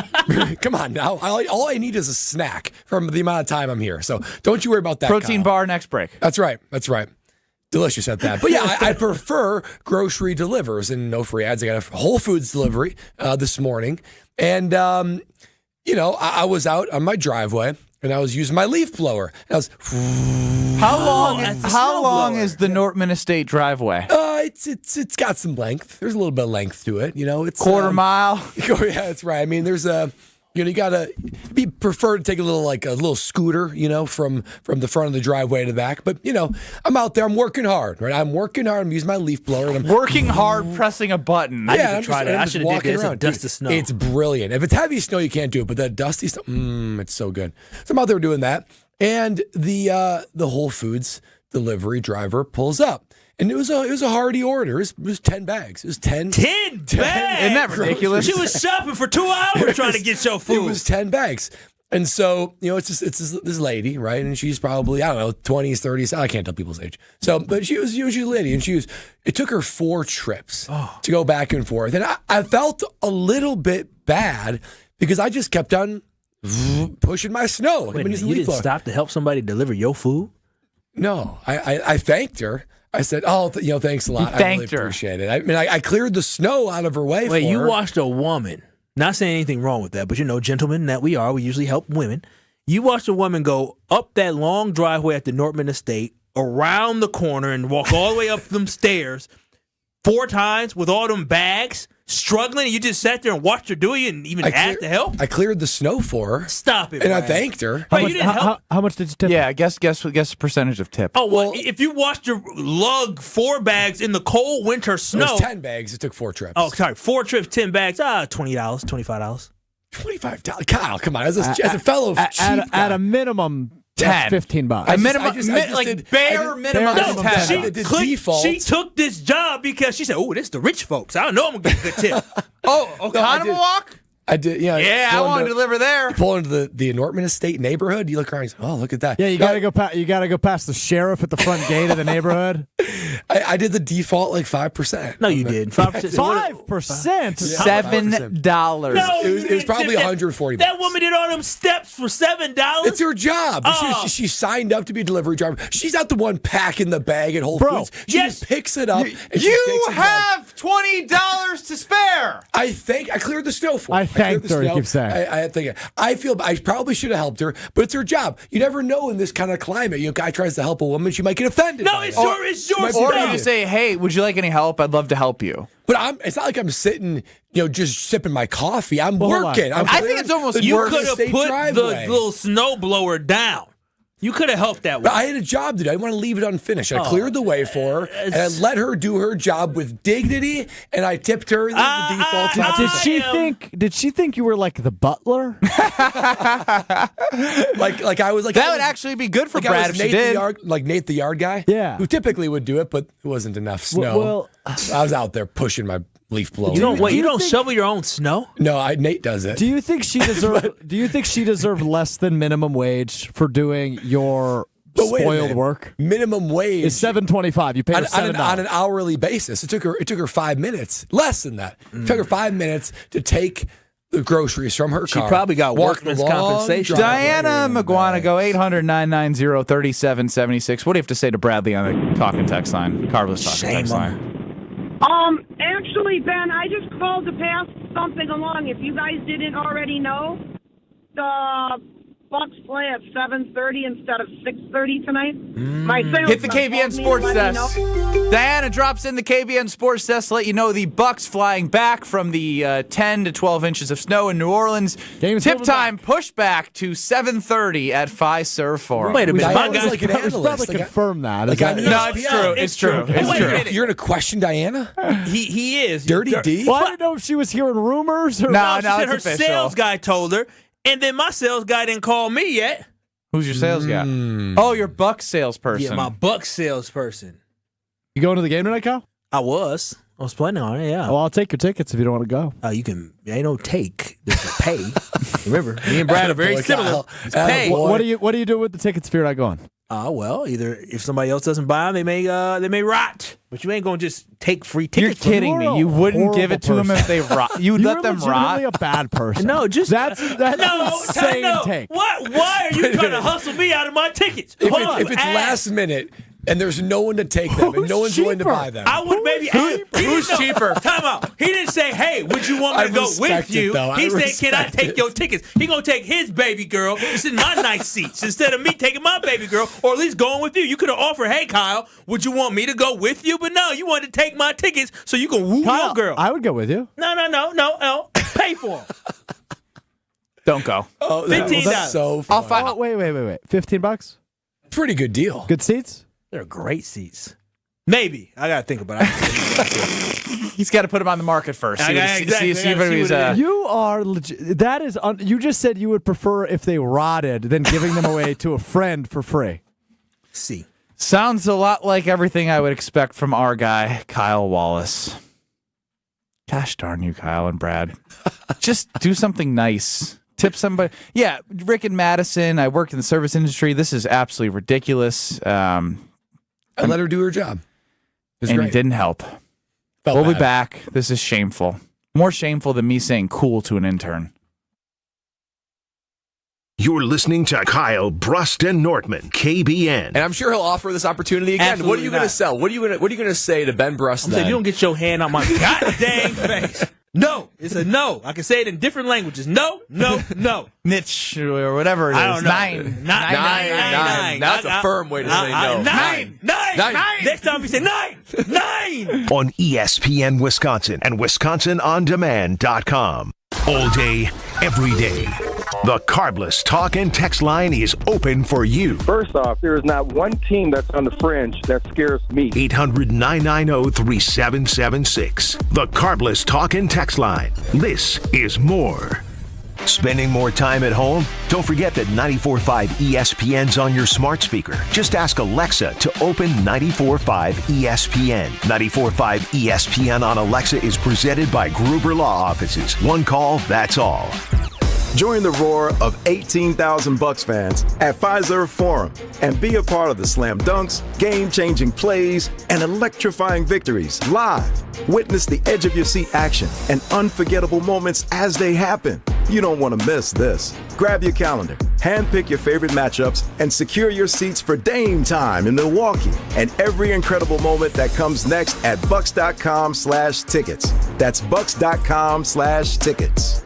Come on now. All I need is a snack from the amount of time I'm here. So don't you worry about that. Protein Kyle. bar next break. That's right. Delicious at that. But yeah, I prefer grocery delivers and no free ads. I got a Whole Foods delivery this morning. And, I was out on my driveway and I was using my leaf blower. And I was. How long is the Nortman Estate driveway? It's got some length. There's a little bit of length to it. It's quarter mile. Yeah, that's right. I mean, there's you gotta prefer to take a little scooter, from the front of the driveway to the back. But I'm out there. I'm working hard, right? I'm working hard. I'm using my leaf blower. And I'm working hard, pressing a button. I need to try that. I should have did this. Dust of snow. It's brilliant. If it's heavy snow, you can't do it. But that dusty snow, it's so good. So I'm out there doing that, and the Whole Foods delivery driver pulls up. And it was a hearty order. It was 10 bags. It was 10 bags. Isn't that ridiculous? She was shopping for 2 hours trying to get your food. It was 10 bags. And so, it's this lady, right? And she's probably, 20s, 30s. I can't tell people's age. So, but she was a lady, and it took her 4 trips to go back and forth. And I felt a little bit bad because I just kept on pushing my snow. Wait a minute, you didn't stop to help somebody deliver your food? No, I thanked her. I said, thanks a lot. I really appreciate it. I mean, I cleared the snow out of her way for her. Wait, you watched a woman, not saying anything wrong with that, but gentlemen that we usually help women. You watched a woman go up that long driveway at the Nortman Estate, around the corner, and walk all the way up them stairs 4 times with all them bags, struggling, and you just sat there and watched her do it and even asked to help? I cleared the snow for her. Stop it, and Brad. I thanked her. Wait, you didn't help? How much did you tip? Yeah, guess the percentage of tip. Oh, well, if you watched her lug 4 bags in the cold winter snow. It was 10 bags. It took 4 trips. Oh, sorry. 4 trips, 10 bags. $20, $25. $25. Kyle, come on. As a fellow cheap guy. At a minimum, 10. $15. A minimum, bare minimum is 10. She took this job because she said, "Oh, this is the rich folks. I know I'm gonna get a good tip." Oconomo Walk? I did, Yeah, I want to deliver there. Pull into the Nortman Estate neighborhood. You look around and say, "Oh, look at that." Yeah, you gotta go past the sheriff at the front gate of the neighborhood. I did the default 5%. No, you did 5%. $5%. $7. No, it was probably $140. That woman did all them steps for $7. It's her job. She signed up to be a delivery driver. She's not the one packing the bag at Whole Foods. She just picks it up. You have $20 to spare. I cleared the snow for her. I thanked her. You keep saying. I feel I probably should have helped her, but it's her job. You never know in this kind of climate. A guy tries to help a woman, she might get offended. No, it's your Or you say, "Hey, would you like any help? I'd love to help you." But it's not like I'm sitting, just sipping my coffee. I'm working. I think it's almost you worse. could have put the little snow blower down. You could have helped that But one. I had a job to do. I didn't want to leave it unfinished. I cleared the way for her, and I let her do her job with dignity, and I tipped her the default. Did she think you were like the butler? like I was like that would actually be good for like Brad I was if she Nate did. the yard, like Nate the yard guy. Yeah. Who typically would do it, but it wasn't enough snow. Well, I was out there pushing my leaf blower. You don't shovel your own snow? No, Nate does it. Do you think she deserved? Do you think she deserved less than minimum wage for doing your But wait a spoiled minute. work? Minimum wage is $7.25. You pay her on $7. an hourly basis. It took her 5 minutes, less than that. It took her 5 minutes to take the groceries from her car. She probably got walk workman's the long compensation. driveway. Diana McGuanago, 800-990-3776. What do you have to say to Bradley on the talking text line? Carlos talking text line. Actually, Ben, I just called to pass something along. If you guys didn't already know, the Bucks play at 7:30 instead of 6:30 tonight. My Hit the KBN Sports Desk. Diana drops in the KBN Sports Desk to let you know the Bucks flying back from the 10 to 12 inches of snow in New Orleans. Tip time pushed back to 7:30 at Fiserv Forum. Wait a minute. My guy like an analyst. Probably confirm that. Like Is that- No, it's true. It's true. It's Wait a true. minute. You're going to question Diana? He is. Dirty D? Well, I didn't know if she was hearing rumors or No, She said it's her official. sales guy told her, and then my sales guy didn't call me yet. Who's your sales guy? Oh, your Bucks salesperson. Yeah, my Bucks salesperson. You going to the game tonight, Kyle? I was planning on it, yeah. Well, I'll take your tickets if you don't want to go. You can. Ain't no take. There's a pay. Remember, me and Brad are very Boy, similar. Kyle. It's pay. What do you do with the tickets if you're not going? Well, either if somebody else doesn't buy them, they may rot. But you ain't gonna just take free You're tickets. from kidding them. me. You wouldn't give it to them if they rot. You'd let them rot. You're a bad person. No, just that's no. insane No. take. What? Why are you trying to hustle me out of my tickets? If Hold on, it's ask. last minute and there's no one to take them and no one's willing to buy them. I would maybe. Who's cheaper? Time out. He didn't say, "Hey, would you want me I to go respect with it, you?" though. I He said, "Can I respect take it. your tickets?" He gonna take his baby girl to sit in my nice seats instead of me taking my baby girl, or at least going with you. You could have offered, "Hey, Kyle, would you want me to go with you?" But no, you wanted to take my tickets so you can woo Kyle, your girl. I would go with you. No. Pay for them. Don't go. Oh, that was $15. so I'll fun. find. Wait. $15? Pretty good deal. Good seats? They're great seats. Maybe I gotta think about it. He's got to put him on the market first. See what he's. You are legit. That is. You just said you would prefer if they rotted than giving them away to a friend for free. See. Sounds a lot like everything I would expect from our guy, Kyle Wallace. Gosh darn you, Kyle and Brad. Just do something nice. Tip somebody. Yeah, Rick and Madison, I work in the service industry. This is absolutely ridiculous. I let her do her job. And great. it didn't help. We'll be back. This is shameful. More shameful than me saying cool to an intern. You're listening to Kyle Bruston Nortman, KBN. And I'm sure he'll offer this opportunity again. Absolutely What are you going to not. sell? What are you going to say to Ben Brust? I'm saying you don't get your hand on my goddamn face. No, it's a no. I can say it in different languages. No. Niche or whatever it is. I don't know. Nine. Nine. That's a firm way to say no. Nine. Next time you say nine. On ESPN Wisconsin and WisconsinOnDemand.com. All day, every day. The Carbless Talk and Text line is open for you. First off, there is not one team that's on the fringe that scares me. 800-990-3776. The Carbless Talk and Text line. This is more. Spending more time at home? Don't forget that 94.5 ESPN's on your smart speaker. Just ask Alexa to open 94.5 ESPN. 94.5 ESPN on Alexa is presented by Gruber Law Offices. One call, that's all. Join the roar of 18,000 Bucks fans at Fiserv Forum and be a part of the slam dunks, game-changing plays, and electrifying victories live. Witness the edge-of-your-seat action and unforgettable moments as they happen. You don't want to miss this. Grab your calendar, handpick your favorite matchups, and secure your seats for Dame time in Milwaukee and every incredible moment that comes next at Bucks.com/tickets. That's Bucks.com/tickets.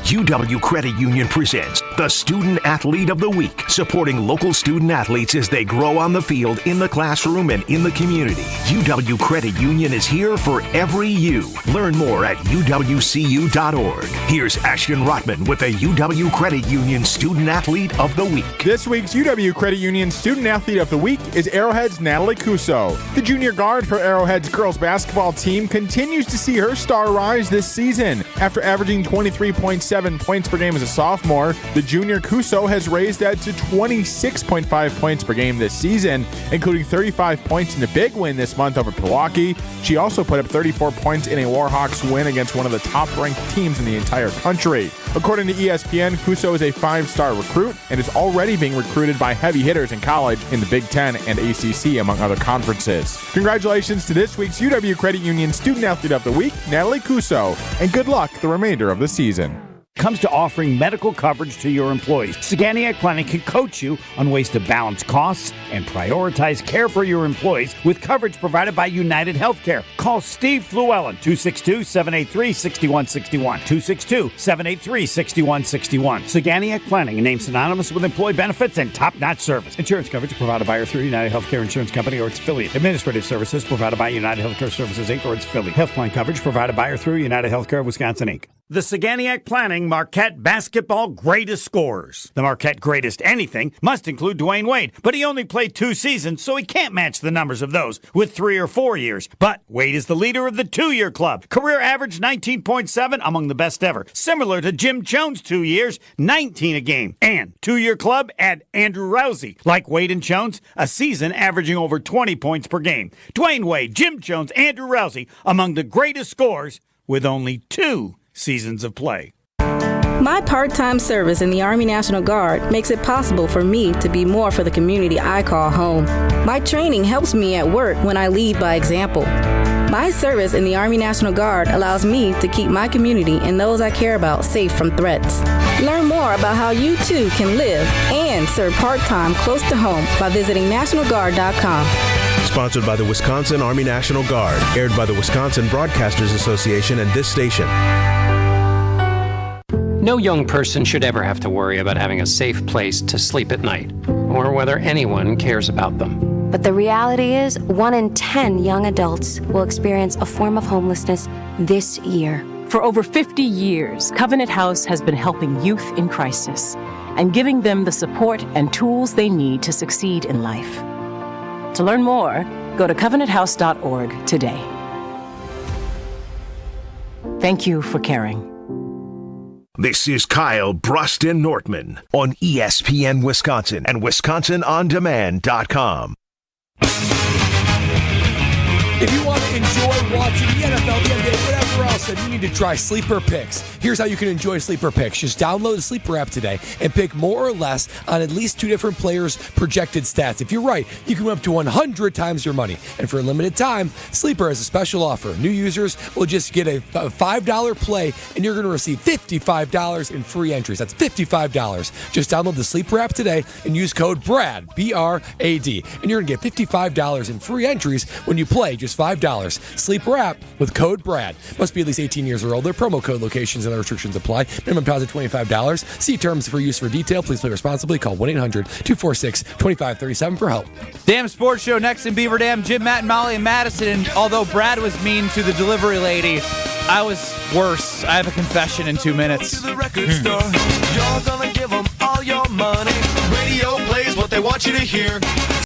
UW Credit Union presents the Student Athlete of the Week, supporting local student athletes as they grow on the field, in the classroom, and in the community. UW Credit Union is here for every you. Learn more at uwcu.org. Here's Ashton Rotman with the UW Credit Union Student Athlete of the Week. This week's UW Credit Union Student Athlete of the Week is Arrowhead's Natalie Cuso. The junior guard for Arrowhead's girls basketball team continues to see her star rise this season. After averaging 23.7 points per game as a sophomore, the junior Cuso has raised that to 26.5 points per game this season, including 35 points in a big win this month over Milwaukee. She also put up 34 points in a Warhawks win against one of the top-ranked teams in the entire country. According to ESPN, Cuso is a 5-star recruit and is already being recruited by heavy hitters in college in the Big Ten and ACC, among other conferences. Congratulations to this week's UW Credit Union Student Athlete of the Week, Natalie Cuso, and good luck the remainder of the season. Comes to offering medical coverage to your employees. Saganiac Clinic can coach you on ways to balance costs and prioritize care for your employees with coverage provided by United Healthcare. Call Steve Llewellyn, 262-783-6161, 262-783-6161. Saganiac Planning, a name synonymous with employee benefits and top-notch service. Insurance coverage provided by or through United Healthcare Insurance Company or its affiliate. Administrative services provided by United Healthcare Services, Inc. or its affiliate. Health plan coverage provided by or through United Healthcare of Wisconsin, Inc. The Saganiac Planning Marquette Basketball Greatest Scorers. The Marquette Greatest Anything must include Dwayne Wade, but he only played 2 seasons, so he can't match the numbers of those with 3 or 4 years. But Wade is the leader of the 2-year club. Career average 19.7, among the best ever. Similar to Jim Jones' 2 years, 19 a game. And 2-year club, add Andrew Rousey. Like Wade and Jones, a season averaging over 20 points per game. Dwayne Wade, Jim Jones, Andrew Rousey, among the greatest scorers with only 2 seasons of play. My part-time service in the Army National Guard makes it possible for me to be more for the community I call home. My training helps me at work when I lead by example. My service in the Army National Guard allows me to keep my community and those I care about safe from threats. Learn more about how you too can live and serve part-time close to home by visiting NationalGuard.com. Sponsored by the Wisconsin Army National Guard. Aired by the Wisconsin Broadcasters Association and this station. No young person should ever have to worry about having a safe place to sleep at night, or whether anyone cares about them. But the reality is, 1 in 10 young adults will experience a form of homelessness this year. For over 50 years, Covenant House has been helping youth in crisis and giving them the support and tools they need to succeed in life. To learn more, go to covenanthouse.org today. Thank you for caring. This is Kyle Bruston Nortman on ESPN Wisconsin and WisconsinOnDemand.com. If you want to enjoy watching the NFL, the NBA, whatever else, then you need to try Sleeper Picks. Here's how you can enjoy Sleeper Picks. Just download the Sleeper app today and pick more or less on at least 2 different players' projected stats. If you're right, you can win up to 100 times your money. And for a limited time, Sleeper has a special offer. New users will just get a $5 play, and you're going to receive $55 in free entries. That's $55. Just download the Sleeper app today and use code BRAD, B-R-A-D. And you're going to get $55 in free entries when you play just $5. Sleeper app with code BRAD. Must be at least 18 years or older. Promo code locations and other restrictions apply. Minimum deposit $25. See terms for use for detail. Please play responsibly. Call 1-800-246-2537 for help. Damn Sports Show next in Beaver Dam. Jim, Matt, and Molly and Madison. And although Brad was mean to the delivery lady, I was worse. I have a confession in 2 minutes. You're gonna give them all your money. Radio plays what they want you to hear.